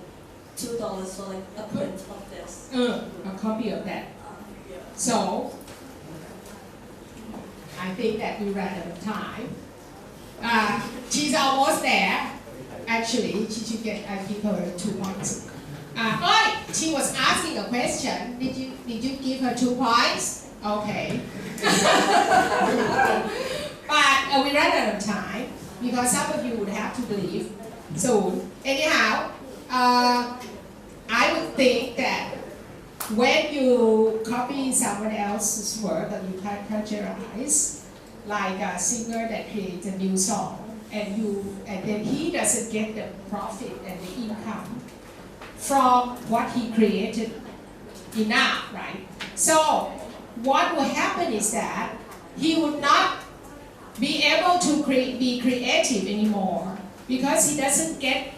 $2 for like a print of this? A copy of that. Yeah. So I think that we ran out of time. She's almost there. Actually, she should get. I give her 2 points. She was asking a question. Did you give her 2 points? Okay. But we ran out of time because some of you would have to leave soon. Anyhow, I would think that when you copy someone else's work that you plagiarize, like a singer that creates a new song, and then he doesn't get the profit and the income from what he created enough, right? So what will happen is that he would not be able to be creative anymore because he doesn't get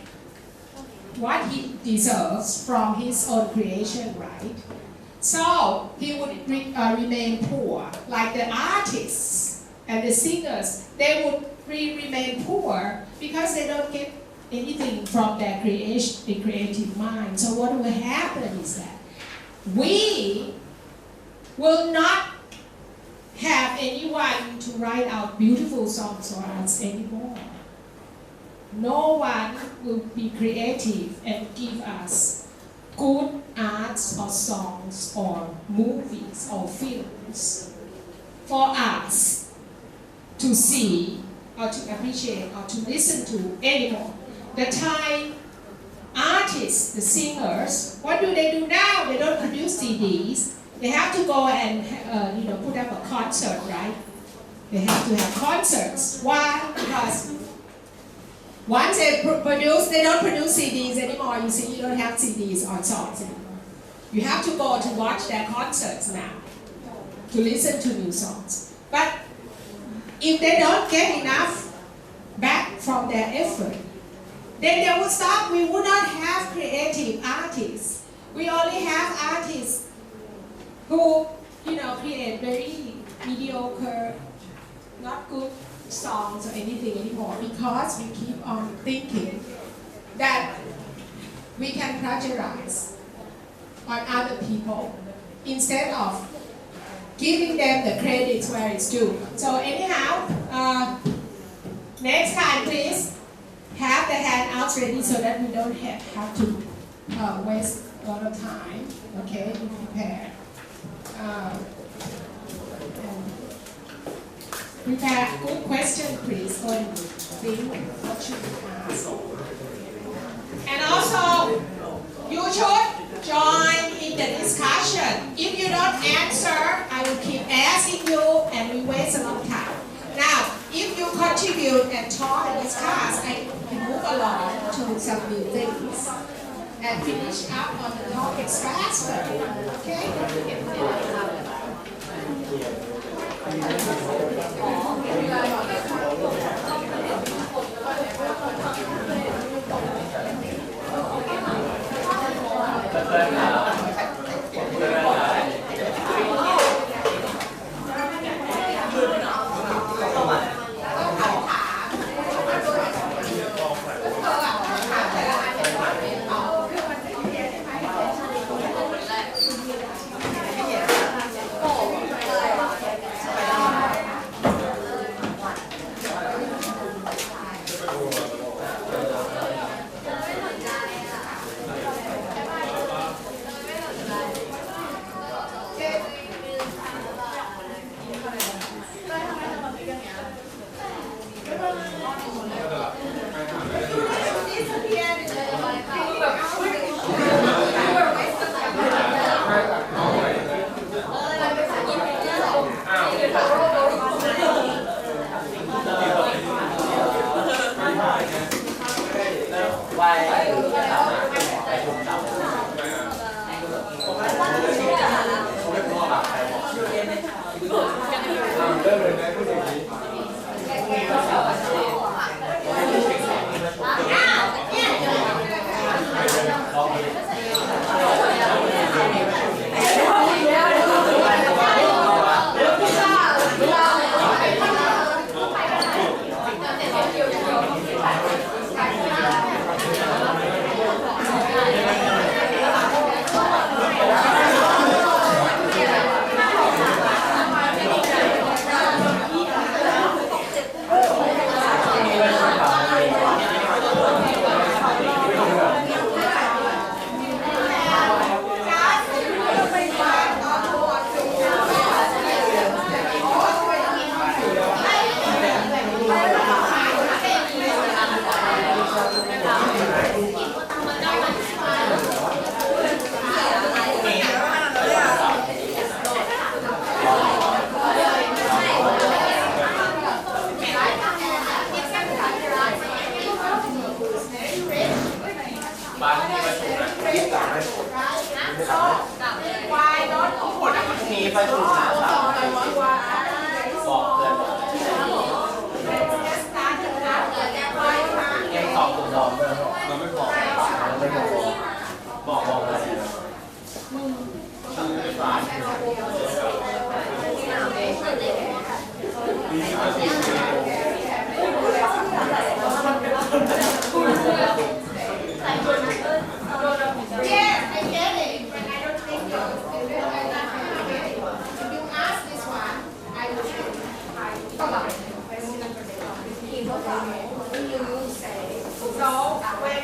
what he deserves from his own creation, right? So he would remain poor, like the artists and the singers, they would remain poor because they don't get anything from their creative mind. So what will happen is that we will not have anyone to write out beautiful songs for us anymore. No one will be creative and give us good arts or songs or movies or films for us to see or to appreciate or to listen to anymore. The Thai artists, the singers, what do they do now? They don't produce CDs. They have to go and put up a concert, right? They have to have concerts. Why? Because once they produce, they don't produce CDs anymore. You see, you don't have CDs or songs anymore. You have to go to watch their concerts now to listen to new songs. But if they don't get enough back from their effort, then they will stop. We would not have creative artists. We only have artists who, create very mediocre, not good songs or anything anymore because we keep on thinking that we can plagiarize on other people instead of giving them the credits where it's due. So anyhow, next time please have the handouts ready so that we don't have to waste a lot of time. Okay, be prepared. Prepare a good question, please, so you think what should be asked. And also, you should join in the discussion. If you don't answer, I will keep asking you and we waste a lot of time. Now, if you contribute and talk and discuss, I can move along to some new things and finish up on the topics faster. Okay? เลยนะพูดอย่างนี้ นี้ไปถูกหาสามบอกเลยยังตอบถูกบอกมันไม่บอกบอกเลยYeah, I get it, but I don't think you ask this one, I will so when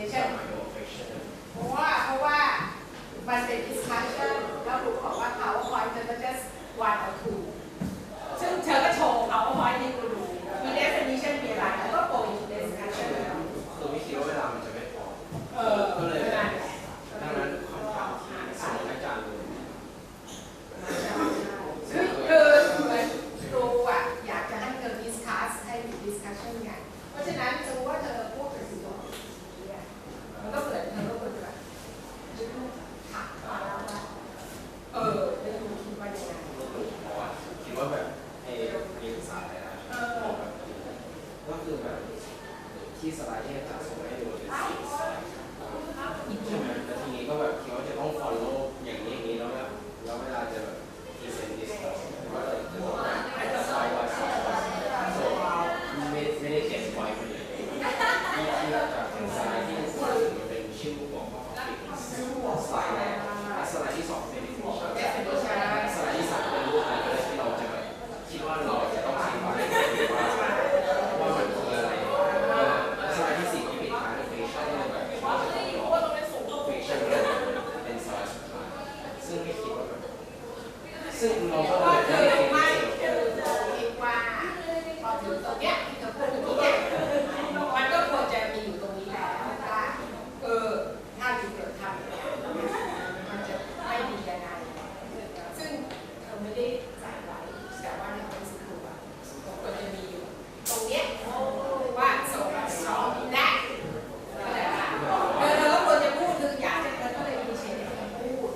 presentation เพราะว่ามันเป็น discussion แล้วครูบอกว่า PowerPoint เธอก็ just one or two ซึ่งเธอก็โชว์ PowerPoint ให้กูดูมี definition มีอะไรแล้วก็โปรย discussion แล้ว คือไม่คิดว่าเวลามันจะไม่พอก็เลยดังนั้นคำถามที่ส่งให้อาจารย์เลยคือครูอ่ะอยากจะให้เธอ discuss ให้มี discussion ไงเพราะฉะนั้นสมมติว่าเธอพูดกับสิ่งที่มันก็เกิดเธอก็ควรจะแบบถามแล้วว่าแล้วคุณคิดว่ายังไงเพราะว่าคิดว่าแบบให้เรียนภาษาไทยนะก็คือแบบที่สไลด์ที่อาจารย์ส่งให้ดูเป็นสีสไลด์ใช่ไหมแต่ทีนี้ก็แบบคิดว่าจะต้อง follow อย่างนี้แล้วแบบแล้วเวลาจะแบบ present discuss ก็เลยจะต้องแบบสไลด์ไว้ไม่ได้เขียนไว้คนเดียวที่เราจะเป็นสไลด์ที่มันเป็นชื่อของสไลด์แรกสไลด์ที่สองเป็น definition สไลด์ที่สามเป็นรูปอะไรที่เราจะแบบคิดว่าเราจะต้องใช้ไว้ว่ามันคืออะไรสไลด์ที่สี่ที่ปิดท้ายเป็น fashion แบบfashion เป็นสไลด์สุดท้ายซึ่งไม่คิดว่าแบบซึ่งเราก็เลยไม่คิดว่าพอถึงตรงเนี้ยที่เธอพูดถึงตรงเนี้ยมันก็ควรจะมีอยู่ตรงนี้แล้วว่าถ้าอยู่เกิดทำมันจะไม่ดียังไงซึ่งเธอไม่ได้ใส่ไว้แต่ว่าในความรู้สึกคือว่าควรจะมีอยู่ตรงเนี้ยว่าสองและอะไรคะเธอก็ควรจะพูดคืออยากจะเธอก็เลยมีเชนในการพูด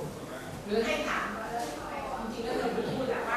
หรือให้ถามจริงๆแล้วเธอพูดแหละว่า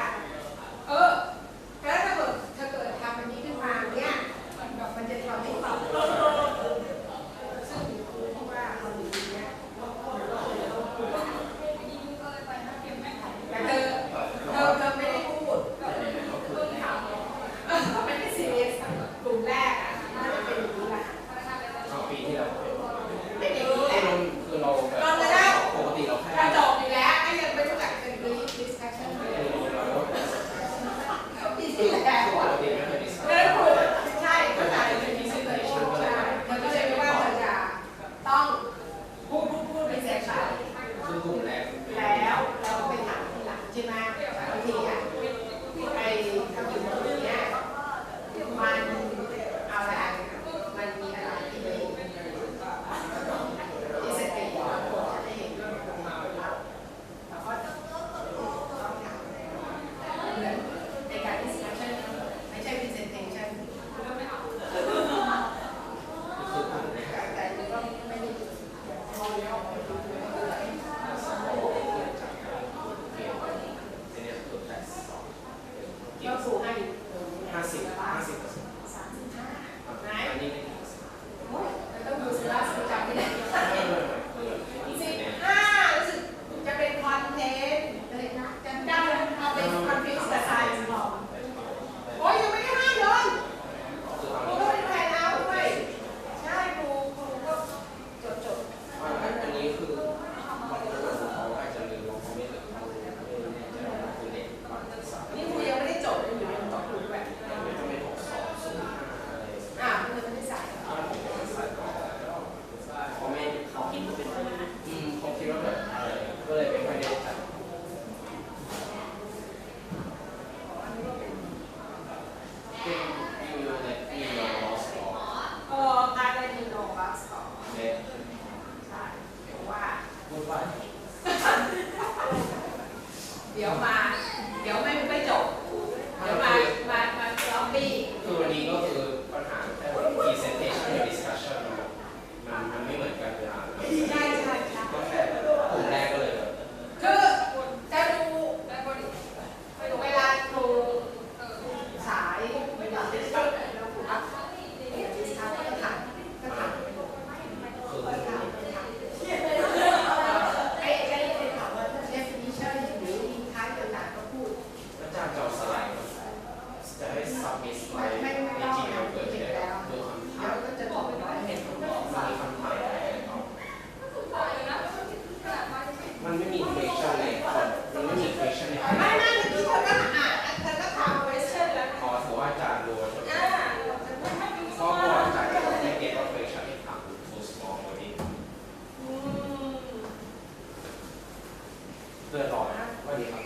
เดินรอนะสวัสดีครับ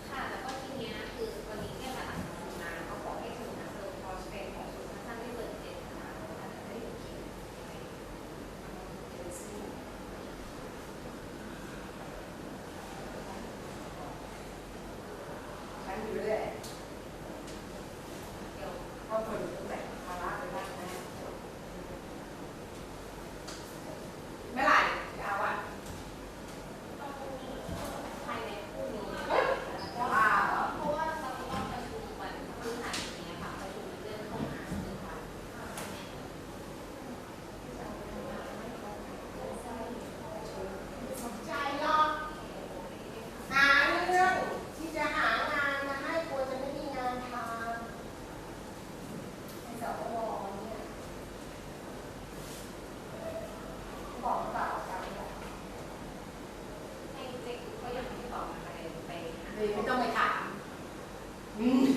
ค่ะแล้วก็ทีเนี้ยคือวันนี้เนี่ยค่ะมาเขาบอกให้คุณนะเติมคอร์สเป็นของคุณสั้นๆไม่เกิน7นะคะอาจจะได้อยู่ที่ฉันอยู่เรื่อยเดี๋ยวก็คนตั้งแต่ภาระไปบ้างนะเมื่อไหร่จะเอาอ่ะภายในพรุ่งนี้เพราะว่าเราต้องประชุมวันพฤหัสนี้ค่ะประชุมเรื่องข้อหาหนึ่งวันสนใจหรอกหาเรื่องที่จะหางานมาให้กลัวจะไม่มีงานทำในสวเนี่ยบอกเปล่าจังเลยให้เจ๊ก็ยังไม่ตอบมาเลยไปไม่ต้องไปถาม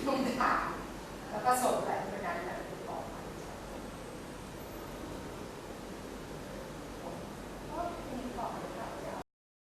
ต้องไปถามแล้วก็ส่งไป